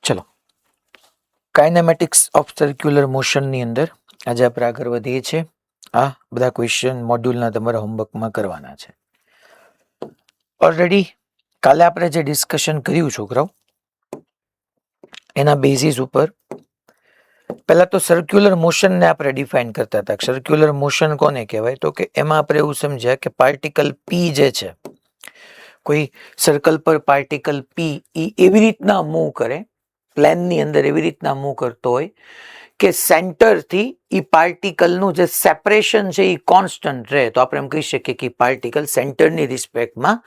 ચલો, કાઇનેમેટિક્સ of circular મોશનની અંદર આજે આપણે આગળ વધીએ છીએ. આ બધા ક્વેશ્ચન મોડ્યુલના તમારા હોમવર્કમાં કરવાના છે. ઓલરેડી કાલે આપણે જે ડિસ્કશન કર્યું છોકરાઓ, એના બેઝિસ ઉપર પહેલા તો સર્ક્યુલર મોશનને આપણે ડિફાઇન કરતા હતા. સર્ક્યુલર મોશન કોને કહેવાય? તો કે એમાં આપણે એવું સમજ્યા કે પાર્ટિકલ પી જે છે, કોઈ સર્કલ પર પાર્ટિકલ પી એવી રીતના મૂવ કરે, પ્લેનની અંદર એવી રીતના મૂવ કરતો હોય કે સેન્ટરથી એ પાર્ટિકલનું જે સેપરેશન છે એ કોન્સ્ટન્ટ રહે. તો આપણે એમ કહી શકીએ કે પાર્ટિકલ સેન્ટરની રિસ્પેક્ટમાં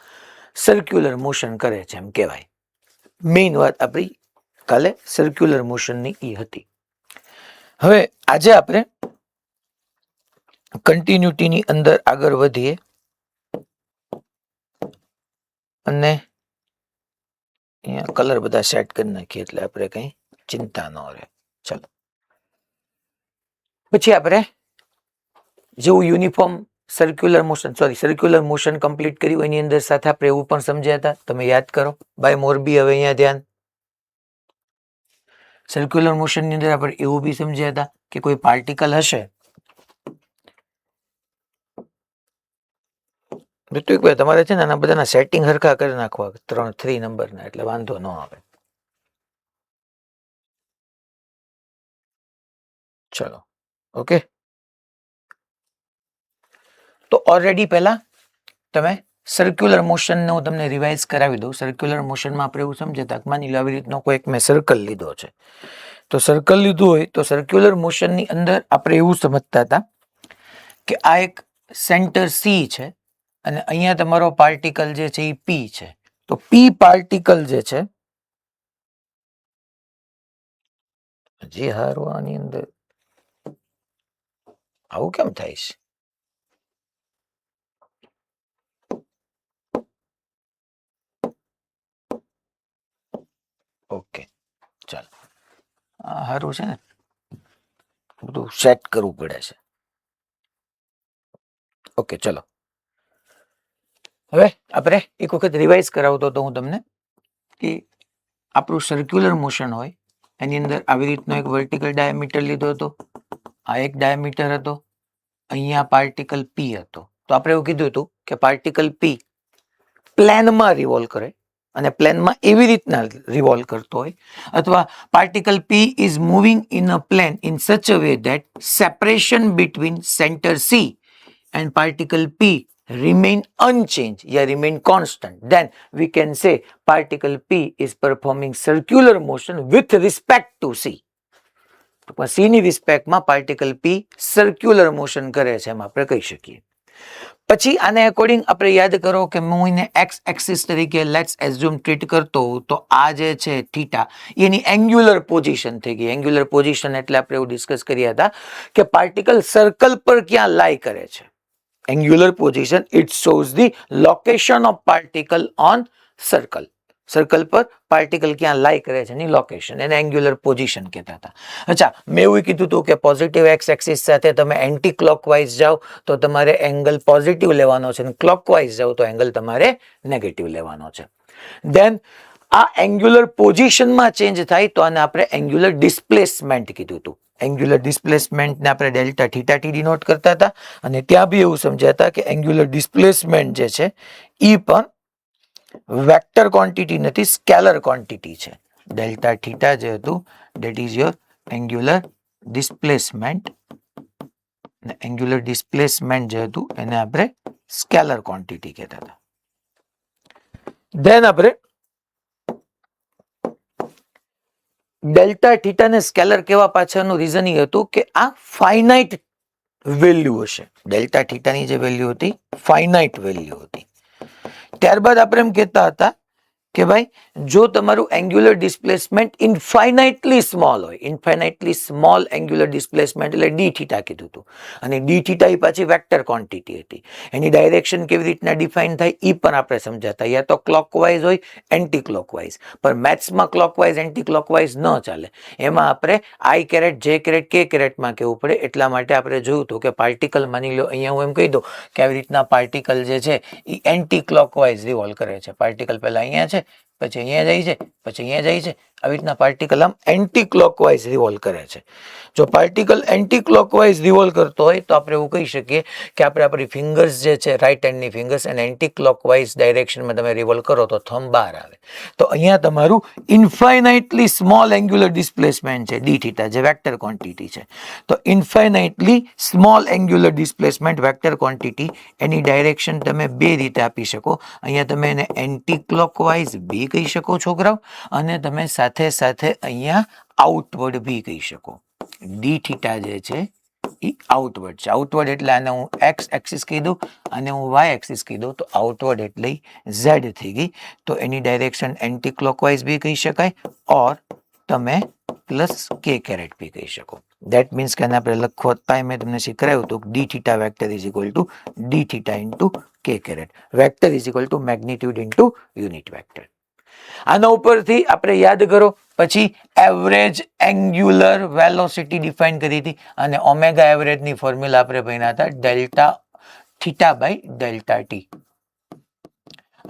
સર્ક્યુલર મોશન કરે છે, એમ કહેવાય. મેઇન વાત આપણી કાલે સર્ક્યુલર મોશનની એ હતી. હવે આજે આપણે કન્ટિન્યુટીની અંદર આગળ વધીએ અને અહીંયા કલર બધા સેટ કરી નાખીએ એટલે આપણે કંઈ ચિંતા ન રહે. ચલો, પછી આપણે જેવું યુનિફોર્મ સર્ક્યુલર મોશન કમ્પ્લીટ કર્યું એની અંદર સાથે આપણે એવું પણ સમજ્યા હતા, તમે યાદ કરો બાય મોરબી. હવે અહીંયા ધ્યાન, સર્ક્યુલર મોશનની અંદર આપણે એવું બી સમજ્યા હતા કે કોઈ પાર્ટિકલ હશે, ઋત્વિકભાઈ તમારે છે ને આના બધાના સેટિંગ હરખા કરી નાખવા 3 નંબરના, એટલે વાંધો ન આવે. ચલો, ઓકે. તો ઓલરેડી પહેલા તમે સર્ક્યુલર મોશનને હું તમને રિવાઇઝ કરાવી દઉં. સર્ક્યુલર મોશનમાં આપણે એવું સમજતા, માની લો આવી રીતનો કોઈ એક મેં સર્કલ લીધો છે, તો સર્કલ લીધું હોય તો સર્ક્યુલર મોશનની અંદર આપણે એવું સમજતા હતા કે આ એક સેન્ટર સી છે અને અહીંયા તમારો પાર્ટિકલ જે છે એ પી છે. તો પી પાર્ટિકલ જે છે, જે હારું આની અંદર આવું કેમ થાય છે? ઓકે, ચાલો, આ સારું છે ને, બધું સેટ કરવું પડે છે. ઓકે, ચલો, હવે આપણે એક વખત રિવાઇઝ કરાવતો હતો હું તમને કે આપણું સર્ક્યુલર મોશન હોય એની અંદર આવી રીતનો એક વર્ટિકલ ડાયામીટર લીધો હતો, આ એક ડાયામીટર હતો, અહીંયા પાર્ટિકલ પી હતો. તો આપણે એવું કીધું હતું કે પાર્ટિકલ પી પ્લેનમાં રિવોલ્વ કરે અને પ્લેનમાં એવી રીતના રિવોલ્વ કરતો હોય, અથવા particle P is moving in a plane in such a way that separation between centre C and particle P remain unchanged or remain constant, then we can say particle P is performing circular motion with respect to C. C ની રિસ્પેક્ટમાં particle P circular motion કરે છે એમ આપણે કહી શકીએ. પછી આને according આપણે યાદ કરો કે હું એને એક્સ એક્સિસ તરીકે લેટ્સ એઝ્યુમ ટ્રીટ કરતો હોઉં, તો આ જે છે થીટા એની એંગ્યુલર પોઝિશન થઈ ગઈ. એંગ્યુલર પોઝિશન એટલે આપણે એવું ડિસ્કસ કર્યા હતા કે પાર્ટિકલ સર્કલ પર ક્યાં લાય કરે છે. Angular position, it shows the location of particle on circle. Circle પર પાર્ટિકલ ક્યાં લાય કરે છે એની લોકેશન, એને એંગ્યુલર પોઝિશન કહેતા હતા. અચ્છા, મેં એવું કીધું હતું કે પોઝિટિવ એક્સ એક્સિસ સાથે તમે એન્ટી ક્લોકવાઇઝ જાઓ તો તમારે એંગલ પોઝિટિવ લેવાનો છે, અને ક્લોકવાઇઝ જાઓ તો એંગલ તમારે નેગેટિવ લેવાનો છે. દેન આ એંગ્યુલર પોઝિશનમાં ચેન્જ થાય તો આને આપણે એંગ્યુલર ડિસ્પ્લેસમેન્ટ કીધું હતું. એંગ્યુલર ડિસ્પ્લેસમેન્ટને આપણે ડેલ્ટા થીટાથી ડિનોટ કરતા હતા, અને ત્યાં બી એવું સમજાતા કે એંગ્યુલર ડિસ્પ્લેસમેન્ટ જે છે એ પણ વેક્ટર ક્વોન્ટિટી નથી, સ્કેલર ક્વોન્ટિટી છે. ડેલ્ટા થીટા જે હતું that is your angular displacement, અને એંગ્યુલર ડિસ્પ્લેસમેન્ટ જે હતું એને આપણે સ્કેલર ક્વોન્ટિટી કહેતા હતા. દેન આપણે ડેલ્ટા થીટાને સ્કેલર કહેવા પાછળનું રીઝન એ હતું કે આ ફાઇનાઇટ વેલ્યુ હશે. ડેલ્ટા થીટાની જે વેલ્યુ હતી ફાઇનાઇટ વેલ્યુ હતી. ત્યારબાદ આપણે એમ કહેતા હતા કે ભાઈ જો તમારું એંગ્યુલર ડિસ્પ્લેસમેન્ટ ઇન્ફાઇનાઇટલી સ્મોલ હોય, ઇન્ફાઇનાઇટલી સ્મોલ એંગ્યુલર ડિસ્પ્લેસમેન્ટ એટલે ડી થીટા કીધું હતું, અને ડી થીટા એ પાછી વેક્ટર ક્વોન્ટિટી હતી. એની ડાયરેક્શન કેવી રીતના ડિફાઇન થાય એ પણ આપણે સમજાતા, યા તો ક્લોકવાઇઝ હોય એન્ટી ક્લોકવાઇઝ, પણ મેથ્સમાં ક્લોકવાઇઝ એન્ટી ક્લોકવાઇઝ ન ચાલે, એમાં આપણે આઈ કેરેટ જે કેરેટ કે કેરેટમાં કહેવું પડે. એટલા માટે આપણે જોયું હતું કે પાર્ટિકલ, માની લો અહીંયા હું એમ કહી દઉં કે આવી રીતના પાર્ટિકલ જે છે એ એન્ટી ક્લોકવાઇઝ રિવોલ્વ કરે છે. પાર્ટિકલ પહેલા અહીંયા છે, પછી અહીંયા જાય છે, પછી અહીંયા જાય છે. આવી રીતના પાર્ટિકલ આમ એન્ટી ક્લોકવાઇઝ રિવોલ્વ કરે છે. જો પાર્ટિકલ એન્ટી ક્લોકવાઇઝ રિવોલ્વ કરતો હોય તો આપણે એવું કહી શકીએ કે આપણે આપણી ફિંગર્સ જે છે, રાઈટ હેન્ડની ફિંગર્સ, અને એન્ટી ક્લોકવાઇઝ ડાયરેક્શનમાં તમે રિવોલ્વ કરો તો થંબ બહાર આવે. તો અહીંયા તમારું ઇન્ફાઇનાઇટલી સ્મોલ એંગ્યુલર ડિસ્પ્લેસમેન્ટ છે ડી થીટા, જે વેક્ટર ક્વોન્ટિટી છે. તો infinitely small angular displacement vector quantity, એની ડાયરેક્શન તમે બે રીતે આપી શકો. અહીંયા તમે એને એન્ટી ક્લોકવાઇઝ બી કહી શકો છોકરાઓ, અને તમે સાથે સાથે અહીંયા આઉટવર્ડ બી કહી શકો. ડી થીટા જે છે એ આઉટવર્ડ છે. આઉટવર્ડ એટલે આને હું એક્સ એક્સિસ કહી દઉં અને હું વાય એક્સિસ કહી દઉં, તો આઉટવર્ડ એટલે ઝેડ થઈ ગઈ. તો એની ડાયરેક્શન એન્ટી ક્લોકવાઇઝ બી કહી શકાય, ઓર તમે પ્લસ કે કેરેટ બી કહી શકો. દેટ મીન્સ કે આપણે લખવા મેં તમને શીખવાયું હતું D theta vector is equal to D theta into K caret. Vector is equal to magnitude into unit vector. આના ઉપરથી આપણે યાદ કરો, પછી એવરેજ એંગ્યુલર વેલોસિટી ડિફાઇન કરી હતી, અને ઓમેગા એવરેજની ફોર્મ્યુલા આપણે ભણ્યા હતા delta theta by delta t.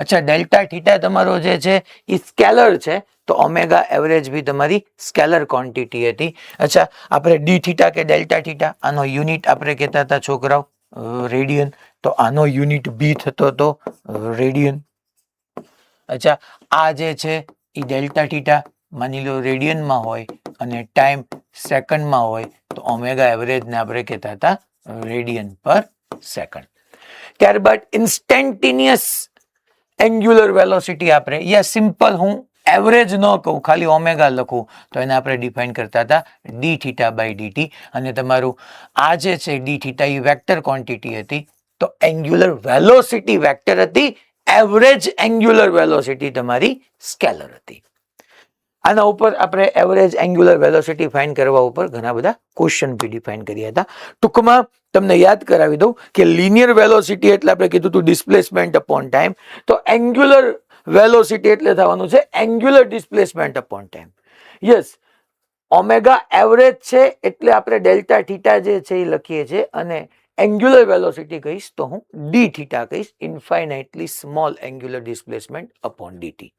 અચ્છા, ડેલ્ટા થીટા તમારો જે છે એ સ્કેલર છે, તો ઓમેગા એવરેજ બી તમારી સ્કેલર ક્વોન્ટિટી હતી. અચ્છા, આપણે ડી થીટા કે ડેલ્ટા થીટા, આનો યુનિટ આપણે કહેતા હતા છોકરાઓ રેડિયન, તો આનો યુનિટ બી થતો હતો રેડિયન. અચ્છા, આ જે છે એ ડેલ્ટા થીટા માની લો રેડિયનમાં હોય અને ટાઈમ સેકન્ડમાં હોય, તો ઓમેગા એવરેજને આપણે કહેતા હતા રેડિયન પર સેકન્ડ. ત્યારબાદ ઇન્સ્ટેન્ટિનિયસ એંગ્યુલર વેલોસિટી આપણે, યા સિમ્પલ હું એવરેજ ન કહું, ખાલી ઓમેગા લખું, તો એને આપણે ડિફાઇન કરતા હતા ડી થીટા બાય ડીટી. અને તમારું આ જે છે ડી થીટા એ વેક્ટર ક્વોન્ટિટી હતી, તો એંગ્યુલર વેલોસિટી વેક્ટર હતી, એવરેજ એંગ્યુલર વેલોસિટી તમારી સ્કેલર હતી. આના ઉપર આપણે એવરેજ એંગ્યુલર વેલોસિટી ફાઇન્ડ કરવા ઉપર ઘણા બધા ક્વેશ્ચન બી ડિફાઇન કર્યા હતા. ટૂંકમાં તમને યાદ કરાવી દઉં કે લિનિયર વેલોસિટી એટલે આપણે કીધું હતું ડિસ્પ્લેસમેન્ટ અપોન ટાઈમ, તો એંગ્યુલર વેલોસિટી એટલે થવાનું છે angular displacement upon time. Yes, omega average છે એટલે આપણે ડેલ્ટા થીટા જે છે એ લખીએ છીએ, અને એંગ્યુલર વેલોસિટી કહીશ તો હું ડી થીટા કહીશ, infinitely small angular displacement upon DT.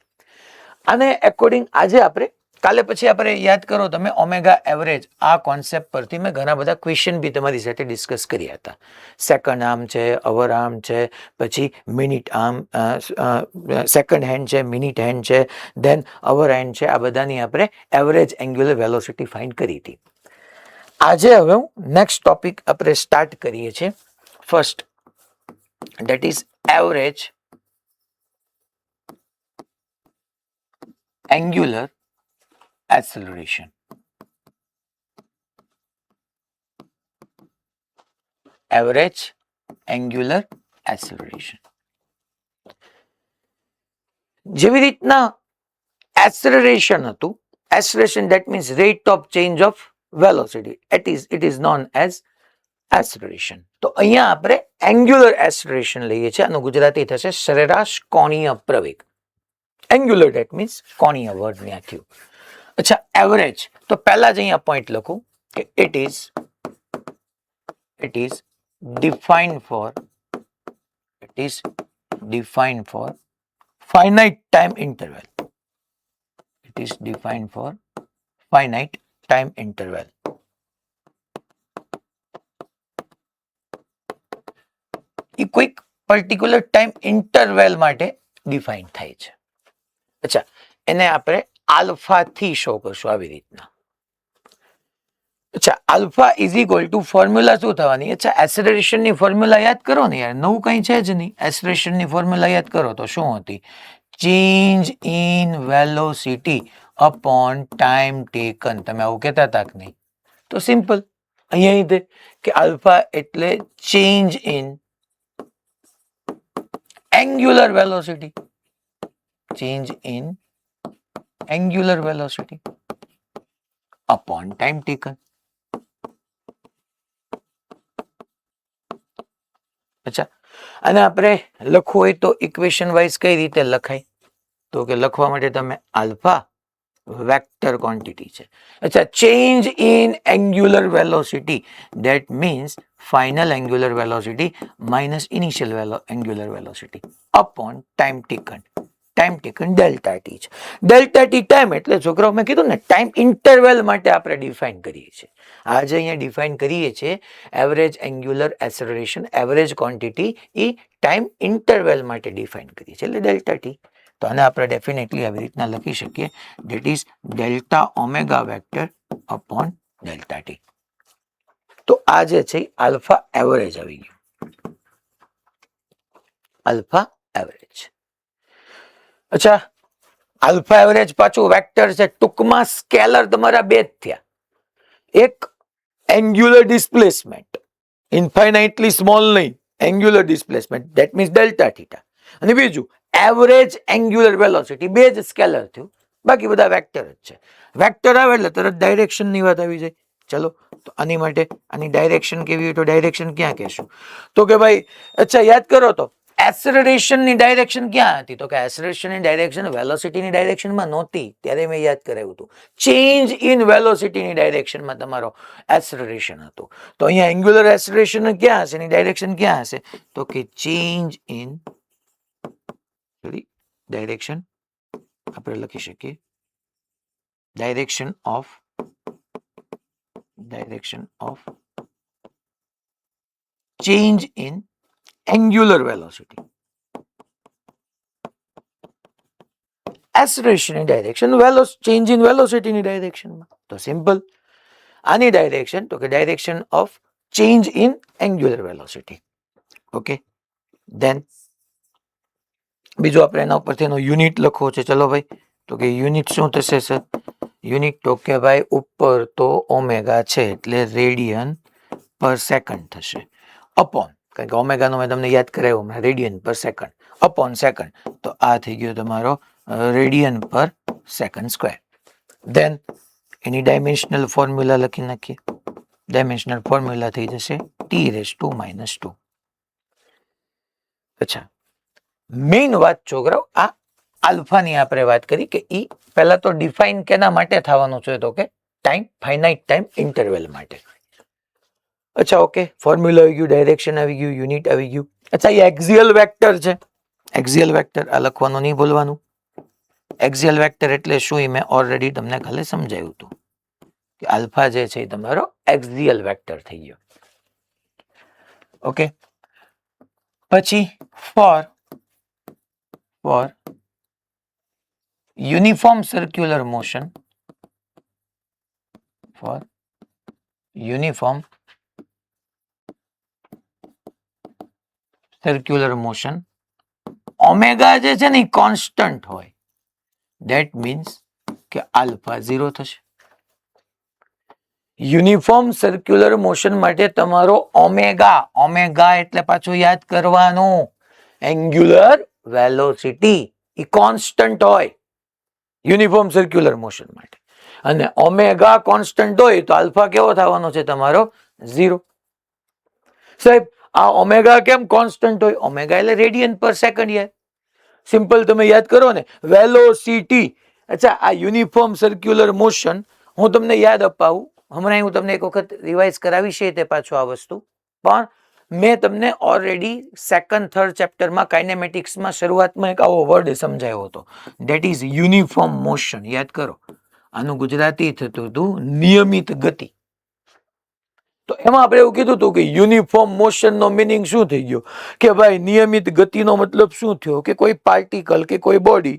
અને એકોર્ડિંગ આજે આપણે કાલે પછી આપણે યાદ કરો તમે ઓમેગા એવરેજ, આ કોન્સેપ્ટ પરથી મેં ઘણા બધા ક્વેશ્ચન બી તમારી સાથે ડિસ્કસ કર્યા હતા. સેકન્ડ આર્મ છે, અવર આર્મ છે, પછી મિનિટ આર્મ, સેકન્ડ હેન્ડ છે, મિનિટ હેન્ડ છે, ધેન અવર હેન્ડ છે. આ બધાની આપણે એવરેજ એંગ્યુલર વેલોસિટી ફાઇન્ડ કરી હતી. આજે હવે હું નેક્સ્ટ ટોપિક આપણે સ્ટાર્ટ કરીએ છીએ. First, that is average angular acceleration. Average angular acceleration. જેવી રીતના acceleration હતું, acceleration that means rate of change of velocity, it is known as acceleration. તો અહીંયા આપણે angular acceleration લઈએ છીએ, આનું ગુજરાતી થશે સરેરાશ કોણીય પ્રવેગ. એંગ્યુલર ડેટ મીન્સ કોણીય વર્ડ ને થયું. અચ્છા, એવરેજ, તો પહેલા જ અહીંયા પોઈન્ટ લખું કે it is defined for finite time interval. It is defined for finite time interval. એ કોઈક પર્ટિક્યુલર ટાઈમ ઇન્ટરવેલ માટે ડિફાઇન થાય છે. અચ્છા, એને આપણે આલ્ફા થી શો કરશું આવી રીતના. અચ્છા, alpha is equal two formula શું થવાની? અચ્છા, એસેલરેશન ની ફોર્મ્યુલા યાદ કરો ને યાર, નવું કઈ છે જ નહીં. એસેલરેશન ની ફોર્મ્યુલા યાદ કરો તો શું હતી? Change in velocity upon time taken. તમે આવું કહેતા હતા કે નહીં? તો સિમ્પલ, અહીંયા કે આલ્ફા એટલે change in angular velocity, change in angular velocity upon time taken. અચ્છા, અને આપણે લખવું હોય તો ઇક્વેશન વાઇઝ કઈ રીતે લખાય? તો કે લખવા માટે તમે આલ્ફા વેક્ટર ક્વોન્ટિટી છે. અચ્છા, change in angular velocity, that means final angular velocity minus initial angular velocity upon time taken. Time taken delta T છે. ડેલ્ટા ટી ટાઈમ એટલે છોકરાઓ મેં કીધું ને ટાઈમ ઇન્ટરવેલ માટે આપણે ડિફાઇન કરીએ છીએ. આજે અહીંયા ડિફાઇન કરીએ છીએ average angular acceleration, average quantity એ ટાઈમ ઇન્ટરવેલ માટે ડિફાઇન કરીએ છીએ એટલે ડેલ્ટા ટી. તો આને આપણે ડેફિનેટલી આવી રીતના લખી શકીએ, that is delta omega vector upon delta t. તો આ જે છે આલ્ફા એવરેજ આવી ગયું, આલ્ફા એવરેજ. અચ્છા, આલ્ફા એવરેજ પાછું વેક્ટર છે, ટૂંકમાં સ્કેલર તમારા બે જ થયા. એક એન્ગ્યુલર ડિસ્પ્લેસમેન્ટ, ઇન્ફાઇનાઇટલી સ્મોલ નહીં, angular displacement that means delta theta, અને બીજું એવરેજ એન્ગ્યુલર વેલોસિટી. બે જ સ્કેલર થયું, બાકી બધા વેક્ટર જ છે. વેક્ટર આવે એટલે તરત ડાયરેક્શન ની વાત આવી જાય. ચલો, તો આની માટે આની ડાયરેક્શન કેવી હોય તો ડાયરેક્શન ક્યાં કહેશું? તો કે ભાઈ અચ્છા યાદ કરો તો એસેલરેશન ની ડાયરેક્શન ક્યાં હતી? તો કે એસેલરેશન ની ડાયરેક્શન વેલોસિટી ની ડાયરેક્શનમાં નહોતી, ત્યારે મેં યાદ કરાવ્યું હતું. ચેન્જ ઇન વેલોસિટી ની ડાયરેક્શનમાં તમારો એસેલરેશન હતું. તો અહીંયા એન્ગ્યુલર એસેલરેશન ક્યાં હશે, એની ડાયરેક્શન ક્યાં હશે? તો કે ચેન્જ ઇન ડાયરેક્શન આપણે લખી શકીએ direction of change in angular velocity. Acceleration in direction, change in velocity ની ડાયરેક્શન માં. તો સિમ્પલ આની ડાયરેક્શન તો કે direction of change in angular velocity. Okay, then બીજું આપણે એના ઉપરથી એનો યુનિટ લખવો છે. ચલો ભાઈ, તો કે યુનિટ શું થશે સર? યુનિટ તો કે ભાઈ ઉપર તો ઓમેગા છે એટલે રેડિયન પર સેકન્ડ થશે, અપોન, કારણ કે ઓમેગાનો મેં તમને યાદ કરાવ્યું હમણાં, radian per second upon second, તો આ થઈ ગયો તમારો radian per second square. Then એની ડાયમેન્શનલ ફોર્મ્યુલા લખી નાખીએ. ડાયમેન્શનલ ફોર્મ્યુલા થઈ જશે t⁻². અચ્છા, મેઇન વાત છોકરાઓ આ આલ્ફાની આપણે વાત કરી કે ઈ પહેલા તો ડિફાઇન કેના માટે થવાનું છે? તો કે ટાઈમ, ફાઇનાઇટ ટાઈમ ઇન્ટરવેલ માટે. અચ્છા, ઓકે, ફોર્મ્યુલા આવી ગયું, ડાયરેક્શન આવી ગયું, યુનિટ આવી ગયું. અચ્છા, એ એક્ઝિયલ વેક્ટર છે. એક્ઝિયલ વેક્ટર આ લખવાનું નહીં ભૂલવાનું. એક્ઝિયલ વેક્ટર એટલે શું? એ મેં ઓલરેડી તમને કાલે સમજાવ્યું હતું કે આલ્ફા જે છે એ તમારો એક્ઝિયલ વેક્ટર થઈ ગયો. ઓકે, પછી for uniform circular motion, for uniform circular motion, omega જે છે ને એ કોન્સ્ટન્ટ હોય, ધેટ મીન્સ કે આલ્ફા 0 થશે. યુનિફોર્મ સર્ક્યુલર મોશન માટે તમારો ઓમેગા એટલે પાછું યાદ કરવાનું એન્ગ્યુલર વેલોસિટી એ કોન્સ્ટન્ટ હોય યુનિફોર્મ સર્ક્યુલર મોશન માટે, અને ઓમેગા કોન્સ્ટન્ટ હોય તો આલ્ફા કેવો થવાનો છે તમારો? 0. સાહેબ આ ઓમેગા કેમ કોન્સ્ટન્ટ હોય? ઓમેગા એટલે રેડિયન પર સેકન્ડ. યાર સિમ્પલ તમે યાદ કરો ને, વેલોસિટી. અચ્છા, આ યુનિફોર્મ સર્ક્યુલર મોશન હું તમને યાદ અપાવું, હમણાં હું તમને એક વખત રિવાઇઝ કરાવી છે તે પાછું આ વસ્તુ, પણ મેં તમને ઓલરેડી સેકન્ડ થર્ડ ચેપ્ટરમાં કાઇનેમેટિક્સમાં શરૂઆતમાં એક આવો વર્ડ સમજાયો હતો, ધેટ ઇઝ યુનિફોર્મ મોશન. યાદ કરો, આનું ગુજરાતી થતું હતું નિયમિત ગતિ. તો એમાં આપણે એવું કીધું હતું કે યુનિફોર્મ મોશન નો મિનિંગ શું થઈ ગયો કે ભાઈ નિયમિત ગતિનો મતલબ શું થયો કે કોઈ પાર્ટિકલ કે કોઈ બોડી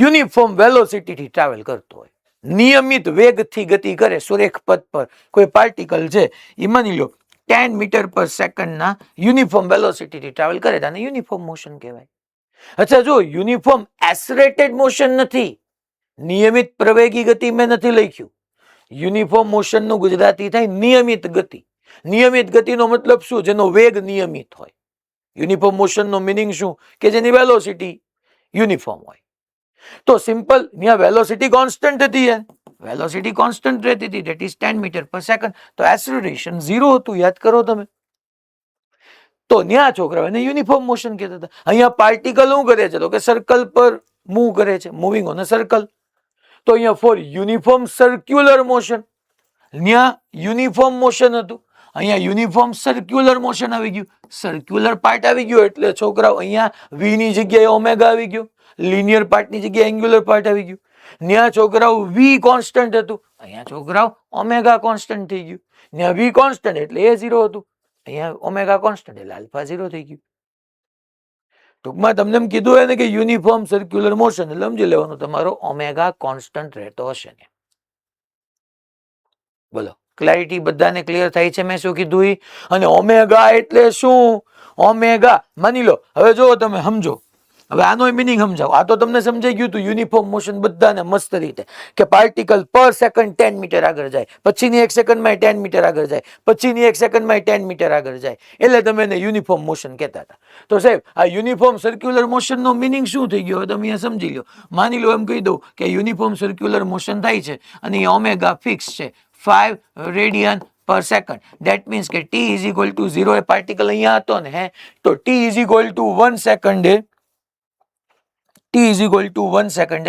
યુનિફોર્મ વેલોસિટીથી ટ્રાવેલ કરતો હોય, નિયમિત વેગથી ગતિ કરે સુરેખ પથ પર. કોઈ પાર્ટિકલ છે એ માની લો 10 મીટર પર સેકન્ડના યુનિફોર્મ વેલોસિટીથી ટ્રાવેલ કરે તો આને યુનિફોર્મ મોશન કહેવાય. અચ્છા, જો યુનિફોર્મ એસરેટેડ મોશન નથી, નિયમિત પ્રવેગી ગતિ મેં નથી લખ્યું. યુનિફોર્મ મોશન નું ગુજરાતી થાય નિયમિત ગતિ. નિયમિત ગતિનો મતલબ શું? જેનો વેગ નિયમિત હોય. યુનિફોર્મ મોશન નો મિનિંગ શું? કે જેની વેલોસિટી યુનિફોર્મ હોય. તો સિમ્પલ, ત્યાં વેલોસિટી કોન્સ્ટન્ટ હતી, યાર વેલોસિટી કોન્સ્ટન્ટ રહેતી હતી, ધેટ ઇઝ 10 મીટર પર સેકન્ડ. તો એસેલરેશન 0 હતું, યાદ કરો તમે. તો ન્યા છોકરાઓ એને યુનિફોર્મ મોશન કહેતા હતા. અહીંયા પાર્ટિકલ શું કરે છે? તો કે સર્કલ પર મૂવ કરે છે, મૂવિંગ ઓન અ સર્કલ. તો અહીંયા ફોર યુનિફોર્મ સર્ક્યુલર મોશન, ત્યાં યુનિફોર્મ મોશન હતું. અહીંયા યુનિફોર્મ સર્ક્યુલર મોશન આવી ગયું, સર્ક્યુલર પાર્ટ આવી ગયો એટલે છોકરાઓ અહીંયા વી ની જગ્યાએ ઓમેગા આવી ગયો, લિનિયર પાર્ટની જગ્યાએ એંગ્યુલર પાર્ટ આવી ગયું. ત્યાં છોકરાઓ વી કોન્સ્ટન્ટ હતું, અહીંયા છોકરાઓ ઓમેગા કોન્સ્ટન્ટ થઈ ગયું. ત્યાં વી કોન્સ્ટન્ટ એટલે એ 0 હતું, અહીંયા ઓમેગા કોન્સ્ટન્ટ એટલે આલ્ફા 0 થઈ ગયું. ટૂંકમાં તમને એમ કીધું હોય ને કે યુનિફોર્મ સર્ક્યુલર મોશન એટલે સમજી લેવાનું તમારો ઓમેગા કોન્સ્ટન્ટ રહેતો હશે ને. બોલો ક્લેરિટી બધાને ક્લિયર થાય છે મેં શું કીધું? અને ઓમેગા એટલે શું? ઓમેગા માની લો, હવે જો તમે સમજો, હવે આનો મિનિંગ સમજાવો. આ તો તમને સમજાઈ ગયું હતું યુનિફોર્મ મોશન બધાને મસ્ત રીતે કે પાર્ટિકલ પર સેકન્ડ 10 મીટર આગળ જાય, પછીની 1 સેકન્ડમાં 10 મીટર આગળ જાય, પછીની 1 સેકન્ડમાં 10 મીટર આગળ જાય, એટલે તમે એને યુનિફોર્મ મોશન કહેતા હતા. તો સાહેબ આ uniform circular motion no meaning શું થઈ ગયો તમે અહીંયા સમજી લો. માની લો એમ કહી દઉં કે યુનિફોર્મ સર્ક્યુલર મોશન થાય છે અને ઓમેગા ફિક્સ છે 5 radian per second. That means કે t is equal to 0 A particle અહીંયા હતો ને તો t is equal two 1 સેકન્ડે t is equal to 1 second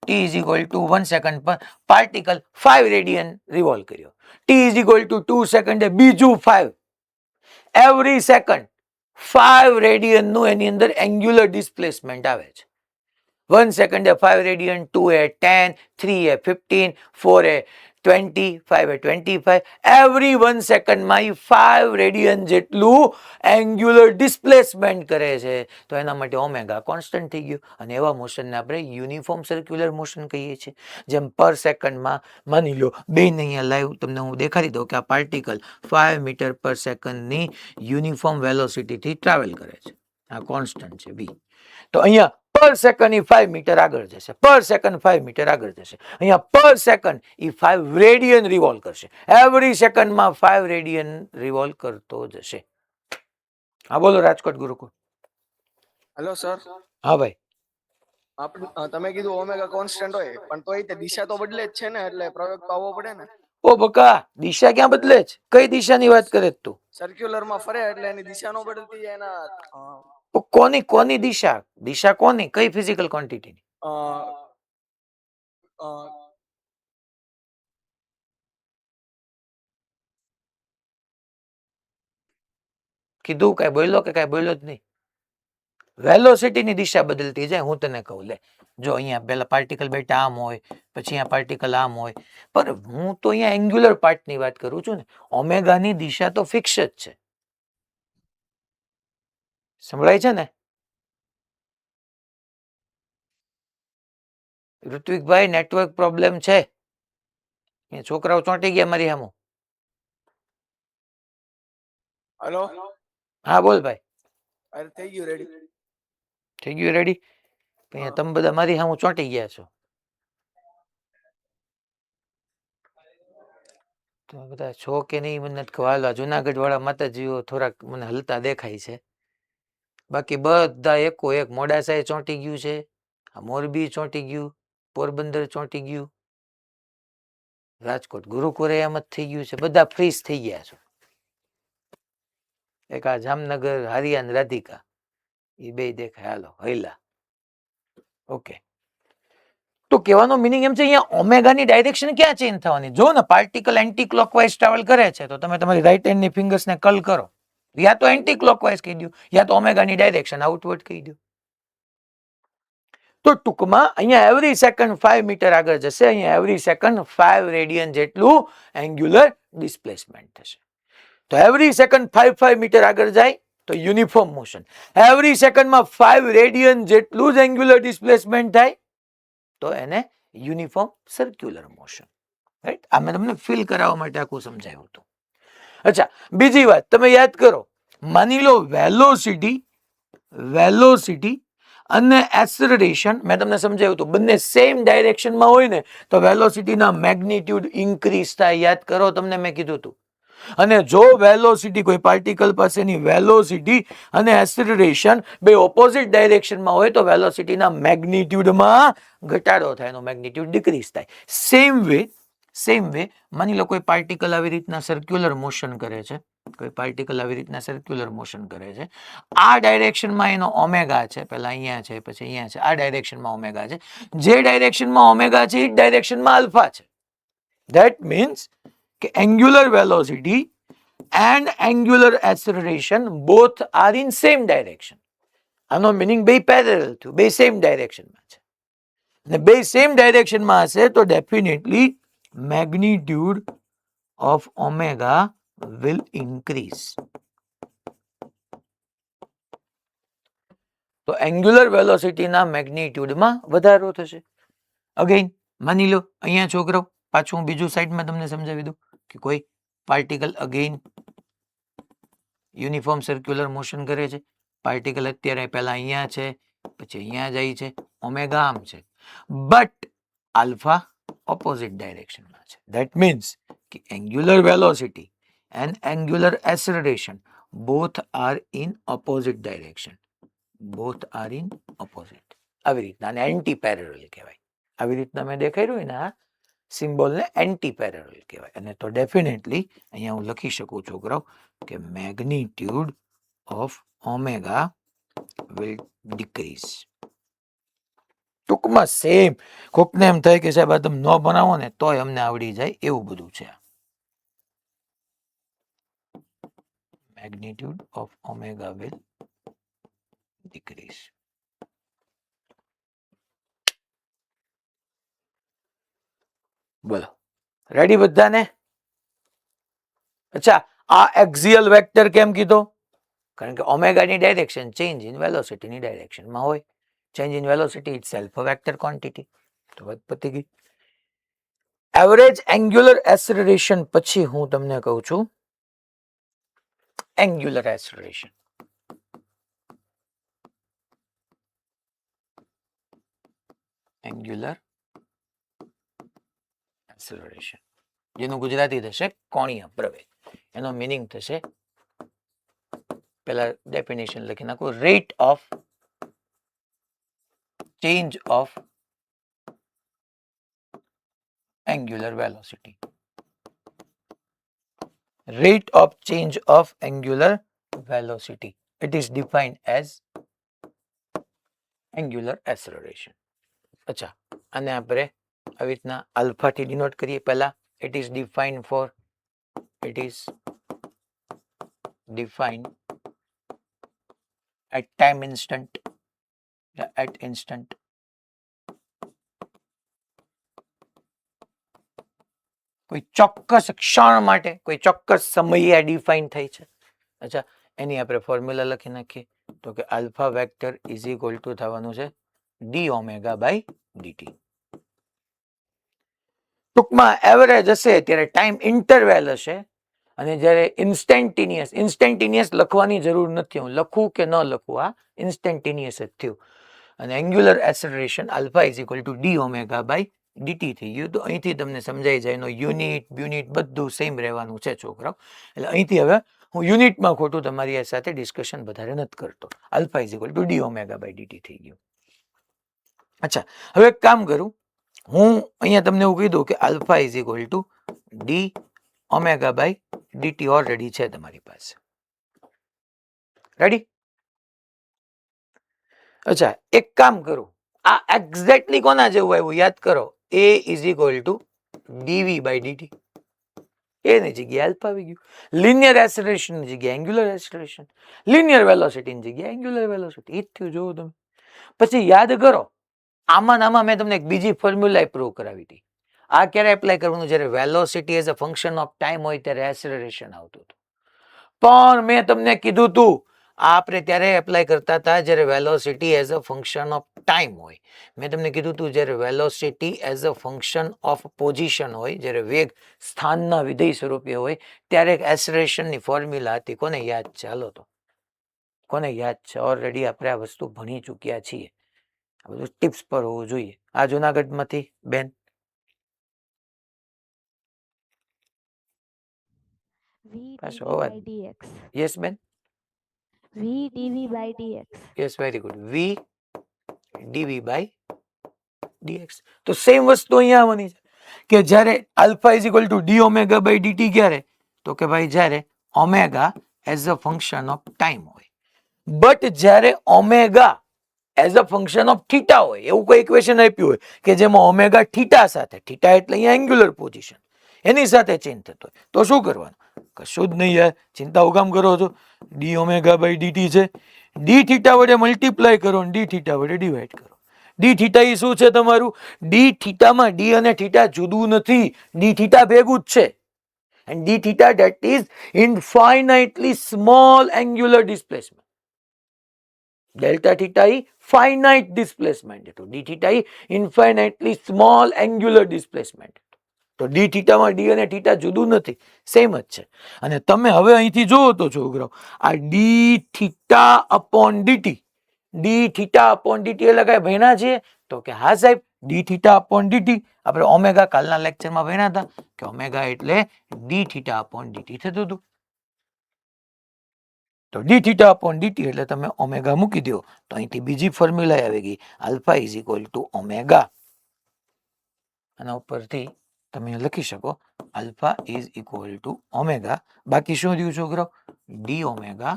t is equal to 1 second પર પાર્ટિકલ 5 રેડિયન રિવોલ્વ કર્યો. t is equal to 2 સેકન્ડે બીજું 5. Every second 5 radian નું એની અંદર એંગ્યુલર ડિસ્પ્લેસમેન્ટ આવે છે. 1 સેકન્ડે 5 રેડિયન, 2 એ 10, 3 એ 15, 4 એ 20, 5 એ 25. એવરી 1 સેકન્ડમાં 5 રેડિયન જેટલું એંગ્યુલર ડિસ્પ્લેસમેન્ટ કરે છે. તો એના માટે ઓમેગા કોન્સ્ટન્ટ થઈ ગયું અને એવા મોશનને આપણે યુનિફોર્મ સર્ક્યુલર મોશન કહીએ છીએ. જેમ પર સેકન્ડમાં માની લો બેન અહીંયા લાઈવ તમને હું દેખાડી દઉં કે આ પાર્ટિકલ 5 મીટર પર સેકન્ડની યુનિફોર્મ વેલોસિટીથી ટ્રાવેલ કરે છે. આ કોન્સ્ટન્ટ છે v. તો અહીંયા પર સેકન્ડ 5 મીટર આગળ જશે, પર સેકન્ડ 5 મીટર આગળ જશે. અહીંયા પર સેકન્ડ 5 રેડિયન રિવોલ્વ કરશે. એવરી સેકન્ડમાં 5 રેડિયન રિવોલ્વ કરતો જશે. હા બોલો રાજકોટ ગુરુકુળ. Hello sir. હા ભાઈ. તમે કીધું ઓમેગા કોન્સ્ટન્ટ હોય પણ તોય તે દિશા તો બદલે જ છે ને, એટલે પ્રયોગ તો આવવો પડે ને. ઓ બકા દિશા ક્યાં બદલે છે? કઈ દિશાની વાત કરે તું? સર્ક્યુલર માં ફરે એટલે એની દિશા નો બદલતી એના કોની દિશા? દિશા કોની? કઈ ફિઝિકલ ક્વોન્ટિટીની? કીધું કઈ બોલ્યો કે કઈ બોલ્યો જ નહીં? વેલોસિટીની દિશા બદલતી જાય. હું તને કહું લે, જો અહીંયા પેલા પાર્ટિકલ બેટા આમ હોય, પછી અહીંયા પાર્ટિકલ આમ હોય, પણ હું તો અહીંયા એંગ્યુલર પાર્ટની વાત કરું છું ને. ઓમેગાની દિશા તો ફિક્સ જ છે. સંભળાય છે ને ઋત્વિકભાઈ? નેટવર્ક પ્રોબ્લેમ છે, છોકરાઓ ચોંટી ગયા મારી સામું. હેલો. હા બોલ ભાઈ. અરે થઈ ગયું રેડી. થઈ ગયું રેડી? અહીંયા તમે બધા મારી સામું ચોંટી ગયા છો. તમે બધા છો કે નહીં મને નથી ખબર. જુનાગઢ વાળા માતાજીઓ થોડાક મને હલતા દેખાય છે, બાકી બધા એકો એક. મોડાસા ચોંટી ગયું છે, મોરબી ચોંટી ગયું, પોરબંદર ચોંટી ગયું, રાજકોટ ગુરુકુળે એમ જ થઈ ગયું છે. બધા ફ્રીઝ થઈ ગયા છે. એક આ જામનગર હરિયાન રાધિકા એ બે દેખાય. હાલો હૈલા. ઓકે, તો કહેવાનો મિનિંગ એમ છે અહીંયા ઓમેગાની ડાયરેક્શન ક્યાં ચેન્જ થવાની? જો ને પાર્ટિકલ એન્ટી ક્લોકવાઇઝ ટ્રાવેલ કરે છે તો તમે તમારી રાઈટ હેન્ડની ફિંગર્સને કલ કરો, યા તો એન્ટી ક્લોકવાઇઝ કહી દો યા તો ઓમેગાની ડાયરેક્શન આઉટવર્ડ કહી દો. તો ટૂંકમાં અહીંયા એવરી સેકન્ડ 5 મીટર આગળ જશે. અહીંયા એવરી સેકન્ડ 5 રેડિયન જેટલું એંગ્યુલર ડિસ્પ્લેસમેન્ટ થશે. તો એવરી સેકન્ડ 5 મીટર આગળ જાય તો યુનિફોર્મ મોશન. એવરી સેકન્ડમાં 5 રેડિયન જેટલું જ એંગ્યુલર ડિસ્પ્લેસમેન્ટ થાય તો એને યુનિફોર્મ સર્ક્યુલર મોશન. રાઈટ? આ મેં તમને ફીલ કરાવવા માટે આખું સમજાવ્યું હતું. અચ્છા, બીજી વાત તમે યાદ કરો. માની લો વેલોસિટી અને એક્સલરેશન મેં તમને સમજાવ્યું હતું, બંને સેમ ડાયરેક્શનમાં હોય ને તો વેલોસિટીના મેગ્નિટ્યુડ ઇન્ક્રીઝ થાય. યાદ કરો, તમને મેં કીધું હતું. અને જો વેલોસિટી, કોઈ પાર્ટિકલ પાસેની વેલોસિટી અને એક્સલરેશન બે ઓપોઝિટ ડાયરેક્શનમાં હોય તો વેલોસિટીના મેગ્નિટ્યુડમાં ઘટાડો થાય, એનો મેગ્નિટ્યુડ ડિક્રીઝ થાય. સેમ વે માની લો કોઈ પાર્ટિકલ આવી રીતના સર્ક્યુલર મોશન કરે છે, આ ડાયરેક્શનમાં એનો ઓમેગા છે, પહેલા અહીંયા છે પછી અહીંયા છે, આ ડાયરેક્શનમાં ઓમેગા છે. જે ડાયરેક્શનમાં ઓમેગા છે એ ડાયરેક્શનમાં આલ્ફા છે. ધેટ મીન્સ કે angular velocity and angular acceleration both are in same direction. આનો મીનિંગ બે પેરેલલ થયું, બે સેમ ડાયરેક્શનમાં છે. અને બે સેમ ડાયરેક્શનમાં હશે તો definitely magnitude of omega will increase. તો એંગ્યુલર વેલોસિટીના મેગ્નિટ્યુડમાં વધારો થશે. અગેન માની લો અહીંયા છોકરો, પાછું હું બીજું સાઈડમાં તમને સમજાવી દઉં કે કોઈ particle again uniform circular motion કરે છે. પાર્ટિકલ અત્યારે પહેલા અહીંયા છે, પછી અહીંયા જાય છે, ઓમેગા આમ છે, બટ આલ્ફા ઓપોઝિટ ડાયરેક્શનમાં છે. ધેટ મીન્સ કે angular velocity and angular acceleration both are in opposite direction. Both are in opposite. આવી રીતના અને એન્ટી પેરેલલ કહેવાય. આવી રીતના મેં દેખાઈ રહ્યું ને આ સિમ્બોલને એન્ટી પેરેલલ કહેવાય. અને તો ડેફિનેટલી અહીંયા હું લખી શકું છોકરાઓ કે magnitude of omega will decrease. ટૂંકમાં સેમ. કોકને એમ થાય કે સાહેબ આ તમે ન બનાવો ને તોય અમને આવડી જાય એવું બધું છે. Magnitude of omega will decrease. બોલો રેડી બધાને? અચ્છા, આ એક્સિયલ વેક્ટર કેમ કીધો? કારણ કે ઓમેગાની ડાયરેક્શન ચેન્જ ઇન વેલોસિટીની ડાયરેક્શનમાં હોય. Change in velocity it self a vector quantity. તો વાત પતી ગઈ. એવરેજ એંગ્યુલર એસેલરેશન પછી હું તમને કહું છું એંગ્યુલર એસેલરેશન. એંગ્યુલર એસેલરેશન જેનું ગુજરાતી થશે કોણીય પ્રવેગ. એનો મીનિંગ થશે, પેલા ડેફિનેશન લખી નાખો, rate of change of angular velocity. Rate of change of angular velocity. It is defined as angular acceleration. અચ્છા, અને આપણે આવી રીતના આલ્ફા થી ડિનોટ કરીએ. પહેલા it is defined at time instant. At instant. કોઈ ચોક્કસ ક્ષણ માટે, કોઈ ચોક્કસ સમયે ડિફાઇન થઈ છે. અચ્છા, એની આપણે ફોર્મ્યુલા લખી નાખીએ તો કે alpha vector is equal two થવાનું છે ડી ઓમેગા બાય ડીટી. ટૂંકમાં એવરેજ હશે ત્યારે ટાઈમ ઇન્ટરવેલ હશે, અને જ્યારે ઇન્સ્ટેન્ટિનિયસ લખવાની જરૂર નથી. હું લખું કે ન લખું, આ ઇન્સ્ટેન્ટિનિયસ જ થયું. અને angular acceleration alpha is equal to d omega by dt થઈ ગયું. તો અહીંથી તમને સમજાઈ જાય એનો યુનિટ બ્યુનિટ બધું સેમ રહેવાનું છે છોકરાઓ. એટલે અહીંથી હવે હું યુનિટમાં ખોટું તમારી સાથે ડિસ્કશન વધારે નથી કરતો. Alpha is equal to d omega by dt થઈ ગયું. અચ્છા, હવે એક કામ કરું, હું અહીંયા તમને એવું કીધું કે alpha is equal to d omega by dt already છે તમારી પાસે. રેડી? અચ્છા, એક કામ કરું, આ એક્ઝેક્ટલી કોના જેવું આવ્યું યાદ કરો. A is equal to dv by dt. એની જગ્યાએ આલ્ફા આવી ગયું. લિનિયર એસેલરેશન ની જગ્યાએ એંગ્યુલર એસેલરેશન, લિનિયર વેલોસિટી ની જગ્યાએ એંગ્યુલર વેલોસિટી. એ જ થયું. જોવો તમે. પછી યાદ કરો, આમાં મેં તમને એક બીજી ફોર્મ્યુલા પ્રૂવ કરાવી હતી. આ ક્યારે એપ્લાય કરવાનું? જ્યારે velocity as a function of time હોય ત્યારે એસેલરેશન આવતું હતું. પણ મેં તમને કીધું હતું આપણે ત્યારે એપ્લાય કરતા હતા જ્યારે velocity as a function of time હોય. મેં તમને કીધું હતું જ્યારે velocity as a function of position હોય, જ્યારે વેગ સ્થાનના વિધેય સ્વરૂપે હોય ત્યારે એક એસેલરેશનની ફોર્મ્યુલા હતી. કોને યાદ છે? હાલો તો કોને યાદ છે? ઓલરેડી આપણે આ વસ્તુ ભણી ચૂક્યા છીએ. આ બધું ટિપ્સ પર હોવું જોઈએ. આ જુનાગઢમાંથી બેન. યસ બેન. V dv by dx. Yes, very good. V dv by dx. તો સેમ વસ્તુ અહીંયા આવવાની છે કે જ્યારે alpha is equal to d omega by dt ક્યારે? તો કે ભાઈ જ્યારે omega as a function of time હોય. બટ જ્યારે omega as a function of theta હોય, એવું કોઈ ઇક્વેશન આપ્યું હોય કે જેમાં ઓમેગા થીટા સાથે, થીટા એટલે અહીંયા એંગ્યુલર પોઝિશન, એની સાથે ચેન્જ થતો હોય, તો શું કરવાનું? કશું જ નહીં યાર, ચિંતા હું કામ કરો છો? ડી ઓમેગા બાય ડીટી છે, ડી થીટા વડે મલ્ટીપ્લાય કરો અને ડી થીટા વડે ડિવાઈડ કરો. ડી થીટા એ શું છે તમારું? ડી થીટામાં ડી અને થીટા જુદું નથી, ડી થીટા ભેગું જ છે. And d theta that is infinitely small angular displacement. Delta theta is finite displacement. तो d theta is infinitely small angular displacement. તો d theta માં d અને theta જુદું નથી, સેમ જ છે. અને તમે હવે અહીંથી જોવો તો છોકરાઓ, આ d theta upon dt, d theta upon dt એટલે કઈ ભણ્યા છીએ? તો કે હા સાહેબ, d theta upon dt આપણે ઓમેગા કાલના લેક્ચરમાં ભણ્યા હતા કે ઓમેગા એટલે d theta upon dt થતું હતું. તો d theta upon dt એટલે તમે ઓમેગા મૂકી દો તો અહીંથી બીજી ફોર્મ્યુલા આવી ગઈ, alpha is equal to omega. આના ઉપરથી તમે લખી શકો alpha is equal to omega. બાકી શું થયું છોકરો? d omega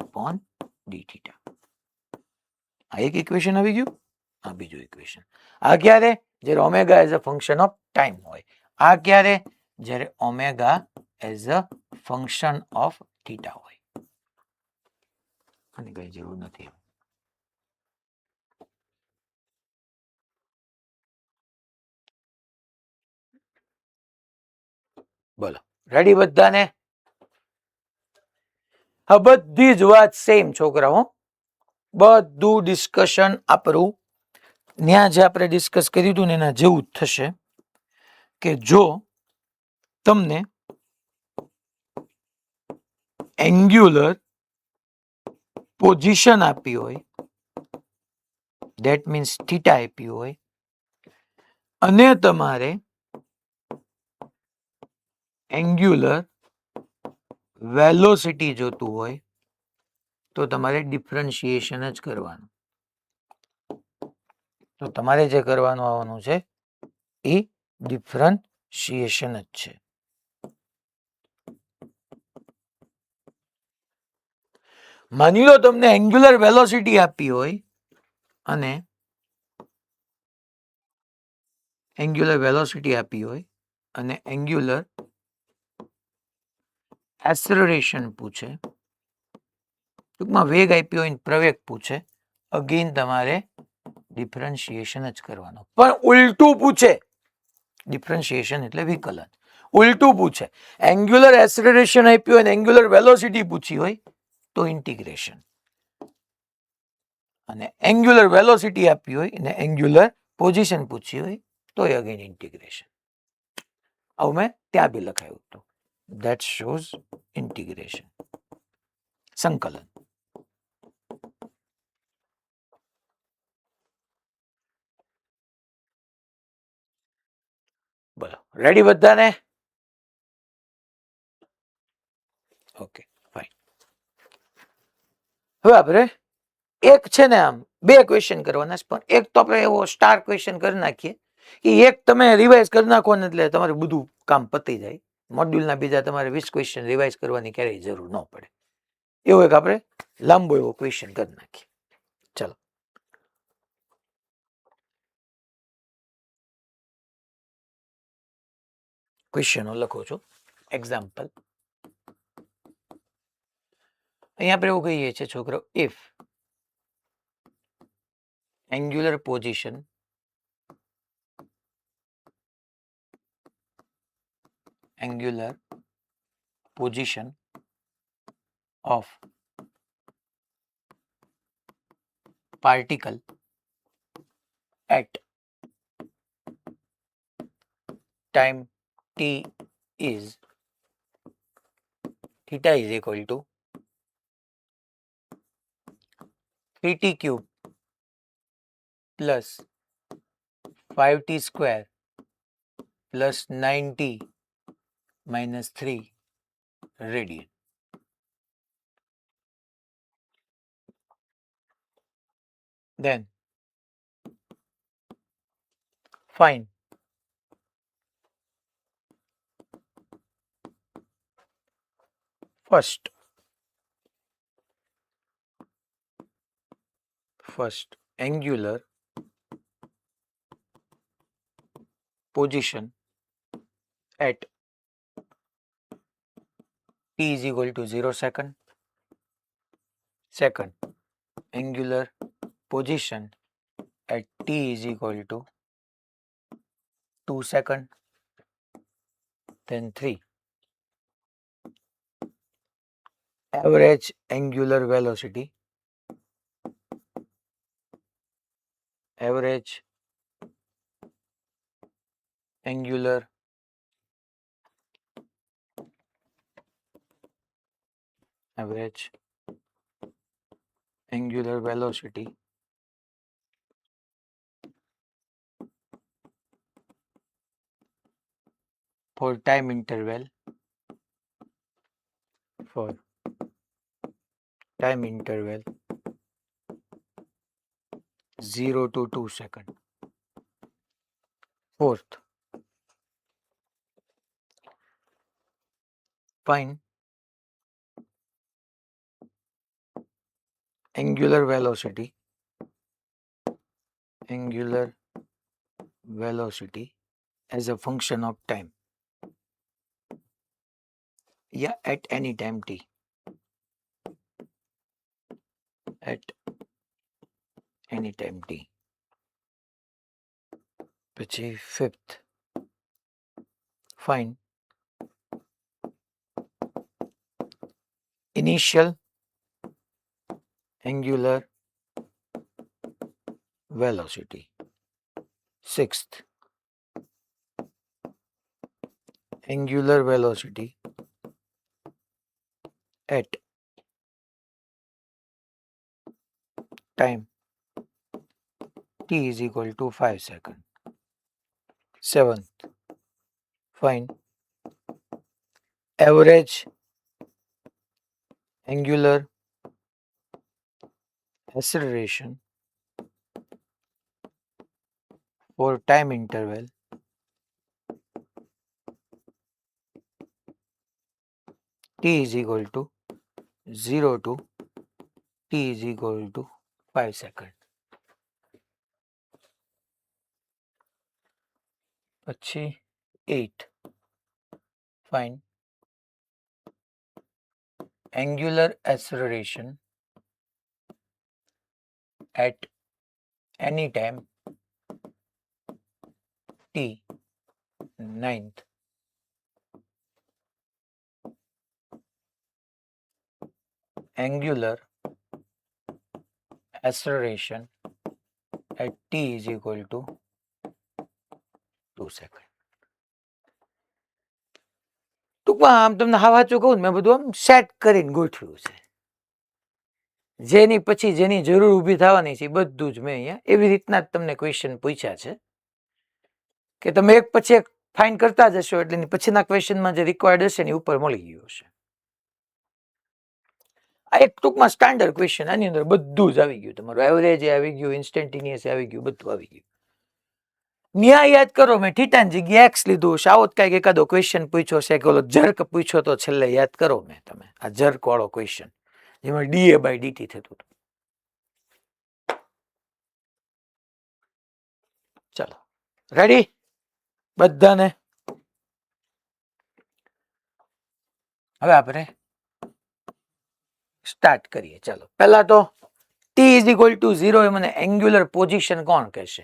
upon d theta. આ એક ઇક્વેશન આવી ગયું. આ બીજું ઇક્વેશન. આ ક્યારે? જ્યારે omega as a function of time હોય. આ ક્યારે? જ્યારે omega as a function of theta હોય. આની કઈ જરૂર નથી. બોલો, રેડી બધાને? હા, બધી જ વાત સેમ છોકરાઓ, બધું ડિસ્કશન આપણું ત્યાં જે આપણે ડિસ્કસ કર્યું હતું ને એના જેવું જ થશે. કે જો તમને એંગ્યુલર પોઝિશન આપી હોય, ધેટ મીન્સ થીટા આપી હોય, અને તમારે એંગ્યુલર વેલોસિટી જોતું હોય તો તમારે ડિફરન્શિએશન જ કરવાનું. તો તમારે જે કરવાનું આવવાનું છે એ ડિફરન્શિએશન જ છે. માની લો તમને એંગ્યુલર વેલોસિટી આપી હોય અને એંગ્યુલર એસેલરેશન પૂછે, ટૂંકમાં વેગ આપ્યો હોય, પ્રવેગ પૂછે, અગેન તમારે ડિફરન્શિએશન જ કરવાનો. પણ ઉલટું પૂછે, ડિફરન્શિએશન એટલે વિકલન, ઉલટું પૂછે. એંગ્યુલર એસેલરેશન આપ્યું હોય અને એંગ્યુલર વેલોસિટી પૂછી હોય તો ઇન્ટિગ્રેશન, અને એંગ્યુલર વેલોસિટી આપી હોય અને એંગ્યુલર પોઝિશન પૂછી હોય તો અગેન ઇન્ટિગ્રેશન. આવું મેં ત્યાં બી લખાયું હતું. That shows integration. સંકલન. બોલો, રેડી બધાને? Okay, fine. હવે આપણે એક છે ને આમ બે ક્વેશ્ચન કરવાના છે, પણ એક તો આપણે એવો સ્ટાર ક્વેશ્ચન કરી નાખીએ કે એક તમે રિવાઇઝ કરી નાખો ને એટલે તમારું બધું કામ પતી જાય. મોડ્યુલના બીજા તમારે 20 ક્વેશ્ચન રિવાઇઝ કરવાની ક્યારેય જરૂર ન પડે. એવો એક આપણે લાંબો એવો ક્વેશ્ચન કરી નાખીએ. ચલો, ક્વેશ્ચનો લખો છો. એક્ઝામ્પલ અહીંયા આપણે એવું કહીએ છીએ છોકરો, if angular position of particle at time t is theta is equal to 3t cube plus 5t square plus 9t minus 3 radian. Then find first angular position at t is equal to 0 second. Second, angular position at t is equal to 2 second. Then 3, average angular velocity. Average angular velocity for time interval 0 to 2 second. Fourth, find angular velocity as a function of time. Yeah, at any time t. At any time t. પછી fifth, find initial angular velocity. Sixth, angular velocity at time t is equal to 5 seconds. Seventh, find average angular acceleration for time interval t is equal to 0 to t is equal to 5 seconds. પછી 8, find angular acceleration at any time t. Ninth, angular acceleration at t is equal to 2 seconds. ટૂંકમાં આમ તમને હા વાંચું કહું ને, મેં બધું આમ સેટ કરીને ગોઠવ્યું છે. જેની પછી જેની જરૂર ઊભી થવાની છે એ બધું જ મેં અહીંયા એવી રીતના જ તમને ક્વેશ્ચન પૂછ્યા છે કે તમે એક પછી એક ફાઇન કરતા જશો એટલે એની પછીના ક્વેશ્ચનમાં જે રિક્વાયર્ડ હશે ને એ ઉપર મળી ગયું હશે. આ એક ટૂંકમાં સ્ટાન્ડર્ડ ક્વેશ્ચન, આની અંદર બધું જ આવી ગયું, તમારું એવરેજ આવી ગયું, ઇન્સ્ટન્ટેનિયસ આવી ગયું, બધું આવી ગયું. ન્યા યાદ કરો, મેં થીટાની જગ્યાએ એક્સ લીધું, સાવત કાંઈક એકાદો ક્વેશ્ચન પૂછ્યો છે કે ઓલો જર્ક પૂછ્યો તો છેલ્લે યાદ કરો મેં તમે આ જર્ક વાળો ક્વેશ્ચન જેમાં ડીએ બાય ડીટી થતું હતું. ચાલો રેડી બધાને? હવે આપણે સ્ટાર્ટ કરીએ. ચાલો પહેલા તો ટી ઇઝ ઇક્વલ ટુ 0 એ મને એંગ્યુલર પોઝિશન કોણ કહેશે?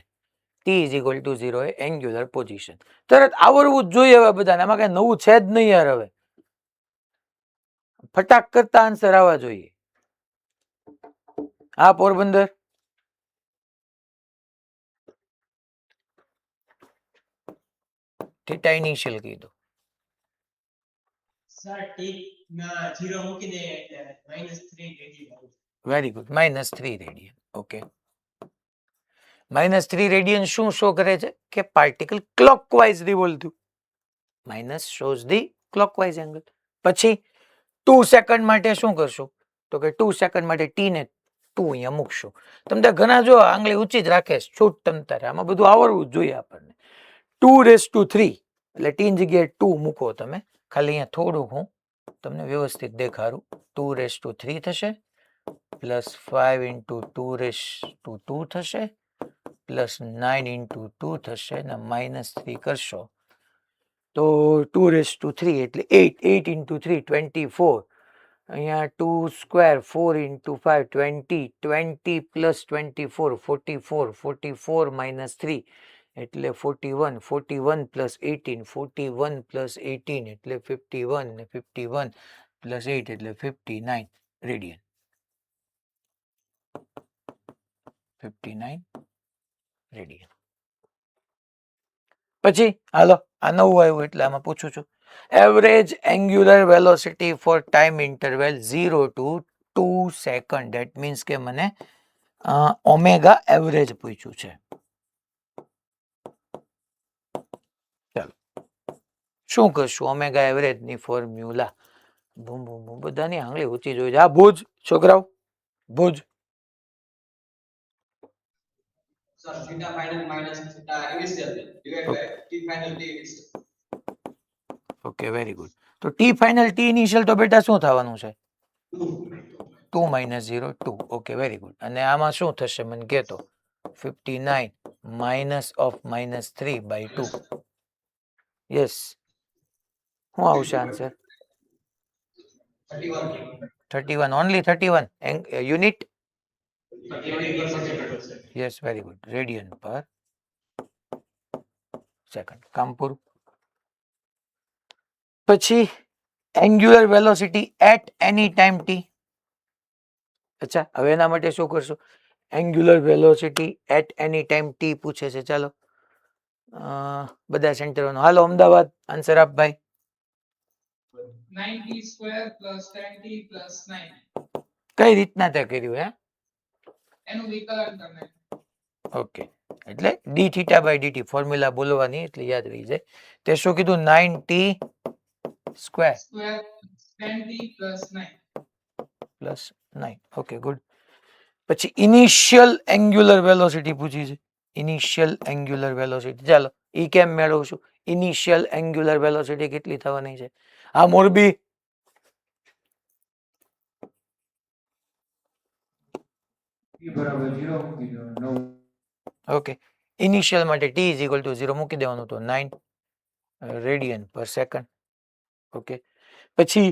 T is equal to 0 A angular position. તરત આવડવું જ જોઈએ હવે બધાને, આમાં કઈ નવું છે જ નહીં યાર. હવે ફટાક કરતા આન્સર આવવા જોઈએ. હા પોરબંદર, થીટા ઇનિશિયલ કીધું. Very good, -3 radian. Okay, -3 radian શું શો કરે છે કે પાર્ટિકલ ક્લોકવાઇઝ રિવોલ્વ થયું. Minus shows the clockwise angle. પછી 2 સેકન્ડ માટે શું કરશું તો કે 2 સેકન્ડ માટે ટી ને 2 અહીંયા મૂકશું. તમને ઘણા જો આંગળી ઊંચી જ રાખે છૂટ તમતારે, આમાં બધું આવડવું જ જોઈએ આપણને. 2⁻³ એટલે ટી ની જગ્યાએ 2 મૂકો તમે. ખાલી અહીંયા થોડુંક હું તમને વ્યવસ્થિત દેખાડું. 2⁻³ થશે પ્લસ 5 × 2⁻² થશે પ્લસ 9 × 2 થશે ને -3 કરશો તો 2⁻³ એટલે 8 8 into 3 24 અહીંયા 2 સ્ક્વેર 4 into 5 20 20 plus 24 44 44 minus 3 એટલે 41 41 plus 18 41 plus 18 એટલે 51 ને 51 plus 8 એટલે 59 રેડિયન 59 રેડિયન પછી હાલો આ નવું આવ્યું એટલે આમાં પૂછું છું average angular velocity for time interval 0 to 2 second that means કે મને ઓમેગા એવરેજ પૂછ્યું છે ચાલો શું કરશું ઓમેગા એવરેજ ની ફોર્મ્યુલા બૂમ બૂમ બૂમ બધાની આંગળી ઊંચી જોઈ આ ભુજ છોકરાઓ Bhuj Sir, theta final minus theta initial divided by t final t initial. Okay very good તો ટી ફાઇનલ ટી ઇનિશિયલ તો બેટા શું થવાનું છે 2 minus 0 2 ઓકે વેરી ગુડ અને આમાં શું થશે મને કહેતો 59 minus of minus 3 by 2 yes શું આવશે answer 31. 31 only 31 unit 31%. Yes very good radian per second કામ પૂરું પછી angular velocity at any time t અચ્છા હવે એના માટે શું કરશું angular velocity at any time t પૂછે છે ચાલો બધા સેન્ટરોનો હાલો અમદાવાદ આન્સર આપ ભાઈ 9t square plus 10t plus 9 કઈ રીતના તે કર્યું હે એનું વિકલન તમે ઓકે એટલે d theta by dt formula બોલવાની એટલે યાદ રહી જાય તે શું કીધું 9t square square 10t plus 9 plus 9 okay good પછી ઇનિશિયલ એંગ્યુલર વેલોસિટી પૂછી છે ઇનિશિયલ એંગ્યુલર વેલોસિટી ચાલો ઈ કેમ મેળવશું ઇનિશિયલ એંગ્યુલર વેલોસિટી કેટલી થવાની છે આ મોરબી ઓકે ઇનિશિયલ માટે t is equal to 0 મૂકી દેવાનું તો 9 રેડિયન પર સેકન્ડ ઓકે પછી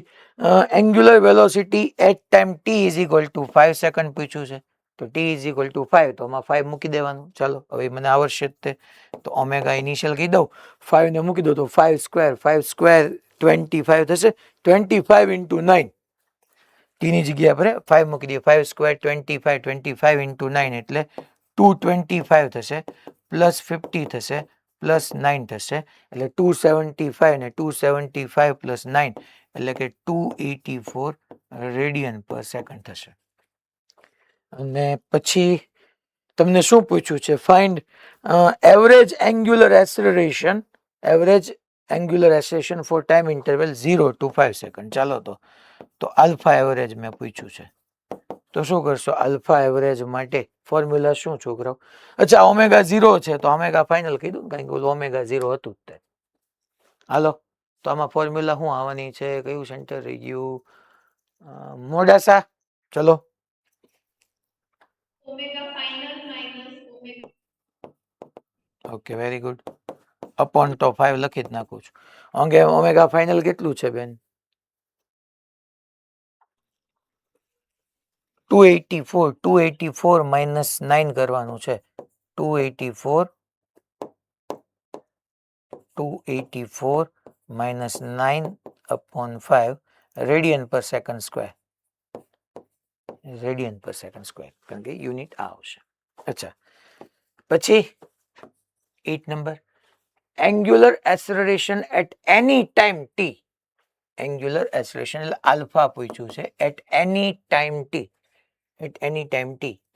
angular velocity at time t is equal to 5 second પૂછ્યું છે તો t is equal to 5 તો આમાં 5 મૂકી દેવાનું ચાલો હવે મને આવડશે જ તે તો ઓમેગા ઇનિશિયલ કહી દઉં 5 ને મૂકી દો તો 5 સ્ક્વેર 25 થશે 25 into 9 t ની જગ્યા પર 5 મૂકી દઈએ 5 સ્ક્વેર 25 into 9 એટલે 225 થશે પ્લસ 50 થશે પ્લસ 9 થશે એટલે 275 ને 275 પ્લસ 9 એટલે કે 284 રેડિયન પર સેકન્ડ થશે અને પછી તમને શું પૂછ્યું છે find average angular acceleration for time interval 0 to 5 second ચાલો તો આલ્ફા એવરેજ મેં પૂછ્યું છે તો શું કરશો આલ્ફા એવરેજ માટે ફોર્મ્યુલા શું છોકરાઓ અચ્છા ઓમેગા 0 છે તો ઓમેગા ફાઇનલ કીધું કારણ કે ઓમેગા 0 હતું જ તે હાલો તો આમાં ફોર્મ્યુલા શું આવવાની છે કયું સેન્ટર રહી ગયું મોડાસા ચલો omega final minus omega okay very good upon તો 5 લખી જ નાખું છું અંગે ઓમેગા ફાઇનલ કેટલું છે બેન 284 minus 9 કરવાનું છે 284 minus 9 upon 5 radian per second square કારણ કે યુનિટ આ આવશે અચ્છા પછી 8 number angular acceleration at any time t angular acceleration એટલે આલ્ફા પૂછ્યું છે એટ એની ટાઈમ ટી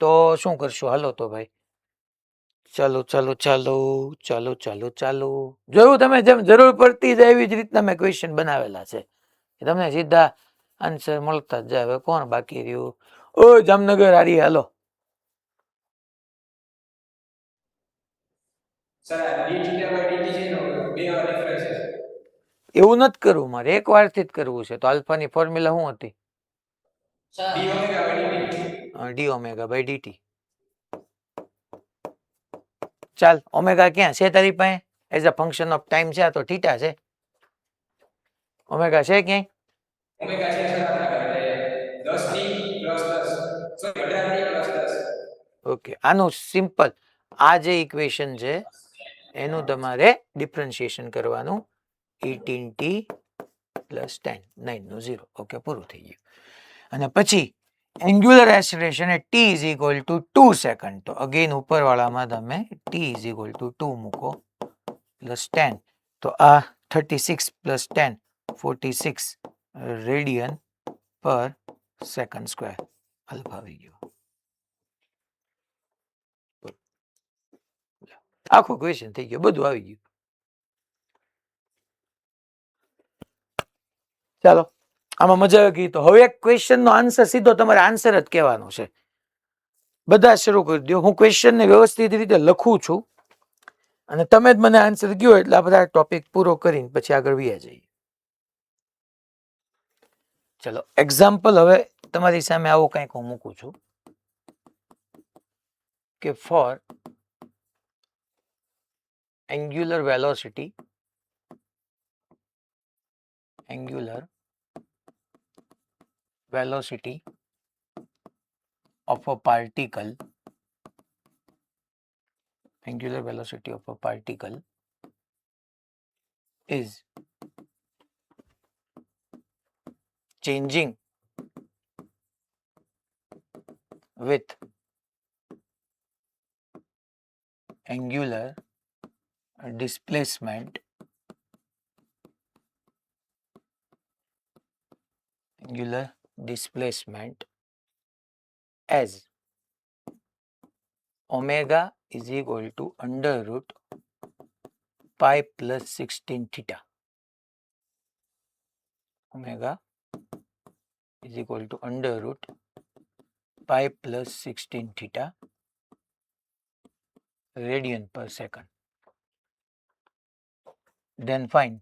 તો શું કરશું હાલો તો ભાઈ ચાલો જોયું તમે જેમ જરૂર પડતી જાય એવી જ રીતના મેં ક્વેશ્ચન બનાવેલા છે તમને સીધા આન્સર મળતા જ જાય હવે કોણ બાકી રહ્યું ઓ જામનગર હારી હાલો Sir, d theta by dt છે ને બે વાર ડિફરન્સ છે. એવું નથી કરવું મારે એક વારથી જ કરવું છે તો આલ્ફાની ફોર્મ્યુલા શું હતી d omega by dt. D omega by dt ચાલ ઓમેગા ક્યાં છે તારી પાસે as a function of time છે આ તો થીટા છે ઓમેગા છે ક્યાંય? ઓમેગા છે સર આપણા ઘરે 10t + 10 સોરી 18t + 10. ઓકે, આનું સિમ્પલ આ જે ઇક્વેશન છે એનું તમારે ડિફરન્શિએશન કરવાનું. 18t + 10 9 નો 0. ઓકે, પૂરું થઈ ગયું. અને પછી એન્ગ્યુલર એક્સેલરેશન એ t = 2 સેકન્ડ. તો અગેન ઉપરવાળામાં તમે t = 2 મૂકો +10. તો આ 36 + 10 46 radian per second square alpha આવી ગયો. આખો ક્વેશ્ચન થઈ ગયો, બધું આવી ગયું. ચાલો, આમાં મજા આવી ગઈ. તો હવે એક ક્વેશ્ચન નો આન્સર સીધો તમારે આન્સર જ કહેવાનો છે. બધા શરૂ કરી દો. હું ક્વેશ્ચન ને વ્યવસ્થિત રીતે લખું છું અને તમે જ મને આન્સર કહો એટલે આ બધા ટોપિક પૂરો કરીને પછી આગળ વ્યા જઈએ. ચલો, એક્ઝામ્પલ હવે તમારી સામે આવો કંઈક હું મૂકું છું કે four angular velocity of a particle is changing with angular displacement as omega is equal to under root pi plus 16 theta. Omega is equal to under root pi plus 16 theta radian per second. Then find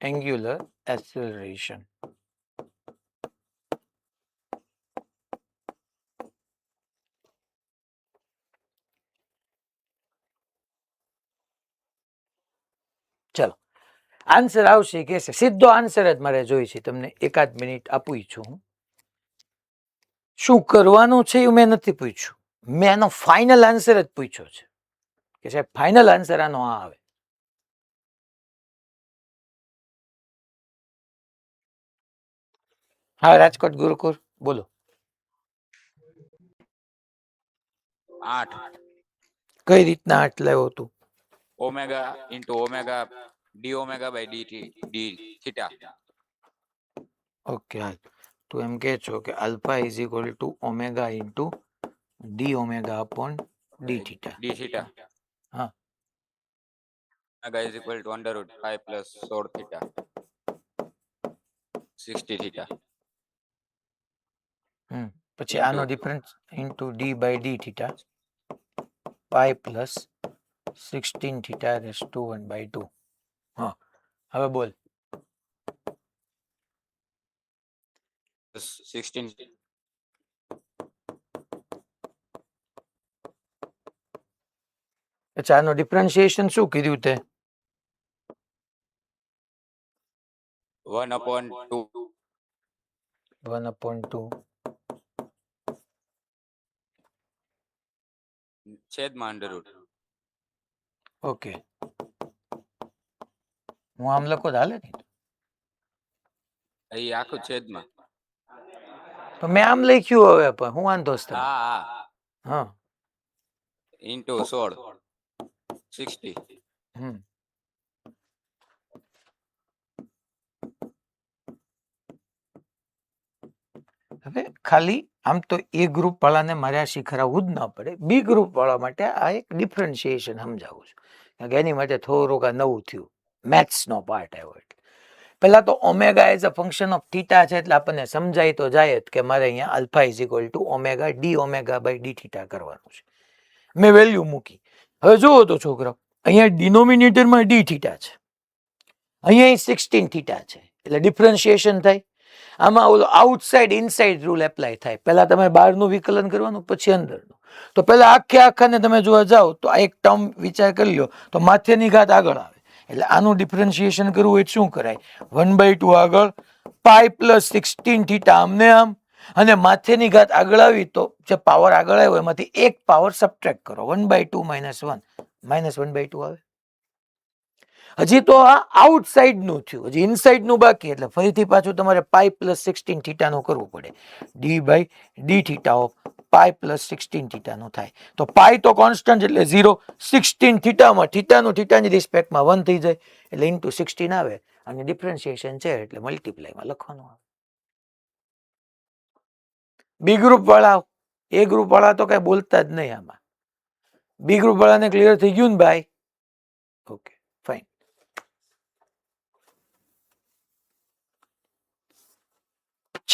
angular acceleration. ચલો, answer આવશે કે સીધો answer જ મારે જોઈ છે. તમને એકાદ મિનિટ આપું છું. શું કરવાનું છે એ મેં નથી પૂછ્યું, મેં આનો ફાઇનલ આન્સર જ પૂછ્યો છે કે સાહેબ ફાઇનલ આન્સર આનો આ આવે. હા, રાજકોટ ગુરુકુળ બોલો. 8 કઈ રીતના 8 લાવ્યો તું? omega into omega d omega by dt d theta. Okay, હાલ તું એમ કે છો કે alpha is equal to omega into d omega upon D theta. d theta. હા, omega is equal to under root pi plus 16 theta 60 theta. પછી આનો difference into d by d theta pi plus 16 theta raise to 1/2. હા, હવે બોલ. 16 અચ્છા, આનો differentiation શું કીધું તે? 1/2 1/2 છેદમાં under root. ઓકે, હું આમ લખો તો હાલે ને? અહીં આખું છેદમાં. તો મેં આમ લખ્યું હવે, પણ હું વાંધો છે તમને? હા હા, into 16 60. હવે ખાલી આમ તો એ ગ્રુપ વાળાને મારે આ શીખરાવવું જ ના પડે. બી ગ્રુપ વાળા માટે આ એક ડિફરન્શિએશન સમજાવું છું, કારણ કે એની માટે થોડુંક આ નવું થયું, મેથ્સ નો પાર્ટ આવ્યો. એટલે પહેલા તો omega as a function of theta છે એટલે આપણને સમજાય તો જાય જ કે મારે અહીંયા alpha is equal to omega d omega by d theta કરવાનું છે. મેં વેલ્યુ મૂકી. હવે જુઓ તો છોકરાઓ, અહીંયા ડિનોમિનેટરમાં ડી થીટા છે, અહીંયા 16 થીટા છે, એટલે ડિફરન્શિએશન થાય. આમાં ઓલો આઉટસાઇડ ઇનસાઇડ રૂલ એપ્લાય થાય. પહેલા તમે બહારનું વિકલન કરવાનું, પછી અંદરનું. તો પહેલા આખાને તમે જોવા જાઓ તો આ એક ટર્મ વિચાર કરી લો તો માથેની ઘાત આગળ આવે, એટલે આનું ડિફરન્શિએશન કરવું હોય શું કરાય? 1/2 આગળ, પાઈ પ્લસ 16 થીટા આમને આમ, અને માથેની ઘાત આગળ આવી તો જે પાવર આગળ આવ્યો એમાંથી એક પાવર સબટ્રેક્ટ કરો. 1/2 -1 -1/2 આવે. હજી તો આ આઉટસાઇડ નું થયું, હજી ઇનસાઇડ નું બાકી, એટલે ફરીથી પાછું તમારે પાઈ પ્લસ 16 થીટા નું કરવું પડે. d/d theta of pi plus 16 theta નું થાય. તો પાઈ તો કોન્સ્ટન્ટ એટલે 0, 16 થીટામાં થીટાનું થીટાની રિસ્પેક્ટમાં 1 થઈ જાય, એટલે ઇન્ટુ 16 આવે, અને ડિફરન્શિએશન છે એટલે મલ્ટીપ્લાયમાં લખવાનું આવે. બી ગ્રુપ વાળા, એ ગ્રુપ વાળા તો કઈ બોલતા જ નહીં આમાં. બી ગ્રુપ વાળાને ક્લિયર થઈ ગયું ને ભાઈ? Okay, fine.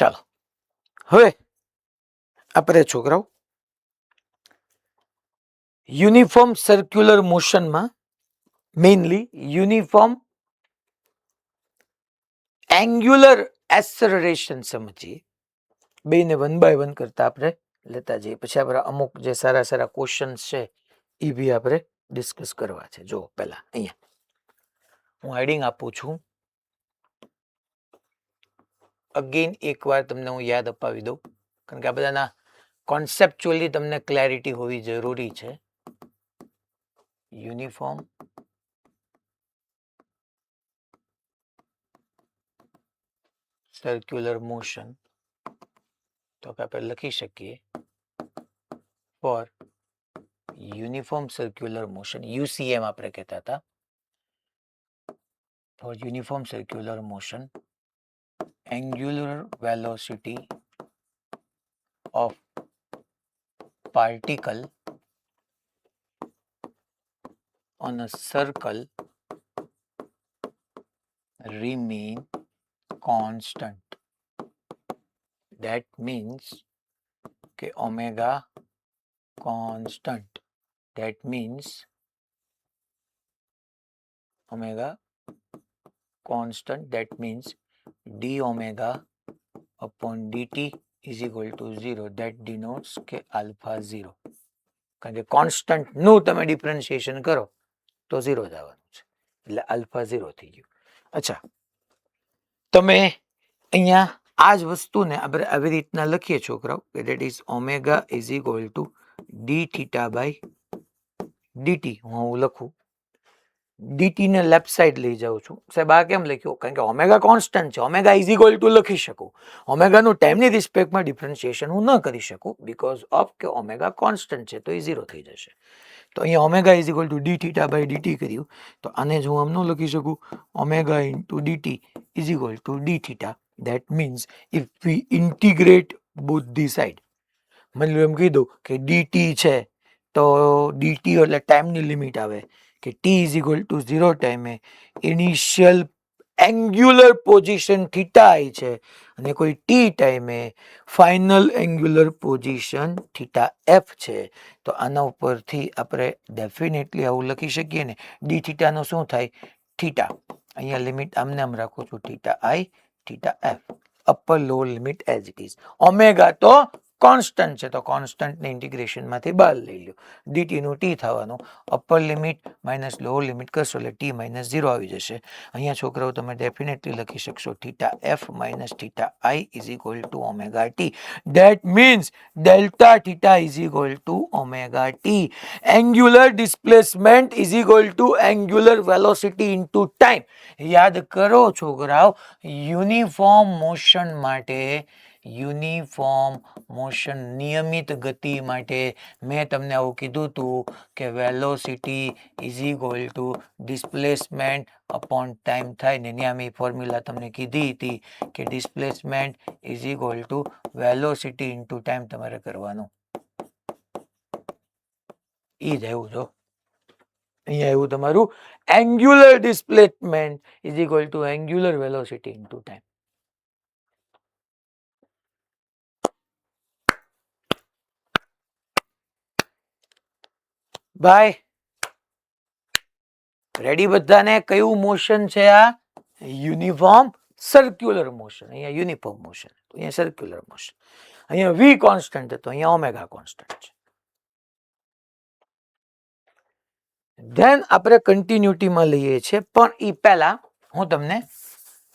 ચાલો હવે આપણે છોકરાઓ યુનિફોર્મ સર્ક્યુલર મોશનમાં મેઇનલી યુનિફોર્મ એંગ્યુલર એસેલરેશન સમજીએ. બેને 1 by 1 કરતા આપણે લેતા જઈએ, પછી આપણે અમુક જે સારા સારા ક્વેશ્ચન્સ છે એ બી આપણે ડિસ્કસ કરવા છે. જો પહેલા અહીંયા હું હેડિંગ આપું છું. અગેન એકવાર તમને હું યાદ અપાવી દઉં, કારણ કે આ બધાના કોન્સેપ્ચ્યુઅલી તમને ક્લેરિટી હોવી જરૂરી છે. યુનિફોર્મ સર્ક્યુલર મોશન તો આપણે લખી શકીએ for uniform circular motion, UCM આપણે કહેતા હતા. For uniform circular motion, angular velocity of particle on a circle remain constant. That means કે omega constant. That means omega constant. That means d omega upon dt is equal to 0. That denotes કે alpha 0. કારણ કે constant નું તમે differentiation કરો તો 0 જ આવવાનું છે, એટલે આલ્ફા 0 થઈ ગયું. અચ્છા, તમે અહીંયા આ જ વસ્તુને આપણે આવી રીતના લખીએ છોકરાઓ કે that is omega is equal to D theta by dt. હું લખું ડીટી ને લેફ્ટ સાઈડ લઈ જાઉં છું. સાહેબ આ કેમ લખ્યું? કારણ કે ઓમેગા કોન્સ્ટન્ટ છે, ઓમેગા ઇઝ ઇક્વલ ટુ લખી શકું. ઓમેગાનું ટાઈમની રિસ્પેક્ટમાં ડિફરન્શિએશન હું ન કરી શકું બીકોઝ ઓફ કે ઓમેગા કોન્સ્ટન્ટ છે, તો એ 0 થઈ જશે. તો અહીંયા omega is equal to D theta by dt કર્યું, તો આને જ હું આમ ન લખી શકું omega into dt is equal to D theta. That means if we integrate both the side, માની લો એમ કહી દઉં કે ડીટી છે તો ડીટી એટલે ટાઈમની લિમિટ આવે કે t ઇઝ ઇક્વલ ટુ 0 ટાઈમે initial angular position theta I છે અને કોઈ ટી ટાઈમે final angular position theta F છે. તો આના ઉપરથી આપણે ડેફિનેટલી આવું લખી શકીએ ને, ડી થીટાનો શું થાય? થીટા. અહીંયા લિમિટ આમને આમ રાખું છું, theta I theta F, upper lower limit as it is. Omega તો કોન્સ્ટન્ટ છે, તો કોન્સ્ટન્ટને ઇન્ટિગ્રેશનમાંથી બહાર લઈ લો, ડીટી નું ટી થવાનું, upper limit minus lower limit કરશો એટલે ટી માઇનસ 0 આવી જશે. અહીંયા છોકરાઓ તમે ડેફિનેટલી લખી શકશો theta f minus theta I is equal to omega T. That means delta theta is equal to omega T. Angular displacement is equal two angular velocity into time. યાદ કરો છોકરાઓ, યુનિફોર્મ મોશન માટે, uniform motion નિયમિત ગતિ માટે મેં તમને આવું કીધું હતું કે velocity is equal two displacement upon time થાય ને. ત્યાં મેં ફોર્મ્યુલા તમને કીધી હતી કે displacement is equal two velocity into time તમારે કરવાનું. એ જ આવ્યું જો અહીંયા એવું તમારું angular displacement is equal two angular velocity into time. ભાઈ રેડી બધાને? કયું મોશન છે આ? યુનિફોર્મ સર્ક્યુલર મોશન, અહીંયા યુનિફોર્મ મોશન, તો અહીંયા સર્ક્યુલર મોશન. અહીંયા વી કોન્સ્ટન્ટ હતો, અહીંયા ઓમેગા કોન્સ્ટન્ટ છે. ધેન આપણે કન્ટિન્યુટીમાં લઈએ છીએ, પણ એ પહેલા હું તમને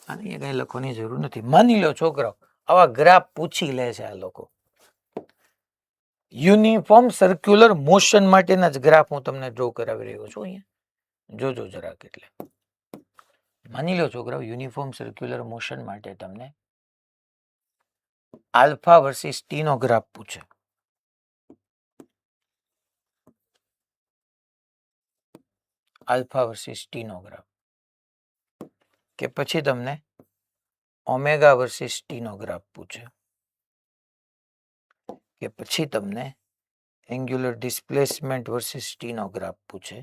અહીંયા કઈ લખવાની જરૂર નથી. માની લો છોકરાઓ આવા ગ્રાફ પૂછી લે છે આ લોકો. યુનિફોર્મ સર્ક્યુલર મોશન માટેના જ ગ્રાફ હું તમને ડ્રો કરાવી રહ્યો છું. અહીંયા જોજો જરાક. એટલે માની લો છોકરાઓ યુનિફોર્મ સર્ક્યુલર મોશન માટે તમને આલ્ફા વર્સિસ ટી નો ગ્રાફ પૂછે. આલ્ફા વર્સિસ ટી નો ગ્રાફ, કે પછી તમને ઓમેગા વર્સિસ ટી નો ગ્રાફ પૂછે, કે પછી તમને એંગ્યુલર ડિસ્પ્લેસમેન્ટ વર્સિસ ટી નો ગ્રાફ પૂછે,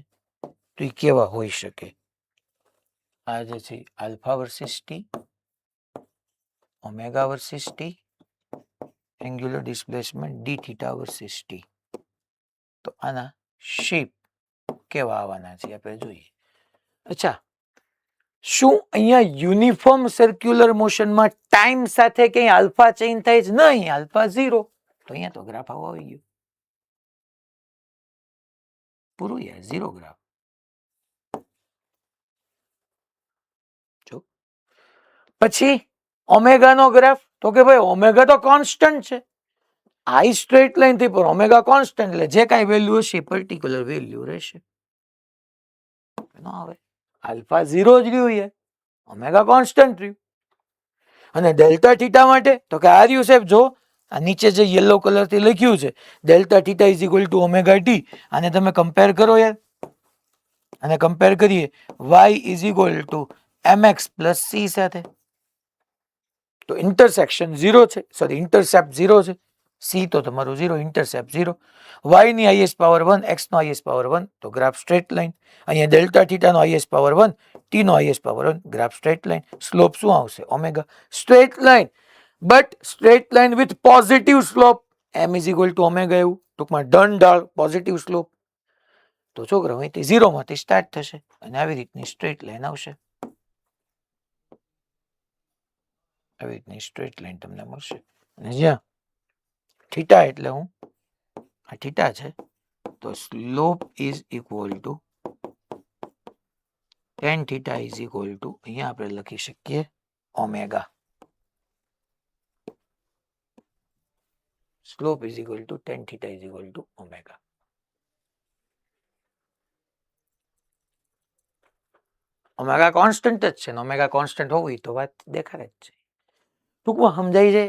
તો એ કેવા હોઈ શકે? આ જે છે alpha versus T, omega versus T, angular displacement D theta versus T. તો આના શેપ કેવા આવવાના છે આપણે જોઈએ. અચ્છા, શું અહીંયા યુનિફોર્મ સર્ક્યુલર મોશનમાં ટાઈમ સાથે કઈ આલ્ફા ચેન્જ થાય છે? નહીં, આલ્ફા 0. તો અહીંયા તો ગ્રાફ આવો આવી ગયો પૂરું યાર, 0 ગ્રાફ. જો પછી ઓમેગા નો ગ્રાફ, તો કે ભાઈ ઓમેગા તો કોન્સ્ટન્ટ છે, આઈ સ્ટ્રેટ લાઈન થી પર ઓમેગા કોન્સ્ટન્ટ, એટલે જે કાંઈ વેલ્યુ હશે પર્ટિક્યુલર વેલ્યુ રહેશે. ન આવે, આલ્ફા 0 જ રહ્યું યાર, ઓમેગા કોન્સ્ટન્ટ રહ્યું. અને ડેલ્ટા થીટા માટે તો કે આ રહ્યું સાહેબ, જો આ નીચે જે યલો કલર થી લખ્યું છે delta theta is equal to omega T, આને તમે કમ્પેર કરો યાર, અને કમ્પેર કરીએ y is equal two mx plus c સાથે, તો ઇન્ટરસેક્શન 0 છે, સોરી ઇન્ટરસેપ્ટ 0 છે. c તો તમારું 0, ઇન્ટરસેપ્ટ 0. y ની હાઈએસ્ટ પાવર 1, x નો હાઈએસ્ટ પાવર 1, તો ગ્રાફ સ્ટ્રેટ લાઈન. અહીંયા ડેલ્ટા થીટા નો હાઈએસ્ટ પાવર 1, t નો highest power 1, graph straight line. Slope શું આવશે? Omega. Straight line, but straight line with positive slope, m is equal to omega, એવું ટૂંકમાં done ડાળ positive slope. તો છોકરા અહીંથી 0 માંથી સ્ટાર્ટ થશે અને આવી રીતની સ્ટ્રેટ લાઈન આવશે. આવી રીતની સ્ટ્રેટ લાઈન તમને મળશે. અને જ્યાં થીટા એટલે હું આ થીટા છે, તો slope is equal two tan theta is equal two અહીંયા આપણે લખી શકીએ omega. Slope is equal two tan theta is equal to omega. Omega constant જ છે ને, ઓમેગા કોન્સ્ટન્ટ હોવી તો વાત દેખાડે જ છે. ટૂંકમાં સમજાય છે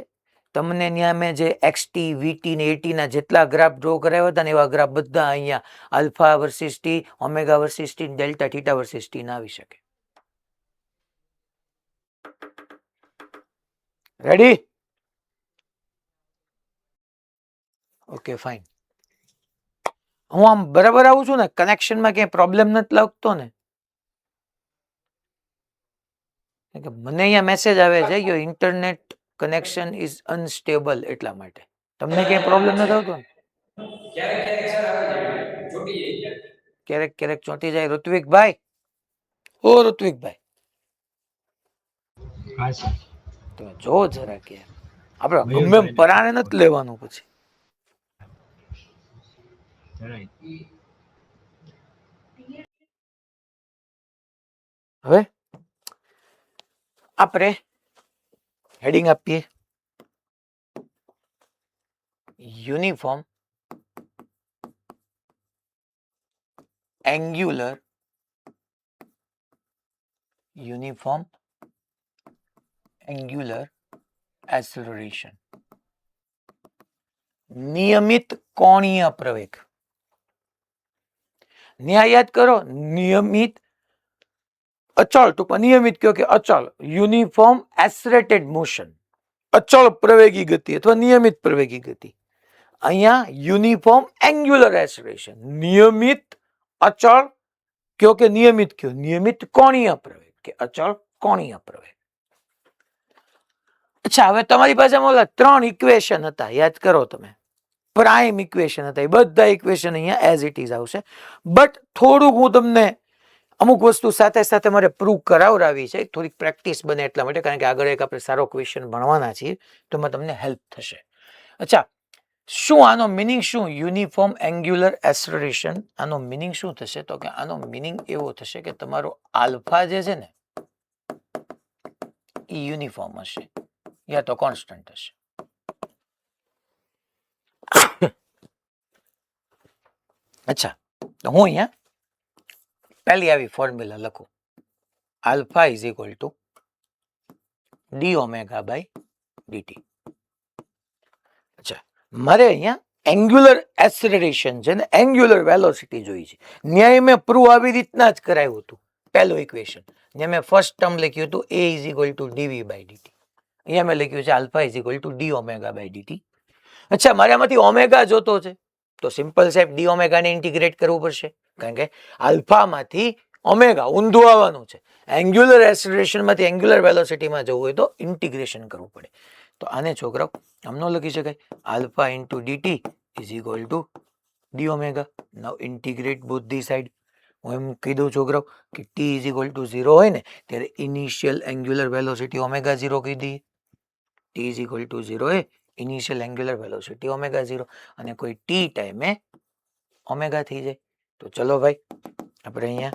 તમને. ત્યાં મેં જે XT, VT ને AT ના જેટલા ગ્રાફ ડ્રો કરાવ્યા હતા ને એવા ગ્રાફ બધા અહીંયા alpha versus T, omega versus T, delta theta versus T ના આવી શકે. રેડી? Okay fine. હું આમ બરાબર આવું છું ને? કનેક્શનમાં ક્યાંય પ્રોબ્લેમ નથી લાગતો ને? મને અહીંયા મેસેજ આવે છે your internet connection is unstable, એટલા માટે. તમને ક્યાંય પ્રોબ્લેમ નથી આવતો ને? ક્યારેક ક્યારેક ચોંટી જાય. ઋત્વિકભાઈ, ઓ ઋત્વિકભાઈ, તો જો જરા કે આપણે ગમે એમ પરાણે નથી લેવાનું પછી. હવે આપણે હેડિંગ આપીએ યુનિફોર્મ એંગ્યુલર એક્સલરેશન, નિયમિત કોણીય પ્રવેગ. ન્યાય યાદ કરો, નિયમિત અચળ, ટૂંકમાં નિયમિત કયો કે અચળ, યુનિફોર્મ એસરેટેડ મોશન, અચળ પ્રવેગી ગતિ અથવા નિયમિત પ્રવેગી ગતિ. અહીંયા યુનિફોર્મ એંગ્યુલર એસરેશન, નિયમિત અચળ કયો કે નિયમિત કયો, નિયમિત કોણીય પ્રવેગ કે અચળ કોણીય પ્રવેગ. અચ્છા, હવે તમારી પાસે ઓલા 3 ઇક્વેશન હતા, યાદ કરો તમે. પ્રાઇમ ઇક્વેશન હતા, એ બધા ઇક્વેશન અહીંયા એઝ ઇટ ઇઝ આવશે. બટ થોડુંક હું તમને અમુક વસ્તુ સાથે સાથે મારે પ્રૂવ કરાવરાવી છે, થોડીક પ્રેક્ટિસ બને એટલા માટે, કારણ કે આગળ એક આપણે સારો ક્વેશ્ચન ભણવાના છીએ, તો એમાં તમને હેલ્પ થશે. અચ્છા, શું આનો મિનિંગ શું? યુનિફોર્મ એંગ્યુલર એસલરેશન, આનો મિનિંગ શું થશે? તો કે આનો મિનિંગ એવો થશે કે તમારો આલ્ફા જે છે ને એ યુનિફોર્મ હશે યા તો કોન્સ્ટન્ટ હશે. અચ્છા, તો હું અહીંયા પહેલી આવી ફોર્મ્યુલા લખું, alpha is equal to d omega by dt. અચ્છા, મારે અહીંયા એંગ્યુલર એસલરેશન છે ને એંગ્યુલર વેલોસિટી જોઈ છે. ન્યાય મેં પ્રૂવ આવી રીતના જ કરાવ્યું હતું. પહેલું ઇક્વેશન ને મેં ફર્સ્ટ ટર્મ લખ્યું હતું a is equal to dv by dt. અહીંયા મેં લખ્યું છે alpha is equal to d omega by dt. અચ્છા, મારે આમાંથી ઓમેગા જોતો છે, તો સિમ્પલ સાહેબ ડી ઓમેગાને ઇન્ટિગ્રેટ કરવું પડશે, કારણ કે આલ્ફામાંથી ઓમેગા ઊંધું આવવાનું છે. એંગ્યુલર એસલરેશનમાંથી એંગ્યુલર વેલોસિટીમાં જવું હોય તો ઇન્ટિગ્રેશન કરવું પડે. તો આને છોકરાઓ આમ ન લખી શકાય, alpha into dt is equal to d omega. Now integrate both the side. હું એમ કહી દઉં છોકરાઓ કે ટી ઇઝ ઇક્વલ ટુ 0 હોય ને ત્યારે ઇનિશિયલ એંગ્યુલર વેલોસિટી ઓમેગા 0 કહી દઈએ. T is equal to 0 A initial angular velocity omega 0, અને કોઈ ટી ટાઈમે ઓમેગા થઈ જાય. તો ચલો ભાઈ, આપણે અહીંયા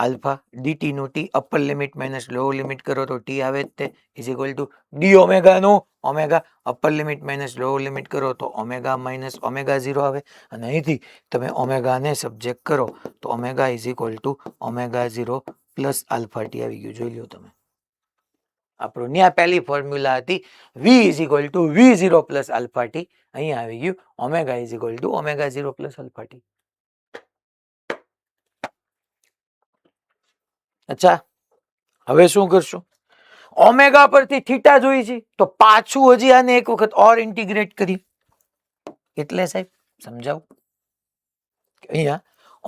આલ્ફા ડીટી નું t upper limit minus lower limit કરો તો ટી આવે જ તે, is equal to d omega નો omega upper limit minus lower limit કરો તો ઓમેગા માઇનસ ઓમેગા 0 આવે, અને અહીંથી તમે ઓમેગાને સબ્જેક્ટ કરો તો omega is equal to omega 0 plus alpha T આવી ગયું. જોઈ લો તમે, આપણું ત્યાં પહેલી ફોર્મ્યુલા હતી v is equal two v0 plus alpha T, અહીંયા આવી ગયું omega is equal to omega 0 plus alpha T. અચ્છા, હવે શું કરશું? ઓમેગા પરથી થીટા જોઈ છે તો પાછું હજી આને એક વખત ઓર ઇન્ટિગ્રેટ કરીએ. એટલે સાહેબ સમજાવું, અહીંયા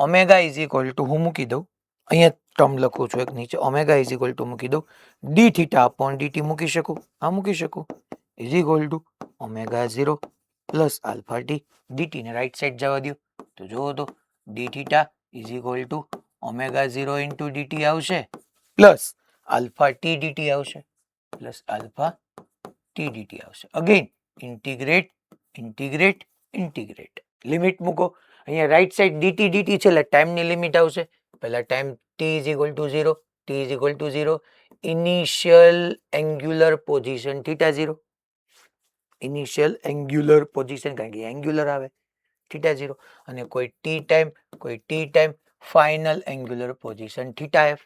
ઓમેગા ઇઝ ઇક્વલ ટુ હું મૂકી દઉં, અહીંયા ટર્મ લખું છું એક નીચે, ઓમેગા ઇઝ ઇક્વલ ટુ મૂકી દઉં ડી થીટા અપોન ડીટી મૂકી શકું, હા મૂકી શકું, is equal to omega 0 plus alpha T. DT ને રાઈટ સાઈડ જવા દો તો જુઓ તો D theta is equal to omega 0 into DT આવશે પ્લસ આલ્ફા ટી ડીટી આવશે, પ્લસ આલ્ફા ટી ડીટી આવશે. Again integrate integrate integrate, limit મૂકો. અહીંયા રાઈટ સાઈડ ડીટી ડીટી છે એટલે ટાઈમની લિમિટ આવશે. પહેલા time t is equal to 0, t is equal to 0, initial angular position theta 0, initial angular position કારણ કે એંગ્યુલર આવે થીટા 0, અને કોઈ t time final angular position theta f.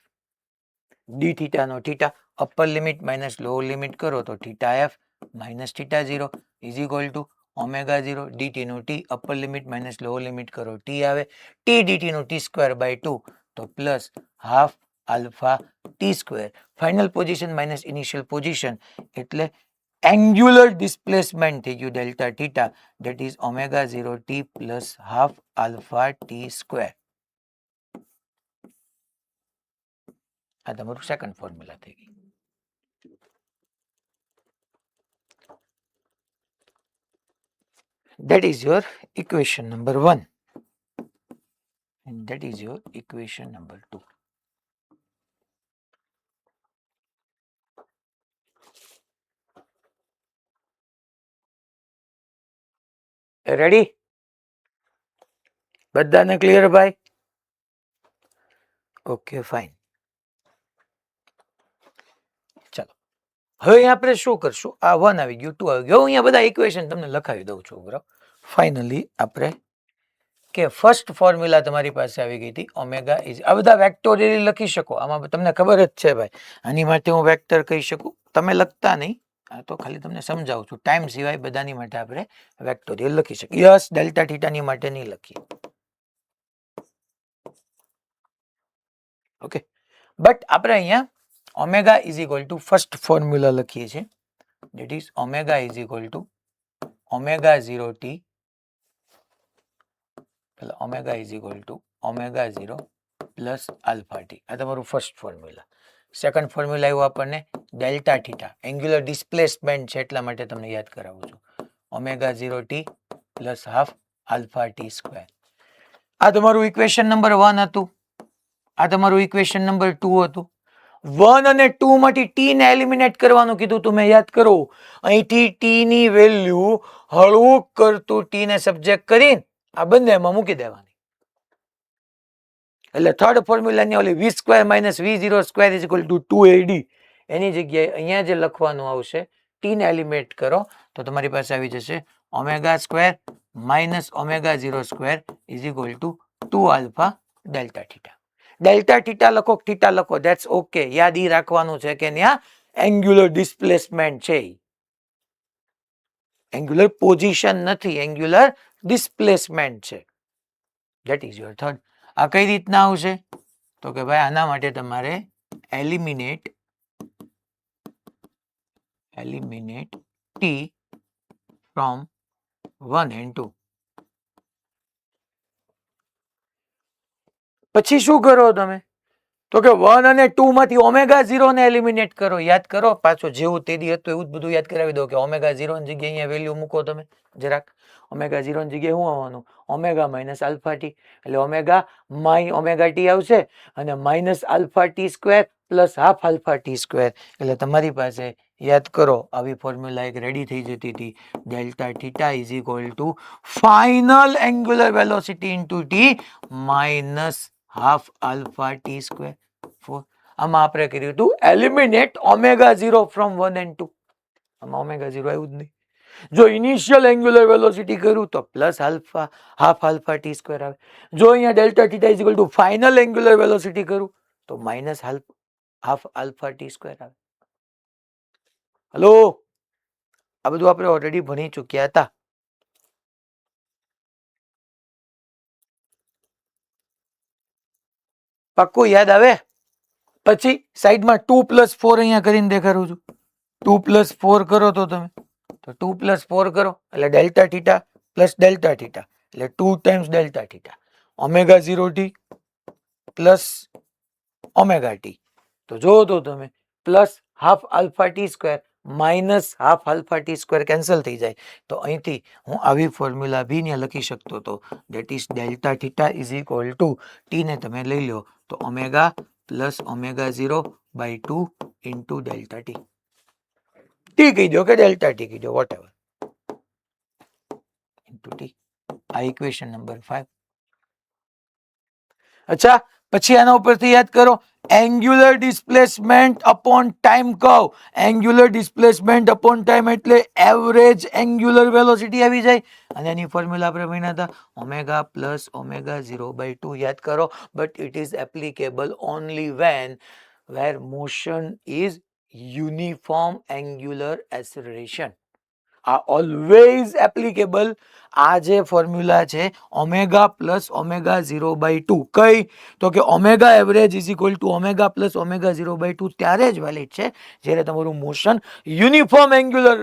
D theta નો theta upper limit minus lower limit કરો તો theta f minus theta 0 is equal to omega 0, dt નું t upper limit minus lower limit કરો t આવે, T DT નું T square by 2 તો plus half alpha T square. Final position minus initial position એટલે angular displacement થઈ ગયું delta theta, that is omega 0 T plus half alpha T square. આ તમારું second formula થઈ ગઈ. That is your equation number 1 and that is your equation number 2. Ready? બધાને clear ભાઈ? Okay fine. ચાલો, હવે અહીંયા આપણે શું કરશું? આ 1 આવી ગયું, 2 આવી ગયું. અહીંયા બધા ઇક્વેશન તમને લખાવી દઉં છું બરાબર. ફાઇનલી આપણે કે ફર્સ્ટ ફોર્મ્યુલા તમારી પાસે આવી ગઈ હતી ઓમેગા ઇઝ, આ બધા વેક્ટોરિયલી લખી શકો, આમાં તમને ખબર જ છે ભાઈ, આની માટે હું વેક્ટર કહી શકું, તમે લખતા નહીં, આ તો ખાલી તમને સમજાવું છું. ટાઈમ સિવાય બધાની માટે આપણે વેક્ટોરિયલ લખી શકીએ. યસ, ડેલ્ટા થીટાની માટે નહીં લખીએ. ઓકે, બટ આપણે અહીંયા omega is equal to first formula લખીએ છીએ, that is omega is equal to omega 0 t, પેલા omega is equal to omega 0 plus alpha t. આ તમારું ફર્સ્ટ ફોર્મ્યુલા. સેકન્ડ ફોર્મ્યુલા આવ્યું આપણને ડેલ્ટા થીટા, એંગ્યુલર ડિસ્પ્લેસમેન્ટ છે એટલા માટે તમને યાદ કરાવું છું, omega 0 T plus half alpha T square. આ તમારું ઇક્વેશન નંબર 1 હતું. આ તમારું ઇક્વેશન નંબર 2 હતું. 1 અને 2 માંથી t ને એલિમિનેટ કરવાનું કીધું તું, મેં યાદ કરો. અહીંથી t ની વેલ્યુ હળવું કરતું t ને સબ્જેક્ટ કરીને આ બંનેમાં મૂકી દેવાની. એટલે થર્ડ ફોર્મ્યુલાની ઓલી v square minus v0 square is equal two 2ad એની જગ્યાએ અહીંયા જે લખવાનું આવશે t ને એલિમિનેટ કરો તો તમારી પાસે આવી જશે omega square minus omega 0 square is equal to 2 alpha delta theta. Delta theta લખો થીટા લખો ધેટ્સ ઓકે. યાદ ઈ રાખવાનું છે કે ત્યાં એંગ્યુલર ડિસ્પ્લેસમેન્ટ છે, એંગ્યુલર પોઝિશન નથી, એંગ્યુલર ડિસ્પ્લેસમેન્ટ છે. That is your third. આ કઈ રીતના આવશે તો કે ભાઈ આના માટે તમારે એલિમિનેટ t from 1 and 2. પછી શું કરો તમે તો કે 1 અને 2 માંથી ઓમેગા 0 ને એલિમિનેટ કરો. યાદ કરો પાછો જેવું તેદી હતું એવું જ બધું યાદ કરાવી દો કે ઓમેગા 0 ની જગ્યાએ અહીંયા વેલ્યુ મૂકો તમે જરાક. ઓમેગા 0 ની જગ્યાએ શું આવવાનું ઓમેગા માઇનસ આલ્ફા ટી, એટલે ઓમેગા ટી આવશે અને minus alpha T square plus half alpha T square. એટલે તમારી પાસે યાદ કરો આવી ફોર્મ્યુલા એક રેડી થઈ જતી હતી delta theta is equal two final angular velocity into T minus half alpha T square 4. આમાં આપણે કર્યું હતું એલિમિનેટ ઓમેગા 0 ફ્રોમ 1 and 2. આમાં ઓમેગા 0 આવ્યું જ નહીં. જો ઇનિશિયલ એંગ્યુલર વેલોસિટી કરું તો plus alpha half alpha T square આવે. જો અહીંયા delta theta is equal two final angular velocity કરું તો minus half alpha T square આવે. હલો, આ બધું આપણે ઓલરેડી ભણી ચૂક્યા હતા. પાક્કું યાદ આવે? પછી સાઈડમાં 2 + 4 અહીંયા કરીને દેખાડું છું. 2 + 4 કરો તો તમે તો 2 + 4 કરો એટલે delta theta plus delta theta એટલે 2 times delta theta omega 0 T plus omega T. તો જો તો તમે plus half alpha T square minus half alpha T square cancel થઈ જાય તો અહીંથી હું આવી ફોર્મ્યુલા બી ને લખી શકતો હતો that is delta theta is equal to t ને તમે લઈ લો તો omega plus omega 0 by 2 into delta t. T કહી દો કે ડેલ્ટા ટી કહી દો વોટ એવર ઇન્ટુ ટી. આ ઇક્વેશન નંબર 5. અચ્છા પછી આના ઉપરથી યાદ કરો angular displacement upon time curve. Angular displacement upon time એટલે એવરેજ એંગ્યુલર વેલોસિટી આવી જાય અને એની ફોર્મ્યુલા આપણે ભણ્યા હતા ઓમેગા પ્લસ ઓમેગા 0 બાય 2. યાદ કરો but it is applicable only where motion is uniform angular acceleration. are always applicable. આ જે ફોર્મ્યુલા છે ઓમેગા પ્લસ ઓમેગા 0 બાય 2 કઈ તો કે omega average is equal to omega plus omega 0 by 2 ત્યારે જ વેલિડ છે જ્યારે તમારું મોશન યુનિફોર્મ એંગ્યુલર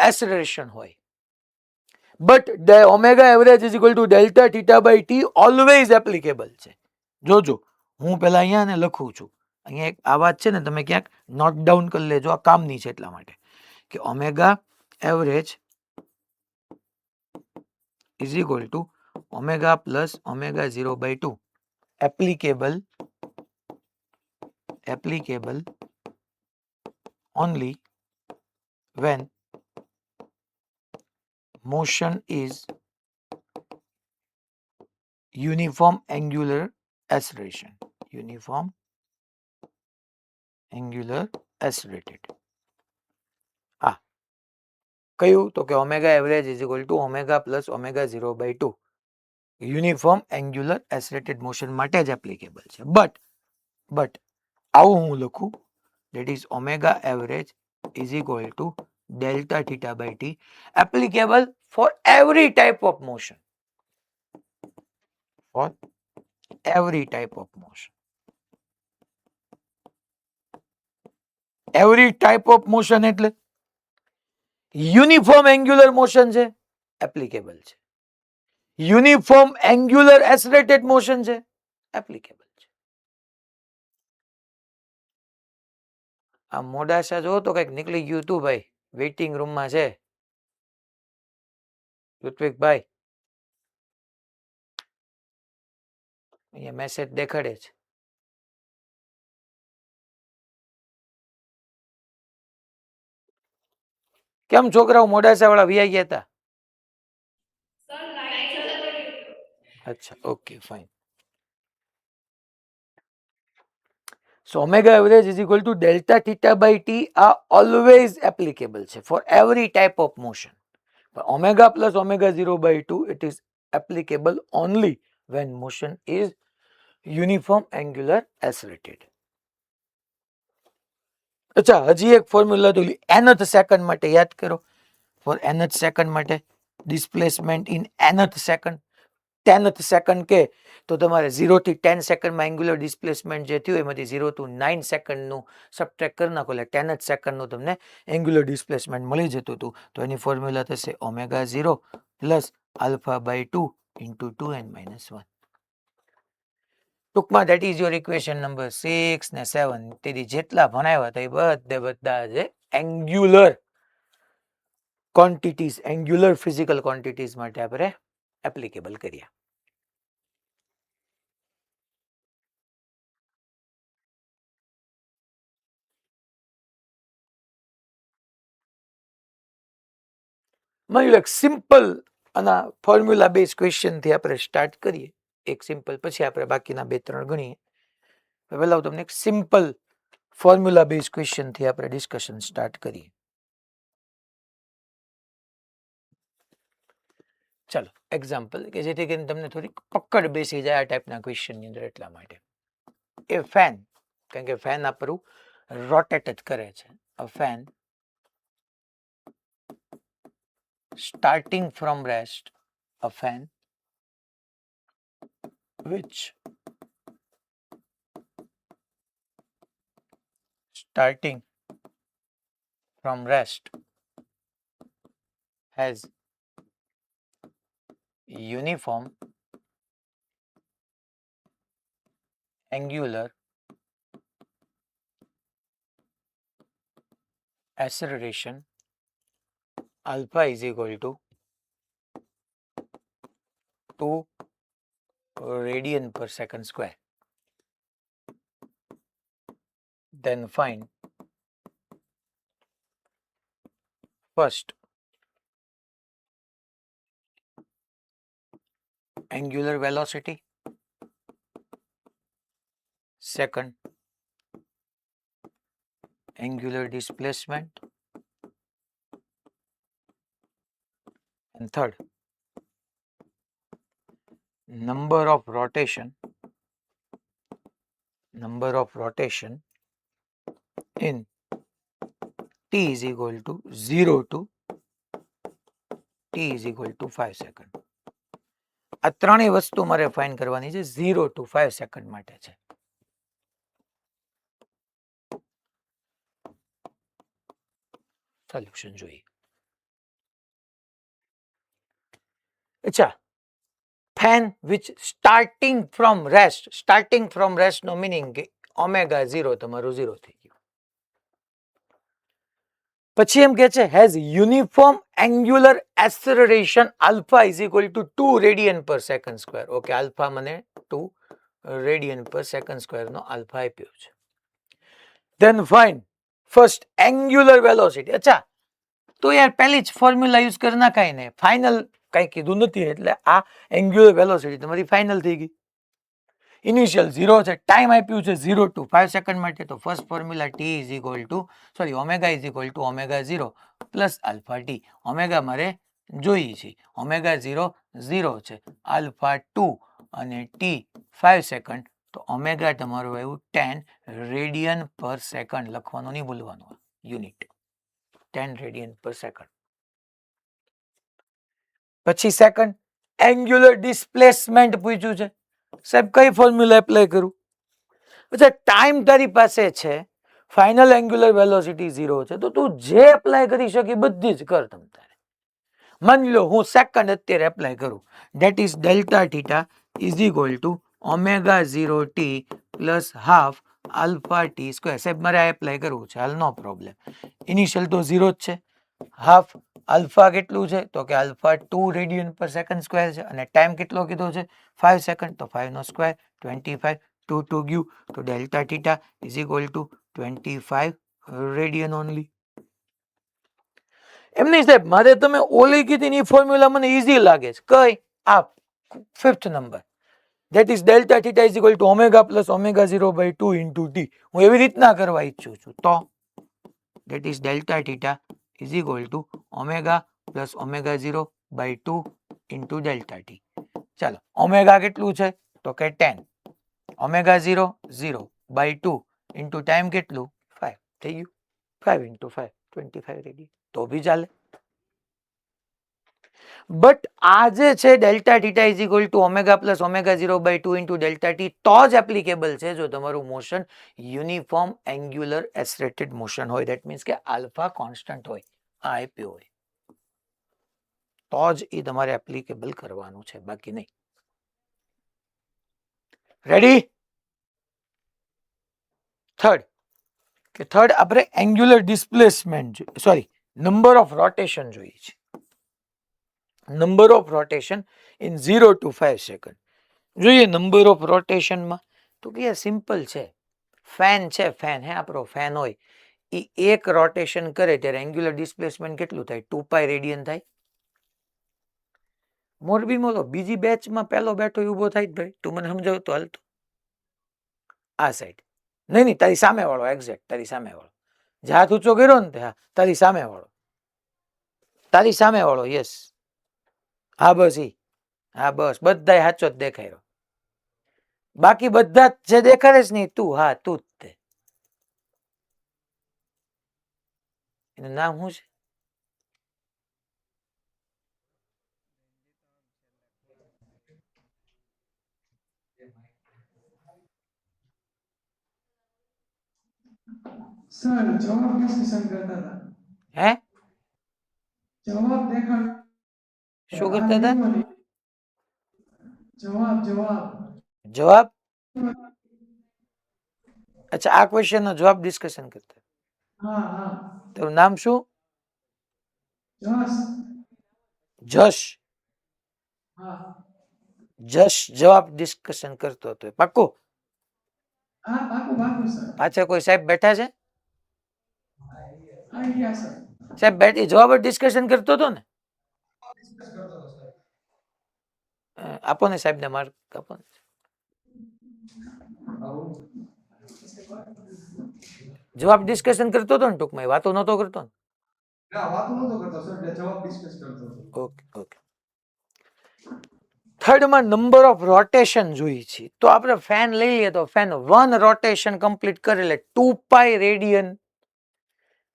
એસેલરેશન હોય. But the omega average is equal to delta theta by t always applicable છે. જોજો હું પેલા અહીંયા ને લખું છું, અહીંયા એક આ વાત છે ને તમે ક્યાંક નોટ ડાઉન કરી લેજો, આ કામની છે એટલા માટે કે omega average is equal to omega plus omega 0 by 2 applicable only when motion is uniform angular acceleration. Uniform angular accelerated. કયું તો કે omega average is equal to omega plus omega 0 by 2 uniform angular accelerated motion માટે જ applicable છે. But આવું હું લખું that is omega average is equal to delta theta by t applicable for every type of motion. For every type of motion. Every type of motion એટલે uniform angular motion છે applicable છે. Uniform angular accelerated motion છે applicable છે. આ મોડાસા જો તો કઈક નીકળી ગયું તું ભાઈ, વેઇટિંગ રૂમમાં છે ઋત્વિકભાઈ. અહીંયા મેસેજ દેખાડે છે. કેમ છોકરાઓ મોડાસા વાળા વ્યાઈ ગયા હતા? Sir, light ચાલુ કર્યું. અચ્છા, okay, fine. So omega average is equal to delta theta by t are always applicable for every type of motion. But omega plus omega 0 by 2, it is applicable only when motion is uniform angular accelerated. અચ્છા, હજી એક formula તો nth second માટે યાદ કરો. Four nth second માટે displacement in nth second, 10th second કે તો તમારે 0 થી 10 સેકન્ડમાં એંગ્યુલર ડિસ્પ્લેસમેન્ટ જે થયું એમાંથી 0 to 9 સેકન્ડનું સબટ્રેક્ટ કરી નાખો એટલે 10th સેકન્ડનું તમને એંગ્યુલર ડિસ્પ્લેસમેન્ટ મળી જતું હતું. તો એની ફોર્મ્યુલા થશે omega 0 plus alpha by 2 into 2n-1. ટૂંકમાં that is your equation number 6 ને 7. તેથી જેટલા ભણાવ્યા હતા એ બધા જે angular quantities, angular physical quantities માટે આપણે એપ્લિકેબલ કર્યા. માની લો એક સિમ્પલ આના ફોર્મ્યુલા બેઝ ક્વેશ્ચન થી આપણે સ્ટાર્ટ કરીએ. એક સિમ્પલ, પછી આપણે બાકીના 2-3 ગણીએ. પહેલા હું તમને એક સિમ્પલ ફોર્મ્યુલા બેઝ ક્વેશ્ચન થી આપણે ડિસ્કશન સ્ટાર્ટ કરીએ. ચાલો એક્ઝામ્પલ કે જેથી કરીને તમને થોડીક પકડ બેસી જાય આ ટાઈપના ક્વેશ્ચનની અંદર. એટલા માટે એ ફેન, કારણ કે ફેન આપણું રોટેટ જ કરે છે. અ fan starting from rest, a fan which starting from rest has uniform angular acceleration alpha is equal to 2 radian per second square. Then find first angular velocity, second angular displacement, and third number of rotation in t is equal to 0 to t is equal to 5 second. આ ત્રણેય વસ્તુ મારે find કરવાની છે 0 to 5 second માટે છે. Solution જોઈએ. અચ્છા, fan which starting from rest નો મીનિંગ કે ઓમેગા 0 તમારું 0 થઈ ગયું. પછી એમ કે છે has uniform angular acceleration alpha is equal to 2 radian per second square. Okay, alpha મને 2 રેડિયન પર સેકન્ડ સ્ક્વેર નો આલ્ફા આપ્યો છે. Then find first angular velocity. અચ્છા, તો યાર પહેલી જ ફોર્મ્યુલા યુઝ કરી નાખાય ને, ફાઇનલ કઈ કીધું નથી એટલે આ એંગ્યુલર વેલોસિટી તમારી ફાઇનલ થઈ ગઈ. ઇનિશિયલ 0 છે, ટાઈમ આપ્યું છે 0 to 5 સેકન્ડ માટે. તો first formula t is equal to omega is equal to omega 0 plus alpha T. Omega મારે જોઈએ છે, ઓમેગા 0 0 છે, આલ્ફા 2 અને ટી 5 સેકન્ડ. તો ઓમેગા તમારું આવ્યું 10 રેડિયન પર સેકન્ડ. લખવાનું નહીં ભૂલવાનું, યુનિટ 10 રેડિયન પર સેકન્ડ. પછી સેકન્ડ એંગ્યુલર ડિસ્પ્લેસમેન્ટ પૂછ્યું છે. સાહેબ કઈ ફોર્મ્યુલા એપ્લાય કરું? અચ્છા, ટાઈમ તારી પાસે છે, ફાઇનલ એંગ્યુલર વેલોસિટી 0 છે, તો તું જે એપ્લાય કરી શકે બધી જ કર. તમ તારે માની લો હું સેકન્ડ અત્યારે એપ્લાય કરું, that is delta theta is equal to omega 0 T plus half alpha T square. સાહેબ મારે આ એપ્લાય કરવું છે, હાલ નો પ્રોબ્લેમ. ઇનિશિયલ તો 0 જ છે, હાફ આલ્ફા કેટલું છે તો કે alpha 2 radian per second square છે અને ટાઈમ કેટલો કીધો છે 5 સેકન્ડ તો 5 નો સ્ક્વેર 25 2 ગયું તો delta theta is equal to 25 radian only. એમ નહીં સાહેબ, મારે તમે ઓલી કીધી એ ફોર્મ્યુલા મને ઈઝી લાગે છે. કઈ આ 5th number that is delta theta is equal to omega plus omega 0 by 2 into t. હું એવી રીતના કરવા ઈચ્છું છું તો that is delta theta is equal to omega plus omega 0 by 2 into delta t. ચાલો ઓમેગા કેટલું છે તો કે 10, ઓમેગા 0 0 by 2 into ટાઈમ કેટલું 5 થઈ ગયું. 5 into 5 25 રેડિયન તો બી ચાલે. બટ આ જે છે delta theta is equal to omega plus omega 0 by 2 into delta t તો જ એપ્લિકેબલ છે જો તમારું motion uniform angular accelerated motion હોય. દેટ મીન્સ કે આલ્ફા કોન્સ્ટન્ટ હોય, આ આપ્યું હોય તો જ એ તમારે એપ્લિકેબલ કરવાનું છે, બાકી નહીં. રેડી? થર્ડ આપણે angular displacement sorry number of rotation જોઈએ છે. Number of rotation in 0 to 5 second જોઈએ. નંબર ઓફ રોટેશનમાં તો કે સિમ્પલ છે. ફેન છે, ફેન હે આપણો ફેન હોય એ એક રોટેશન કરે ત્યારે એન્ગ્યુલર ડિસ્પ્લેસમેન્ટ કેટલું થાય 2π રેડિયન થાય. મોરબીમાં તો બીજી બેચમાં પહેલો બેઠો ઉભો થાય જ ભાઈ, તું મને સમજાવ તો હાલતો આ સાઈડ નહીં તારી સામે વાળો એક્ઝેક્ટ તારી સામે વાળો જે હાથ ઊંચો કર્યો ને તારી સામે વાળો યસ. હા બસ ઈ, હા બસ બધા સાચો જ દેખાય. બાકી બધા જે દેખાડે છે ને તું, હા તું જ તે. એનું નામ શું છે? સર જવાબ ડિસ્કશન કરતા હતા. હે જવાબ દેખાડ. શું કરતા હતા? જવાબ. અચ્છા આ ક્વેશ્ચન નો જવાબ ડિસ્કશન કરતા. હા. તારું નામ શું? જશ. જશ જવાબ ડિસ્કશન કરતો હતો પાક્કું? પાછળ કોઈ સાહેબ બેઠા છે? સાહેબ બેઠી જવાબ ડિસ્કશન કરતો હતો ને? આપો ને સાહેબ ને માર્ક આપો ને. જવાબ ડિસ્કશન કરતો હતો ને ટૂંકમાં, વાતો નતો કરતો ને? ઓકે. થર્ડમાં નંબર ઓફ રોટેશન જોઈએ છે તો આપણે ફેન લઈ લઈએ તો ફેન 1 રોટેશન કમ્પ્લીટ કરે એટલે 2π રેડિયન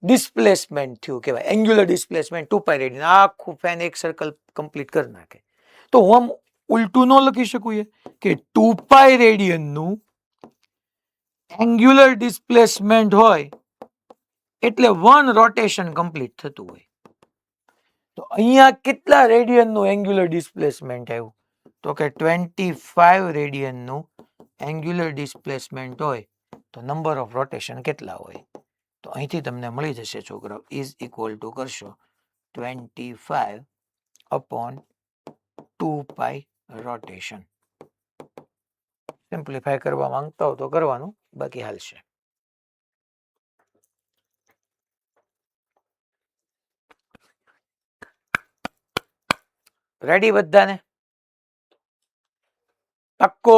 ડિસ્પ્લેસમેન્ટ થયું કહેવાય. એન્ગ્યુલર ડિસ્પ્લેસમેન્ટ 2π રેડિયન, આખું ફેન એક સર્કલ કમ્પ્લીટ કરી નાખે. તો હું આમ ઉલટું ન લખી શકું કે 2π રેડિયનનું એન્ગ્યુલર ડિસ્પ્લેસમેન્ટ હોય એટલે 1 રોટેશન કમ્પ્લીટ થતું હોય. તો અહીંયા કેટલા રેડિયનનું એન્ગ્યુલર ડિસ્પ્લેસમેન્ટ આવ્યું તો કે 25 રેડિયનનું એન્ગ્યુલર ડિસ્પ્લેસમેન્ટ હોય તો નંબર ઓફ રોટેશન કેટલા હોય? તો અહીંથી તમને મળી જશે છોકરાઓ ઇઝ ઇક્વલ ટુ કરશો 25 અપોન 2π રોટેશન. સિમ્પ્લિફાય કરવા માંગતા હો તો કરવાનું, બાકી હાલશે. રેડી બધાને? પાક્કો?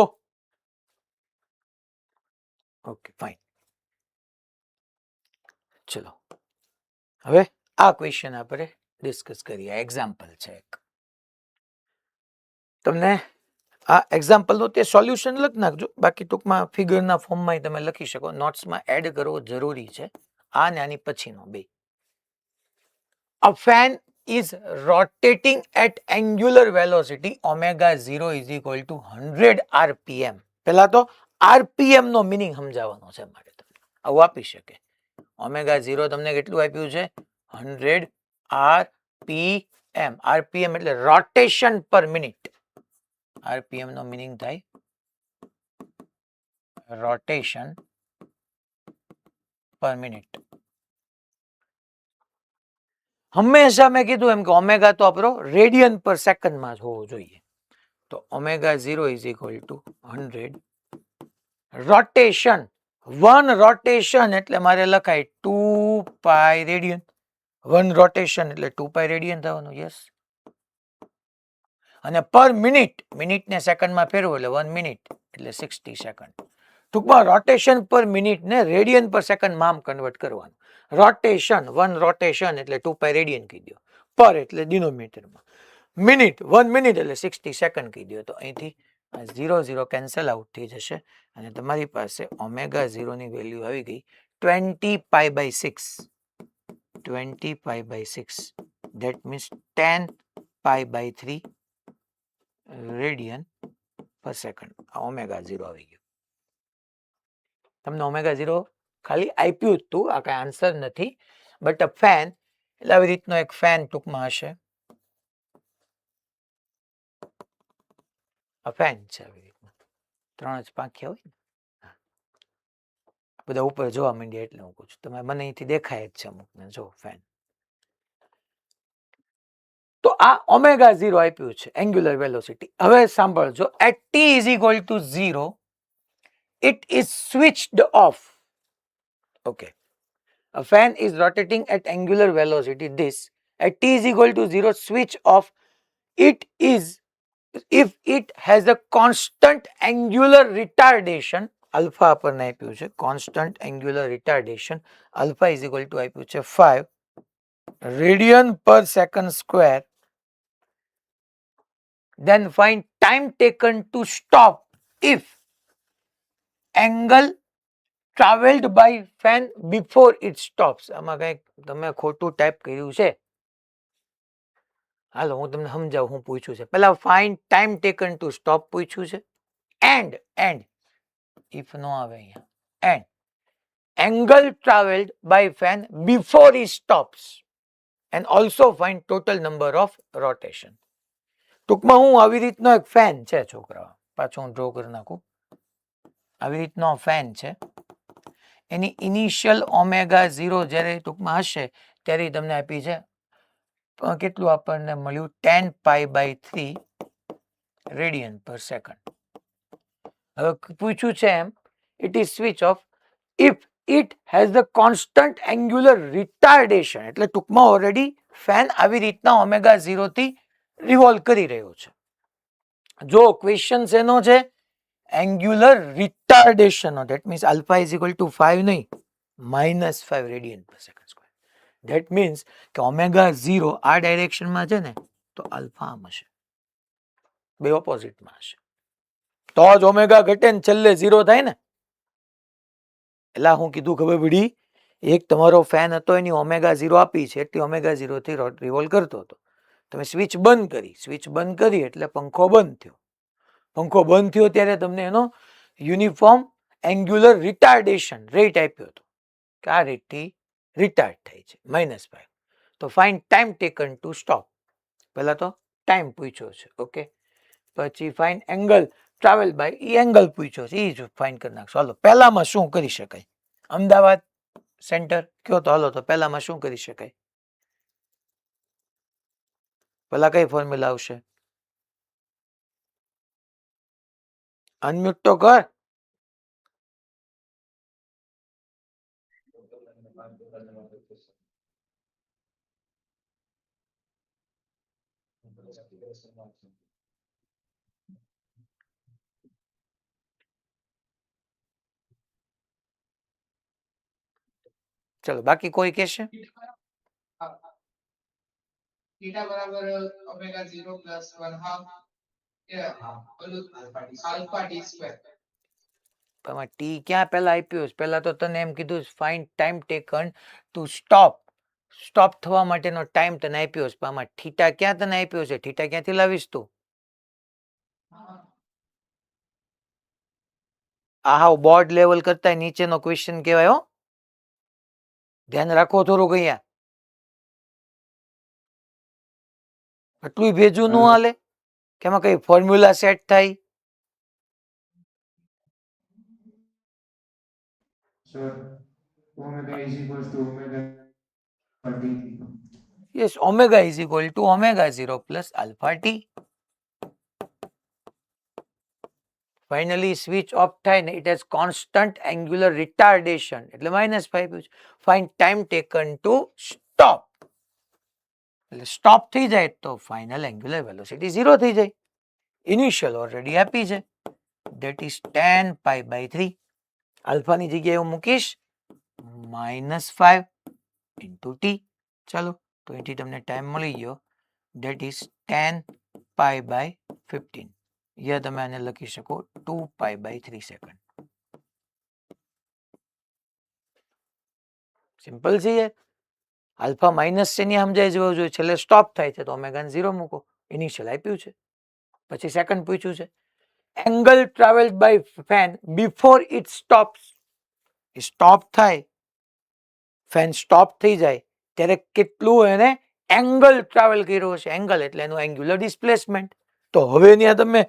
Okay fine. ચલો હવે આ ક્વેશ્ચન આપણે ડિસ્કસ કરીએ. એક્ઝામ્પલ છે એક. તમને આ એક્ઝામ્પલનો તે સોલ્યુશન લખી નાખજો, બાકી ટૂંકમાં ફિગરના ફોર્મમાં તમે લખી શકો. નોટ્સમાં એડ કરવો જરૂરી છે આ ને આની પછીનો બે. A fan is rotating at angular velocity omega 0 is equal to 100 rpm. પહેલા તો rpm નો મીનિંગ સમજાવવાનો છે મારે તમને. આવું આપી શકે. ઓમેગા 0 તમને કેટલું આપ્યું છે 100 rpm. rpm એટલે રોટેશન પર મિનિટ. rpm નો મીનિંગ થાય રોટેશન પર મિનિટ. હંમેશા મેં કીધું એમ કે ઓમેગા તો આપણો રેડિયન પર સેકન્ડમાં જ હોવો જોઈએ. તો omega 0 is equal two 100 rotation. 1 rotation એટલે મારે લખાય 2 પાઈ રેડિયન. 1 રોટેશન એટલે 2 પાઈ રેડિયન થવાનું. યસ. અને પર મિનિટ, મિનિટને સેકન્ડમાં ફેરવો એટલે 1 મિનિટ એટલે 60 સેકન્ડ. ટૂંકમાં રોટેશન પર મિનિટ ને રેડિયન પર સેકન્ડમાં આમ કન્વર્ટ કરવાનું. રોટેશન 1 રોટેશન એટલે 2 પાઈ રેડિયન કહી દો. પર એટલે ડિનોમિનેટરમાં. મિનિટ 1 મિનિટ એટલે 60 સેકન્ડ કહી દો. તો અહીંથી 0 0 કેન્સલ આઉટ થઈ જશે અને તમારી પાસે ઓમેગા 0 ની વેલ્યુ આવી ગઈ 20 pi by 6. 20 pi by 6 that means 10 pi by 3 radian per second. આ ઓમેગા 0 આવી ગયું. તમને ઓમેગા 0 ખાલી આપ્યું જ તું, આ કઈ આન્સર નથી. બટ અ ફેન એટલે આવી રીતનો એક ફેન ટૂંકમાં હશે. આ ફેન છે આવી રીતના 3 જ પાંખિયા હોય ને, બધા ઉપર જોવા માંડ્યા એટલે હું પૂછું. તમે મને અહીંથી દેખાય જ છે અમુકને. જો ફેન. તો આ ઓમેગા 0 આપ્યું છે એંગ્યુલર વેલોસિટી. હવે સાંભળજો, at t is equal to 0 it is switched off. Okay. A fan is rotating at angular velocity. This at t is equal to 0 switch off. It is if it has a constant angular retardation. Alpha આપણને આપ્યું છે constant angular retardation. Alpha is equal to આપ્યું છે 5 radian per second square. Then find time taken to stop if angle traveled by fan before it stops. આમાં કંઈક તમે ખોટું type કર્યું છે. હાલો હું તમને સમજાવું હું પૂછ્યું છે. પહેલા find time taken to stop પૂછ્યું છે. એન્ડ ઇફ નો આવે અહીંયા. And angle travelled by fan before it stops and also find total number of rotation. ટૂંકમાં હું આવી રીતનો એક ફેન છે છોકરાઓ, પાછું હું ડ્રો કરી નાખું. આવી રીતનો ફેન છે. એની ઇનિશિયલ ઓમેગા 0 જ્યારે ટૂંકમાં હશે ત્યારે તમને આપી છે કેટલું આપણને મળ્યું 10 pi by 3 radian per second. હવે પૂછ્યું છે એમ it is switch off if it has the constant angular retardation. એટલે ટૂંકમાં ઓલરેડી ફેન આવી રીતના ઓમેગા 0 થી રિવોલ્વ કરી રહ્યો છે. જો ક્વેશ્ચન એનો છે angular retardation. That means alpha is equal two 5 નહીં, -5 radian per second square. That means કે ઓમેગા 0 આ ડાયરેક્શનમાં છે ને તો આલ્ફા આમ હશે, બે ઓપોઝિટમાં હશે. તો જ ઓમેગા ઘટે ને છેલ્લે 0 થાય ને. એટલે હું કીધું ખબર પડી, એક તમારો ફેન હતો એની ઓમેગા 0 આપી છે એટલી ઓમેગા 0 થી રિવોલ્વ કરતો હતો. તમે સ્વિચ બંધ કરી એટલે પંખો બંધ થયો. પંખો બંધ થયો ત્યારે તમને એનો યુનિફોર્મ એંગ્યુલર રિટાર્ડેશન રેટ આપ્યો હતો કે આ રેટથી રિટાર્ડ થાય છે -5. તો find time taken to stop. પહેલા તો ટાઈમ પૂછ્યો છે. ઓકે. પછી ફાઇન્ડ એંગલ ટ્રાવેલ બાય ઈ એંગલ પૂછ્યો છે, એ જ ફાઇન્ડ કરી નાખશો. હાલો પહેલામાં શું કરી શકાય? અમદાવાદ સેન્ટર કયો તો હાલો તો પહેલામાં શું કરી શકાય? પહેલા કઈ ફોર્મ્યુલા આવશે? અનમ્યુટ તો કર. ચલો બાકી કોઈ કહેશે? થીટા બરાબર omega 0 plus 1/2 alpha T square. આમાં ટી ક્યાં પહેલા આપ્યું છે? પહેલા તો તને એમ કીધું find time taken to stop. Stop થવા માટેનો ટાઈમ તને આપ્યો છે. આમાં થીટા ક્યાં તને આપ્યો છે? થીટા ક્યાંથી લાવીશ તું? આ હાવ બોર્ડ લેવલ કરતા નીચેનો ક્વેશ્ચન કહેવાય. હો, ધ્યાન રાખો થોડુંક. અહીંયા એટલું ભેજું ન હાલે કે એમાં કઈ ફોર્મ્યુલા સેટ થાય. Sir, omega is equals to omega dt. Yes, omega is equal to omega 0 plus alpha t. Finally, switch off થાય ને it has constant angular retardation એટલે -5 find time taken to stop. એટલે stop થઈ જાય તો final angular velocity 0 થઈ જાય. Initial already આપી છે, that is tan pi by 3. આલ્ફાની જગ્યાએ હું મૂકીશ -5 into t. ચાલો તો અહીંથી તમને ટાઈમ મળી ગયો, that is tan pi by 15. યા તમે આને લખી શકો 2 pi by 3 સેકન્ડ. સિમ્પલ છે યાર. આલ્ફા માઇનસ છે ને સમજાઈ જવું જોઈએ. છેલ્લે સ્ટોપ થાય છે તો ઓમેગા 0 મૂકો. ઇનિશિયલ આપ્યું છે, પછી સેકન્ડ પૂછ્યું છે. Angle travelled by fan before it stops. Stop થાય, ફેન સ્ટોપ થઈ જાય ત્યારે કેટલું એને એંગલ ટ્રાવેલ કર્યો છે. એંગલ એટલે એનું એંગ્યુલર ડિસ્પ્લેસમેન્ટ. તો હવે ત્યાં તમે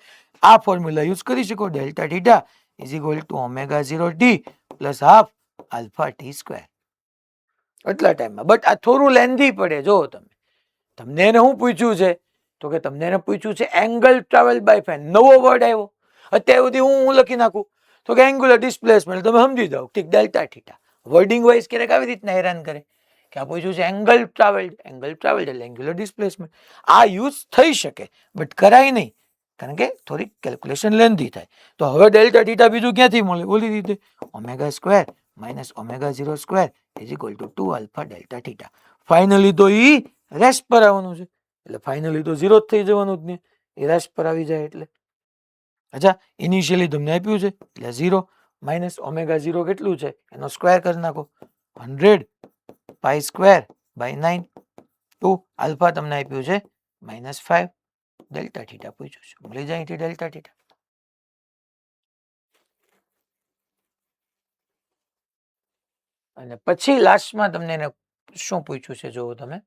આ ફોર્મ્યુલા યુઝ કરી શકો, delta theta is equal to omega 0 T plus half alpha T square. એટલા ટાઈમમાં. બટ આ થોડું લેન્ધી પડે. જો તમને એને શું પૂછ્યું છે, તો કે તમને એને પૂછ્યું છે એંગલ ટ્રાવેલ બાય ફેન. નવો વર્ડ આવ્યો. અત્યાર સુધી હું લખી નાખું તો કે એંગ્યુલર ડિસ્પ્લેસમેન્ટ, તમે સમજી જાઓ ઠીક ડેલ્ટા થીટા. વર્ડિંગ વાઇઝ ક્યારેક આવી રીતના હેરાન કરે કે આ પૂછ્યું છે એંગલ ટ્રાવેલ્ડ. એંગલ ટ્રાવેલ્ડ એટલે એંગ્યુલર ડિસ્પ્લેસમેન્ટ. આ યુઝ થઈ શકે બટ કરાય નહીં, કારણ કે થોડીક કેલ્ક્યુલેશન લેન્ધી થાય. તો હવે ડેલ્ટા થીટા બીજું ક્યાંથી મળે? ઓલી રીતે omega square minus omega 0 square is equal to 2 alpha delta theta. Finally તો ઈ રેસ્ટ પર આવવાનું છે, એટલે ફાઇનલી તો 0 જ થઈ જવાનું જ ને. એ રેસ્ટ પર આવી જાય એટલે. અચ્છા, ઇનિશિયલી તમને આપ્યું છે એટલે 0 માઇનસ ઓમેગા 0 કેટલું છે એનો સ્ક્વેર કરી નાખો, 100 પાઈ સ્ક્વેર બાય 9. 2 આલ્ફા તમને આપ્યું છે -5. ડેલ્ટા થીટા પૂછ્યું છે, મળી જાય અહીંથી ડેલ્ટા થીટા. અને પછી લાસ્ટમાં તમને એને શું પૂછ્યું છે જોવો તમે,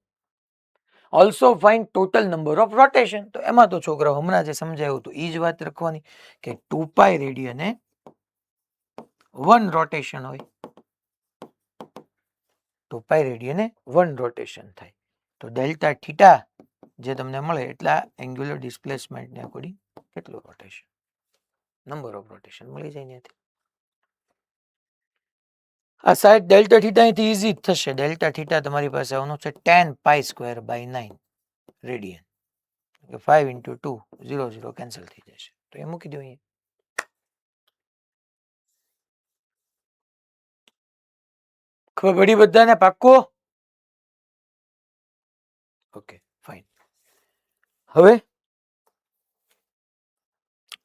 also find total number of rotation. તો એમાં તો છોકરાઓ હમણાં જે સમજાયું હતું એ જ વાત રાખવાની કે 2 પાઈ રેડિયને 1 રોટેશન હોય. 2 પાઈ રેડિયને 1 રોટેશન થાય. તો ડેલ્ટા થીટા જે તમને મળે એટલા એંગ્યુલર ડિસ્પ્લેસમેન્ટને અકોર્ડિંગ કેટલું રોટેશન, નંબર ઓફ રોટેશન મળી જાય ત્યાંથી. આ સાઈડ ડેલ્ટા થીટા અહીંથી ઈઝી જ થશે. ડેલ્ટા થીટા તમારી પાસે આવવાનું છે tan pi square by 9 radian. 5 into 2 0 0 cancel થઈ જશે, તો એ મૂકી દો અહીંયા. ખબર પડી બધાને? પાક્કો? Okay fine. હવે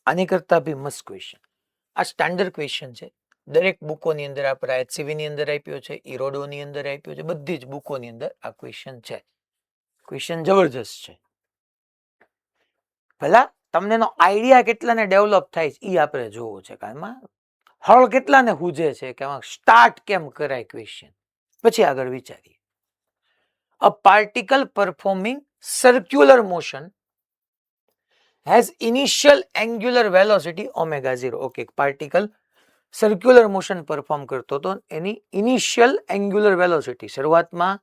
આની કરતા બી મસ્ત ક્વેશ્ચન. આ સ્ટાન્ડર્ડ ક્વેશ્ચન છે, દરેક બુકોની અંદર આપણે HCV ની અંદર આપ્યો છે, ઇરોડોની અંદર આપ્યો છે, બધી જ બુકોની અંદર આ ક્વેશ્ચન છે. ક્વેશ્ચન જબરજસ્ત છે. પહેલા તમને એનો આઈડિયા કેટલાને ડેવલપ થાય છે એ આપણે જોવો છે, કારણ હળ કેટલાને હુજે છે કે સ્ટાર્ટ કેમ કરાય ક્વેશ્ચન, પછી આગળ વિચારીએ. A particle performing circular motion has initial angular velocity omega 0. Okay, particle circular motion perform કરતો હતો, એની ઇનિશિયલ એંગ્યુલર વેલોસિટી શરૂઆતમાં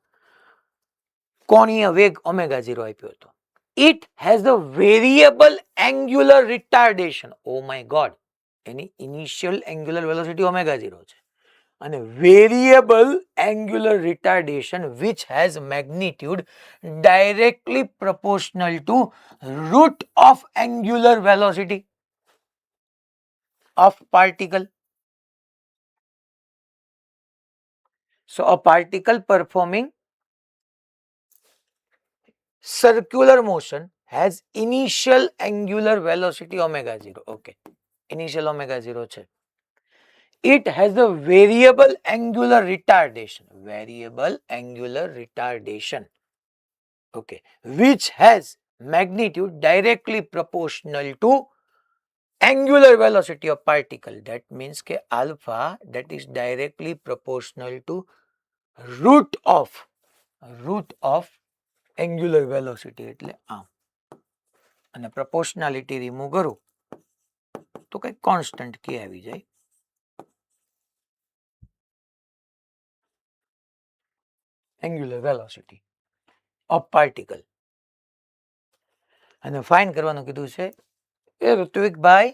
કોણીય વેગ ઓમેગા 0 આપ્યો હતો. It has a variable angular retardation. Oh my God, any initial angular velocity omega 0 છે અને variable angular retardation which has magnitude directly proportional to root of angular velocity of particle. So a particle performing circular motion has initial angular velocity omega 0. Okay, initial omega 0 છે. It has a variable angular retardation. Variable angular retardation. Okay, which has magnitude directly proportional to angular velocity of particle. That means કે alpha that is directly proportional to root of angular velocity એટલે આમ. અને proportionality remove કરું તો કઈ constant k આવી જાય. Angular velocity of particle. અને ફાઇન્ડ કરવાનું કીધું છે એ ઋત્વિકભાઈ,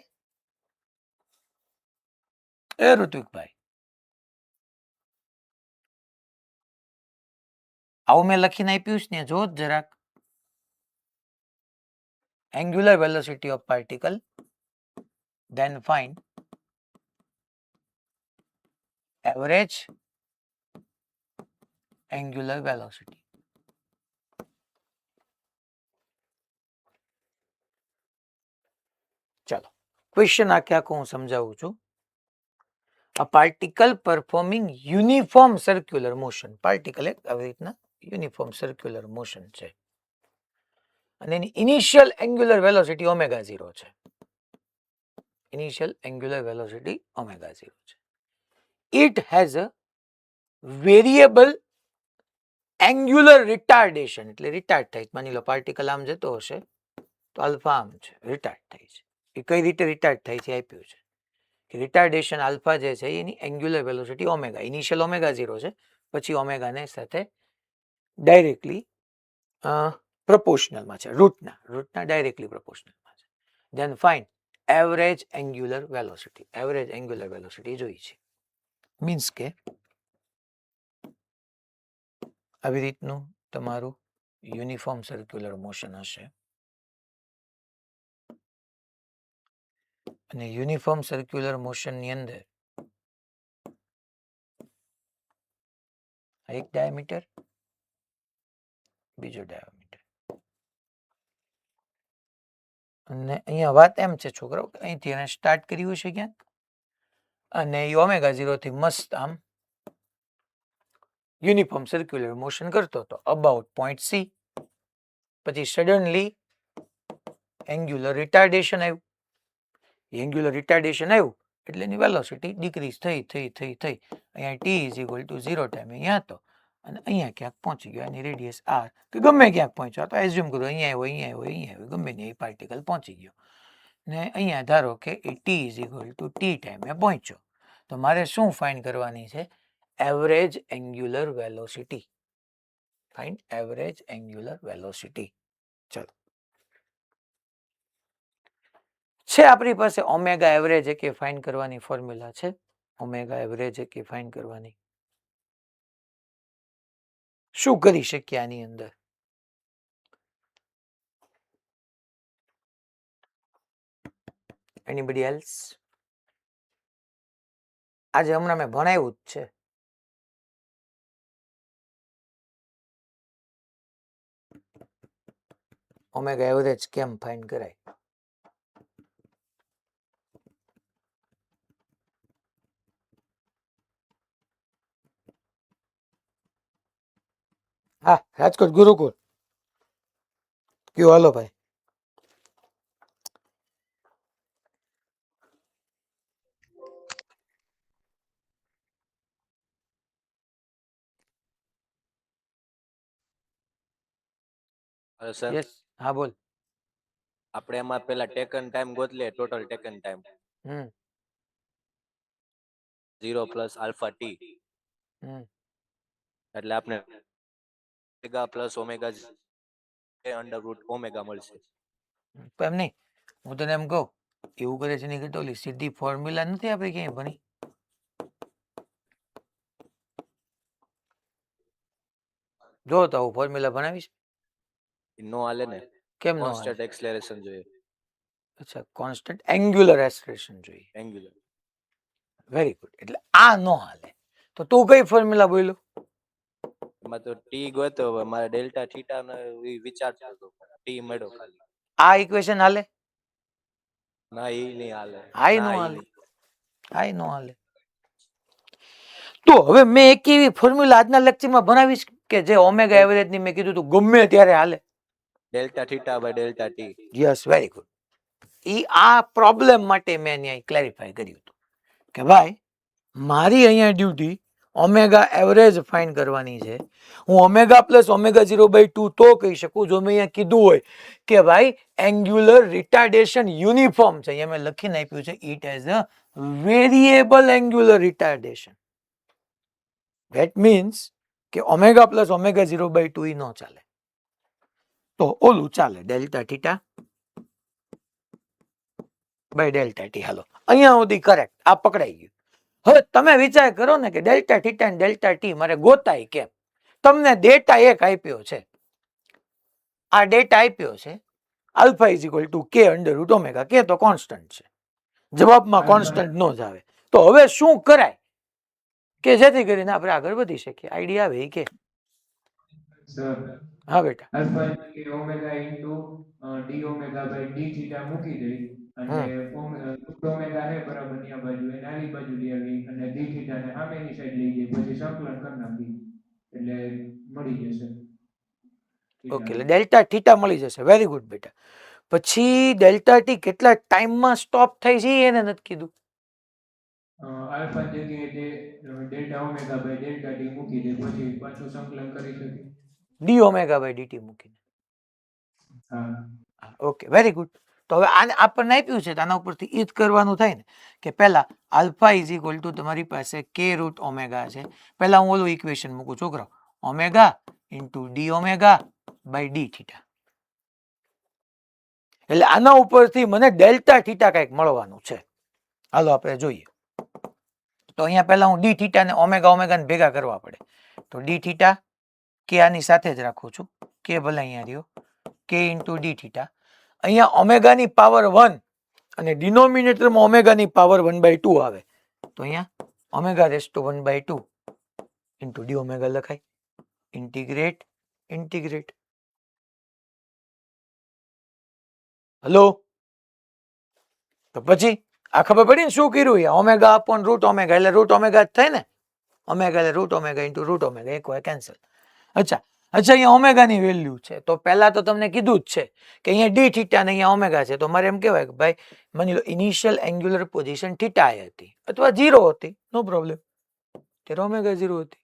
આવું મેં લખીને આપ્યું છે ને, જો જરાક. angular velocity of particle, then find average angular velocity. ચાલો ક્વેશ્ચન આખે આખું હું સમજાવું છું. A particle performing uniform circular motion, particle એક આવી રીતના યુનિફોર્મ સર્ક્યુલર મોશન છે અને એની ઇનિશિયલ એંગ્યુલર વેલોસિટી ઓમેગા 0 છે. ઇનિશિયલ એંગ્યુલર વેલોસિટી ઓમેગા 0 છે. It has a variable angular retardation, એટલે રિટાર્ડ થાય. માની લો પાર્ટિકલ આમ જતો હશે તો આલ્ફા આમ છે, રિટાર્ડ થાય છે. એ કઈ રીતે રિટાર્ડ થાય છે આપ્યું છે કે રિટાર્ડેશન આલ્ફા જે છે એની angular velocity omega, initial omega 0 છે, પછી ઓમેગાને સાથે ડાયરેક્ટલી પ્રપોર્શનલમાં છે, રૂટના ડાયરેક્ટલી પ્રપોર્શનલમાં છે. Then find average angular velocity. Average angular velocity જોઈ છે. મીન્સ કે આવી રીતનું તમારું યુનિફોર્મ સર્ક્યુલર મોશન હશે અને યુનિફોર્મ સર્ક્યુલર મોશનની અંદર એક ડાયામીટર, બીજો ડાયામીટર, અને અહીંયા વાત એમ છે છોકરાઓ, અહીંથી એને સ્ટાર્ટ કર્યું છે ક્યાંક અને એ ઓમેગા 0 થી મસ્ત આમ યુનિફોર્મ સર્ક્યુલર મોશન કરતો હતો અબાઉટ પોઈન્ટ સી. પછી સડનલી એંગ્યુલર રિટાર્ડેશન આવ્યું. એંગ્યુલર રિટાર્ડેશન આવ્યું એટલે એની વેલોસિટી ડિક્રીઝ થઈ અહીંયા t is equal to 0 time અહીંયા હતો અને અહીંયા ક્યાંક પહોંચી ગયો. એની રેડિયસ r કે ગમે ક્યાંક પહોંચ્યો, તો એઝ્યુમ કરો અહીંયા ગમે ને એ પાર્ટિકલ પહોંચી ગયો ને અહીંયા ધારો કે એ t is equal to t ટાઈમે પહોંચ્યો. તો મારે શું ફાઇન્ડ કરવાની છે? Average angular velocity. Find average angular velocity. ચલો છે આપણી પાસે ઓમેગા એવરેજ કે ફાઇન્ડ કરવાની ફોર્મ્યુલા છે. ઓમેગા એવરેજ કે ફાઇન્ડ કરવાની શું કરી શકીએ આની અંદર? Anybody else? આજે હમણાં મેં ભણાવ્યું જ છે. ઓમેગા એવરેજ કેમ ફાઇન્ડ કરાય? હા, રાજકોટ ગુરુકુળ કયો? હાલો ભાઈ. હેલો સર, યસ, હા બોલ. આપણે એમાં પેલા ટેકન ટાઈમ ગોતલીએ, ટોટલ ટેકન ટાઈમ હમ 0 પ્લસ આલ્ફા ટી, હમ એટલે આપણે omega plus omega under root omega મળશે. એમ નહીં, હું તને એમ કહું એવું કરે છે નહીં કરતો ઓલી સીધી ફોર્મ્યુલા નથી આપણે ક્યાંય ભણી? જો તો હું ફોર્મ્યુલા ભણાવીશ. નો હાલે ને, કેમ નો? કોન્સ્ટન્ટ એક્સેલરેશન જોઈએ, અચ્છા, કોન્સ્ટન્ટ એંગ્યુલર એક્સપ્રેશન જોઈએ. એંગ્યુલર. Very good. એટલે આ નો હાલે. તો તું કઈ ફોર્મ્યુલા બોલ્યો? એમાં તો ટી ગોતો, મારે ડેલ્ટા થીટા નો વિચારતો હતો, ટી મળ્યો ખાલી. આ ઇક્વેશન હાલે? ના ઈ નહીં હાલે. હાઈ નો ના, ઈ હાલે. નહીં. હાઈ નો હાલે. તો હવે મેં એક એવી ફોર્મ્યુલા આજના લેક્ચરમાં ભણાવીશ કે જે ઓમેગા એવરેજ ની મેં કીધું તું ગમે ત્યારે હાલે. Delta theta by delta t. Yes, very good. આ પ્રોબ્લેમ માટે મેં અહીંયા ક્લેરિફાય કર્યું હતું કે ભાઈ મારી અહીંયા ડ્યુટી ઓમેગા એવરેજ ફાઇન્ડ કરવાની છે. હું ઓમેગા પ્લસ ઓમેગા 0/2 તો કહી શકું જો મેં અહીંયા કીધું હોય કે ભાઈ એંગ્યુલર રિટાર્ડેશન યુનિફોર્મ છે. અહીંયા મેં લખીને આપ્યું છે it has a variable angular retardation. That means કે ઓમેગા પ્લસ ઓમેગા 0/2 નો ચાલે. તો ઓલું ચાલે, delta theta by delta t. હાલો અહીંયા સુધી કરેક્ટ, આ પકડાઈ ગયું. હવે તમે વિચાર કરો ને કે ડેલ્ટા થીટા અને ડેલ્ટા ટી મારે ગોતાય કેમ? તમને ડેટા એક આપ્યો છે, આ ડેટા આપ્યો છે આલ્ફા ઇઝ ઇક્વલ ટુ કે અંડર રૂટ ઓમેગા. કે તો કોન્સ્ટન્ટ છે, જવાબમાં કોન્સ્ટન્ટ નો જ આવે. તો હવે શું કરાય કે જેથી કરીને આપણે આગળ વધી શકીએ? આઈડિયા આવે કે? સર હા બેટા. આલ્ફા કે omega into d omega by d theta મૂકી દઈ અને રૂટ ઓમેગા હે બરાબર ની આ બાજુ એને આવી બાજુ લઈ આવી અને ડી થીટા ને સામેની સાઈડ લઈ જઈ પછી સંકલન કરી નાખી એટલે મળી જશે. ઓકે, એટલે ડેલ્ટા થીટા મળી જશે. વેરી ગુડ બેટા. પછી ડેલ્ટા ટી કેટલા ટાઈમમાં સ્ટોપ થાય છે એને નથી કીધું. આલ્ફા જગ્યાએ delta omega by delta t મૂકી દે પછી પાછું સંકલન કરી શકે. ડી ઓમેગા બાય ડીટી મૂકીને. હા ઓકે, વેરી ગુડ. તો હવે આને આપણને આપ્યું છે તો આના ઉપરથી ઈ જ કરવાનું થાય ને કે પહેલા આલ્ફા ઇઝ ઇક્વલ ટુ તમારી પાસે કે રૂટ ઓમેગા છે. પહેલા હું ઓલું ઇક્વેશન મૂકું છોકરો, omega into d omega by d theta. એટલે આના ઉપરથી મને ડેલ્ટા થીટા કંઈક મળવાનું છે. હાલો આપણે જોઈએ. તો અહીંયા પહેલા હું ડી થીટા ને ઓમેગા ને ભેગા કરવા પડે. તો ડી થીટા કે આની સાથે જ રાખું છું, કે ભલે અહીંયા રહ્યો, કે ઇન્ટુ ડી થીટા. અહીંયા ઓમેગાની પાવર 1 અને ડિનોમિનેટરમાં ઓમેગાની પાવર 1/2 આવે. તો અહીંયા omega raise to 1/2 into d omega લખાય. Integrate integrate. હલો, તો પછી આ ખબર પડી ને શું કર્યું? ઓમેગા અપોન રૂટ ઓમેગા એટલે રૂટ ઓમેગા જ થાય ને. ઓમેગા એટલે root omega into root omega, એક વાર કેન્સલ. અચ્છા, અહીંયા ઓમેગાની વેલ્યુ છે તો પહેલા તો તમને કીધું જ છે કે અહીંયા ડી થીટા ને અહીંયા ઓમેગા છે. તો મારે એમ કહેવાય કે ભાઈ માની લો ઇનિશિયલ એંગ્યુલર પોઝિશન થીટા હતી અથવા 0 હતી, નો પ્રોબ્લેમ, ત્યારે ઓમેગા 0 હતી.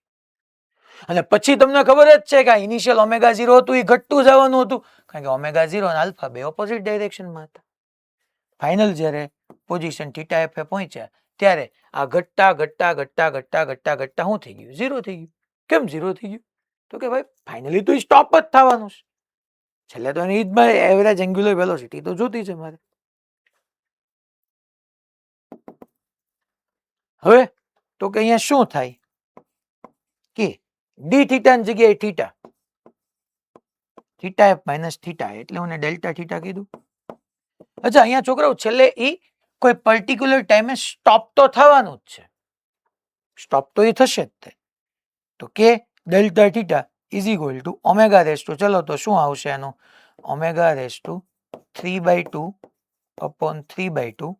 અને પછી તમને ખબર જ છે કે આ ઇનિશિયલ ઓમેગા 0 હતું એ ઘટતું જવાનું હતું કારણ કે ઓમેગા 0 અને આલ્ફા બે ઓપોઝિટ ડાયરેક્શનમાં હતા. ફાઇનલ જ્યારે પોઝિશન થીટા એફ એ પહોંચ્યા ત્યારે આ ઘટતા ઘટતા ઘટતા ઘટતા ઘટતા ઘટતા શું થઈ ગયું? 0 થઈ ગયું. કેમ 0 થઈ ગયું? તો કે ભાઈ ફાઇનલી તો સ્ટોપ જ થવાનું છે. છેલ્લે તો એની એવરેજ એંગ્યુલર વેલોસિટી તો જોતી છે મારે. હવે તો કે અહીંયા શું થાય કે ડી થીટાની જગ્યાએ theta, theta f minus theta એટલે હું ડેલ્ટા થીટા કીધું. અચ્છા, અહીંયા છોકરાઓ છેલ્લે ઈ કોઈ પર્ટિક્યુલર ટાઈમે સ્ટોપ તો થવાનું જ છે. સ્ટોપ તો એ થશે જ તે. તો કે delta theta is equal to omega raise to, ચલો તો શું આવશે એનું? Omega raise to 3/2 upon 3/2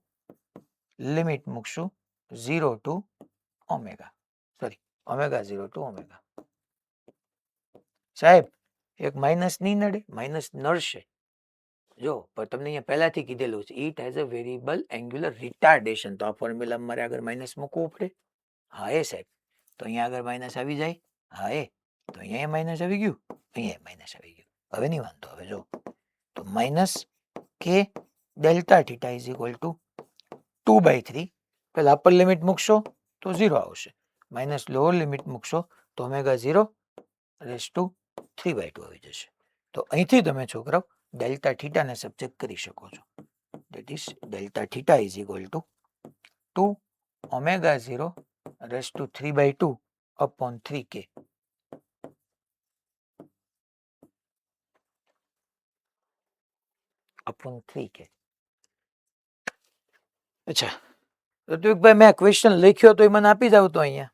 limit મૂકશું 0 to omega, sorry omega 0 to omega. સાહેબ એક માઇનસ નહીં નડે? માઇનસ નડશે જો, પણ તમને અહીંયા પહેલાથી કીધેલું છે it has a variable angular retardation. તો આ ફોર્મ્યુલા મારે આગળ માઇનસ મૂકવું પડે. હા એ સાહેબ, તો અહીંયા આગળ માઇનસ આવી જાય. હા એ, તો અહીંયા માઇનસ આવી ગયું, અહીંયા માઇનસ આવી ગયું. હવે નહીં વાંધો. હવે જો તો માઇનસ કે delta theta is equal two 2/3. પહેલા અપર લિમિટ મૂકશો તો 0 આવશે, માઇનસ લોઅર લિમિટ મૂકશો તો ઓમેગા 0 રેસ ટુ 3/2 આવી જશે. તો અહીંથી તમે છોકરાઓ ડેલ્ટા થીટાને સબ્જેક્ટ કરી શકો છો. That is delta theta is equal to 2 omega 0 race to 3/2 upon 3k. Upon 3k. અચ્છા, ઋત્વિકભાઈ મેં ક્વેશ્ચન લખ્યો તો એ મને આપી જાવ તો અહીંયા,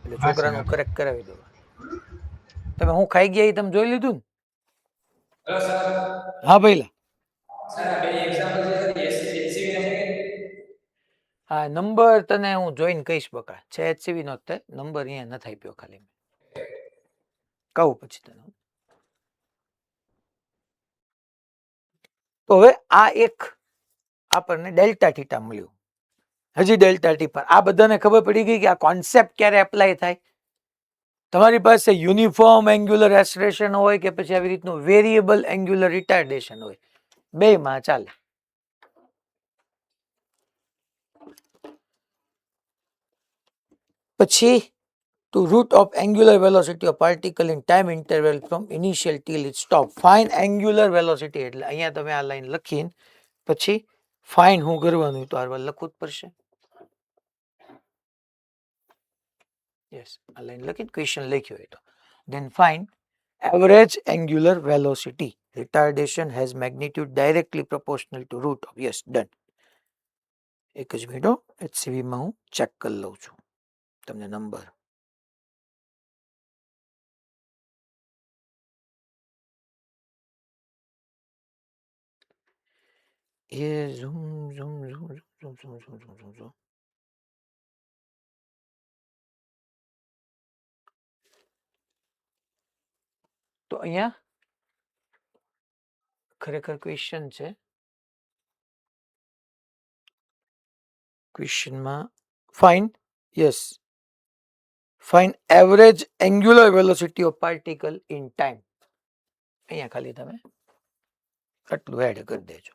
એટલે છોકરાનું કરેક્ટ કરાવી દો. તમે હું ખાઈ ગયા એ તમે જોઈ લીધું ને? Hello sir. હા ભાઈલા. સર આ બે એક્ઝામ્પલ છે સર એચસીવી ને હા, નંબર તને હું જોઈને કહીશ બકા. છે એચસીવી નો તે નંબર અહીંયા નથી આપ્યો, ખાલી કહું પછી તને. તો હવે આ એક આપણને ડેલ્ટા થીટા મળ્યું. હજી ડેલ્ટા ટી પર આ બધાને ખબર પડી ગઈ કે આ કોન્સેપ્ટ ક્યારે એપ્લાય થાય. તમારી પાસે યુનિફોર્મ એંગ્યુલર એસ્ટરેશન હોય કે પછી આવી રીતનું વેરિયેબલ એંગ્યુલર રિટાર્ડેશન હોય, બેયમાં ચાલે. પછી to root of angular velocity of particle in time interval from initial till its stop. Find angular velocity એટલે અહીંયા તમે આ લાઈન લખીને પછી ફાઇન હું કરવાનું તો આ લખવું જ પડશે. યસ, આ લાઈન લખીને ક્વેશ્ચન લખ્યો હોય તો then find average angular velocity. Retardation has magnitude directly proportional to root of. Yes, done. એક જ મિનિટ HCV માં હું ચેક કરી લઉં છું તમને નંબર. એ zoom zoom zoom zoom zoom zoom zoom zoom zoom. તો અહીંયા ખરેખર ક્વેશ્ચન છે. ક્વેશ્ચનમાં find, yes, find average angular velocity of particle in time. અહીંયા ખાલી તમે આટલું એડ કરી દેજો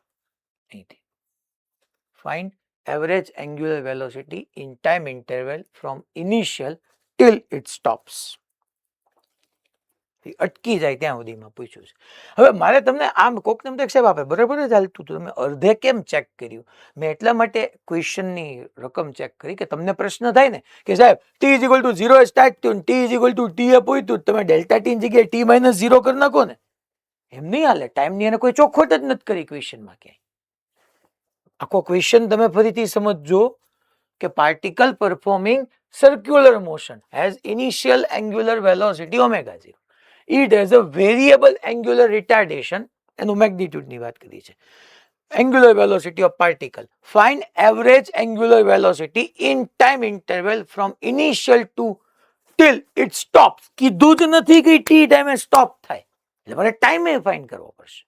અહીંથી. Find average angular velocity in time interval from initial till it stops. અટકી જાય ત્યાં સુધીમાં પૂછ્યું છે. હવે મારે તમને આમ કોકને તો સાહેબ આપે બરાબર જ હાલતું હતું, તમે અર્ધે કેમ ચેક કર્યું? મેં એટલા માટે ક્વેશ્ચનની રકમ ચેક કરી કે તમને પ્રશ્ન થાય ને કે સાહેબ t is equal to 0 start થયું, t is equal to t એ પૂછ્યું, તમે ડેલ્ટા ટી ની જગ્યાએ t માઇનસ 0 કરી નાખો ને, એમ નહીં હાલે. ટાઈમની એને કોઈ ચોખવટ જ નથી કરી ક્વેશ્ચનમાં ક્યાંય. આખો ક્વેશ્ચન તમે ફરીથી સમજજો કે particle performing circular motion has initial angular velocity omega 0. It has a variable angular retardation એનું મેગ્નિટ્યુડ ની વાત કરી છે. Angular velocity of particle. Find average angular velocity in time interval from initial to till it stops. કીધું જ નથી કે t ટાઈમે સ્ટોપ થાય, એટલે મારે ટાઈમે ફાઇન્ડ કરવો પડશે.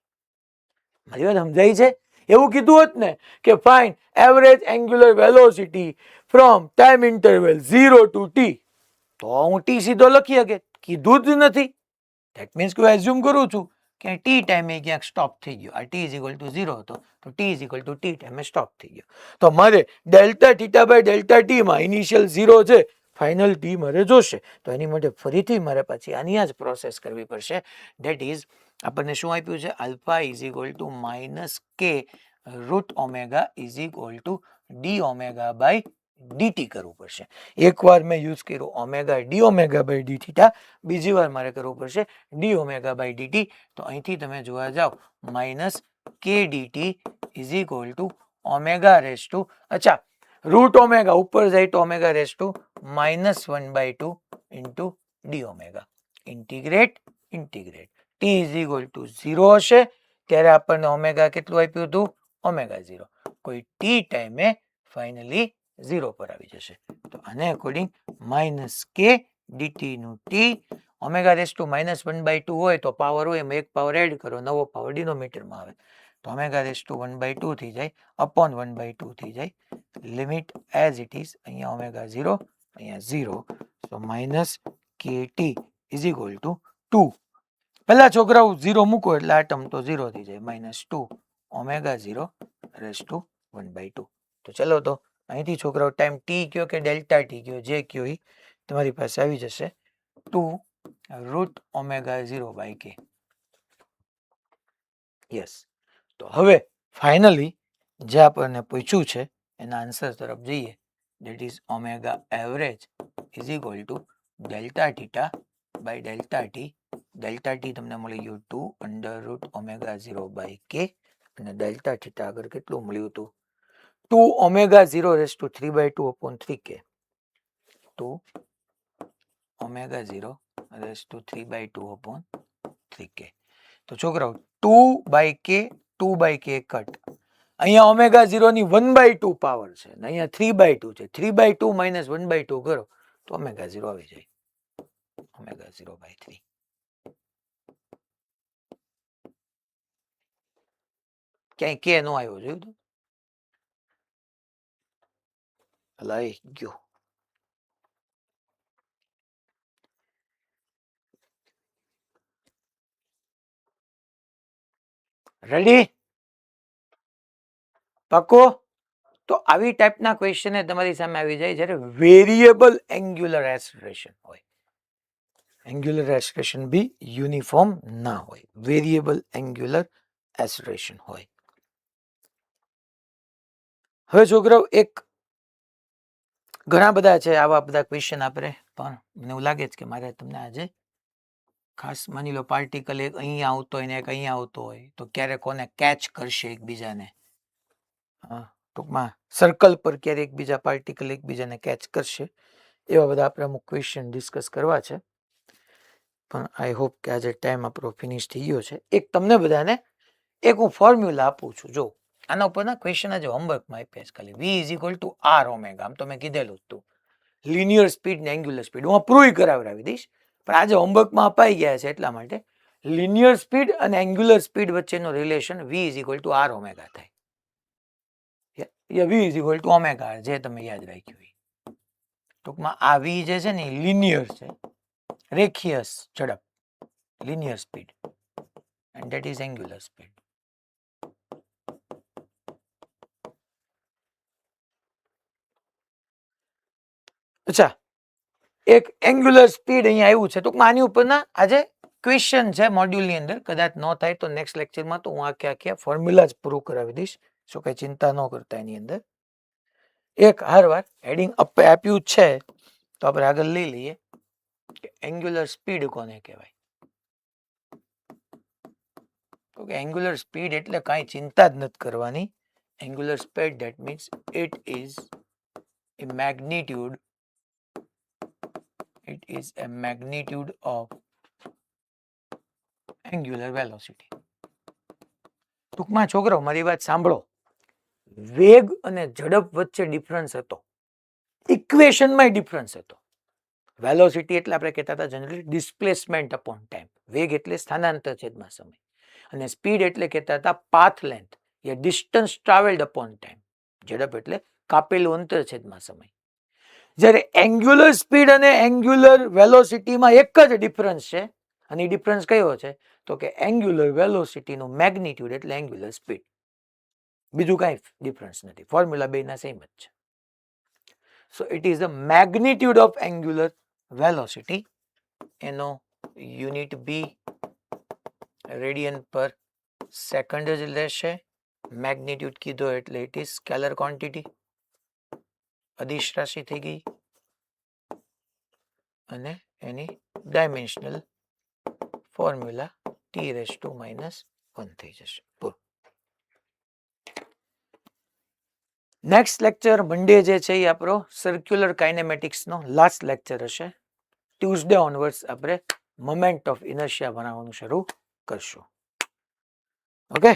મારી વાત સમજાય છે? એવું કીધું હોત ને કે find average angular velocity from time interval 0 to t, તો હું t સીધો લખી શકે. કીધું જ નથી. That means કે હું એઝ્યુમ કરું છું કે t ટાઈમે ક્યાંક સ્ટોપ થઈ ગયો. આ t ઇઝ ઇક્વલ ટુ 0 હતો તો t is equal to t ટાઈમે સ્ટોપ થઈ ગયો. તો મારે delta theta by delta t માં ઇનિશિયલ 0 છે, ફાઇનલ t મારે જોશે. તો એની માટે ફરીથી મારે પછી આની જ પ્રોસેસ કરવી પડશે. ધેટ ઇઝ આપણને શું આપ્યું છે? Alpha is equal to minus k root omega is equal to d omega by dt કરવું પડશે. એકવાર મેં યુઝ કર્યું omega d omega by d theta, બીજી વાર મારે કરવું પડશે ડી ઓમેગા બાય ડીટી. તો અહીંથી તમે જોવા જાઓ માઇનસ કે DT is equal to omega raise two, અચ્છા રૂટ ઓમેગા ઉપર જાય તો omega raise to -1/2 into d omega. Integrate integrate T is equal to 0 હશે ત્યારે આપણને ઓમેગા કેટલું આપ્યું હતું? ઓમેગા 0. કોઈ ટી ટાઈમે ફાઇનલી 0 પર આવી જશે. તો આને અકોર્ડિંગ માઇનસ કે ડીટી નું ટી ઓમેગા રેસ ટુ -1/2 હોય તો પાવર હોય એમાં એક પાવર એડ કરો, નવો પાવર ડિનોમિનેટરમાં આવે તો ઓમેગા રેસ ટુ 1/2 થઈ જાય અપોન 1/2 થઈ જાય. લિમિટ એઝ ઇટ ઇઝ, અહીંયા ઓમેગા 0 અહીંયા 0, તો માઇનસ કે ટી ઇઝ ઇક્વલ ટુ 2. પહેલા છોકરાઓ 0 મૂકો એટલે આ ટર્મ તો 0 થઈ જાય, -2 ઓમેગા 0 રેસ ટુ 1/2. તો ચલો તો અહીંથી છોકરાઓ ટાઈમ ટી કયો કે ડેલ્ટા ટી કયો, જે કયો એ તમારી પાસે આવી જશે 2 રૂટ ઓમેગા 0/k. યસ. તો હવે ફાઇનલી જે આપણને પૂછ્યું છે એના આન્સર તરફ જઈએ. That is omega average is equal to delta theta by delta t. Delta t તમને મળી ગયું 2 અંડર રૂટ ઓમેગા 0/k અને ડેલ્ટા થીટા આગળ કેટલું મળ્યું હતું? 2 omega 0 raised to 3/2 upon 3k. 2 omega 0 raised to 3/2 upon 3k. તો છોકરાઓ 2/k 2/k કટ. અહીંયા ઓમેગા 0 ની 1/2 પાવર છે અને અહીંયા 3/2 છે. 3/2 માઇનસ 1/2 કરો તો ઓમેગા 0 આવી જાય. ઓમેગા 0/3. ક્યાંય કે નો આવ્યો જોયું તો? લઈ ગયો. રેડી? પાકો? તો આવી ટાઈપના ક્વેશ્ચન તમારી સામે આવી જાય જ્યારે વેરિયેબલ એંગ્યુલર એક્સલરેશન હોય. એંગ્યુલર એક્સલરેશન બી યુનિફોર્મ ના હોય, વેરિયેબલ એંગ્યુલર એક્સલરેશન હોય. હવે છોકરાઓ એક ઘણા બધા છે આવા બધા ક્વેશ્ચન આપણે, પણ મને એવું લાગે છે કે મારે તમને આજે ખાસ માની લો પાર્ટિકલ એક અહીંયા આવતો હોય ને એક અહીંયા આવતો હોય તો ક્યારે કોને કેચ કરશે એકબીજાને, ટૂંકમાં સર્કલ પર ક્યારે એકબીજા પાર્ટિકલ એકબીજાને કેચ કરશે, એવા બધા આપણે અમુક ક્વેશ્ચન ડિસ્કસ કરવા છે. પણ આઈ હોપ કે આજે ટાઈમ આપણો ફિનિશ થઈ ગયો છે. એક તમને બધાને એક હું ફોર્મ્યુલા આપું છું, જો આના ઉપરના ક્વેશ્ચન આજે હોમવર્કમાં આપ્યા છે ખાલી. V is equal to r omega, આમ તો મેં કીધેલું જ હતું, લિનિયર સ્પીડ ને એંગ્યુલર સ્પીડ હું પ્રૂવ કરાવડાવી દઈશ, પણ આજે હોમવર્કમાં અપાઈ ગયા છે એટલા માટે લિનિયર સ્પીડ અને એંગ્યુલર સ્પીડ વચ્ચેનો relation V is equal to r omega થાય. V is equal to omega, જે તમે યાદ રાખ્યું હોય. ટૂંકમાં આ V જે છે ને લિનિયર છે, રેખીય ઝડપ, linear speed, and that is angular speed. અચ્છા, એક એંગ્યુલર સ્પીડ અહીંયા આવ્યું છે, ટૂંકમાં આની ઉપરના આજે ક્વેશ્ચન છે મોડ્યુલની અંદર. કદાચ ન થાય તો નેક્સ્ટ લેક્ચરમાં તો હું આખે ફોર્મ્યુલા જ પ્રૂવ કરાવી દઈશ, સો કઈ ચિંતા ન કરતા એની અંદર. એક હારવાર હેડિંગ આપ્યું છે તો આપણે આગળ લઈ લઈએ કે એંગ્યુલર સ્પીડ કોને કહેવાય. તો કે એંગ્યુલર સ્પીડ એટલે કાંઈ ચિંતા જ નથી કરવાની. Angular speed that means it is a magnitude, it is a magnitude of angular velocity. ટૂંકમાં છોકરો મારી વાત સાંભળો, વેગ અને ઝડપ વચ્ચે ડિફરન્સ હતો, ઇક્વેશનમાં ડિફરન્સ હતો. વેલોસિટી એટલે આપણે કહેતા હતા જનરલી ડિસ્પ્લેસમેન્ટ અપોન ટાઈમ, વેગ એટલે સ્થાનાંતર છેદમાં સમય, અને સ્પીડ એટલે કહેતા હતા પાથ લેન્થ યા ડિસ્ટન્સ ટ્રાવેલ્ડ અપોન ટાઈમ, ઝડપ એટલે કાપેલું અંતર છેદમાં સમય. જ્યારે એંગ્યુલર સ્પીડ અને એંગ્યુલર વેલોસિટીમાં એક જ ડિફરન્સ છે, અને એ ડિફરન્સ કયો છે તો કે એંગ્યુલર વેલોસિટીનું મેગ્નિટ્યુડ એટલે એંગ્યુલર સ્પીડ. બીજું કાંઈ ડિફરન્સ નથી, ફોર્મ્યુલા બેના સેમ જ છે. So it is the magnitude of angular velocity, એનો unit B radian per second જ લેશે. મેગ્નિટ્યુડ કીધો એટલે ઇટ ઇઝ સ્કેલર ક્વોન્ટિટી, અદિશ રાશિ થઈ ગઈ, અને એની ડાયમેન્શનલ ફોર્મ્યુલા T⁻⁻1 થઈ જશે. નેક્સ્ટ લેક્ચર મંડે જે છે એ આપણો સર્ક્યુલર કાઇનેમેટિક્સનો લાસ્ટ લેક્ચર હશે. ટ્યુઝડે ઓનવર્ડ્સ આપણે મોમેન્ટ ઓફ ઇનર્શિયા ભણાવવાનું શરૂ કરશું. ઓકે.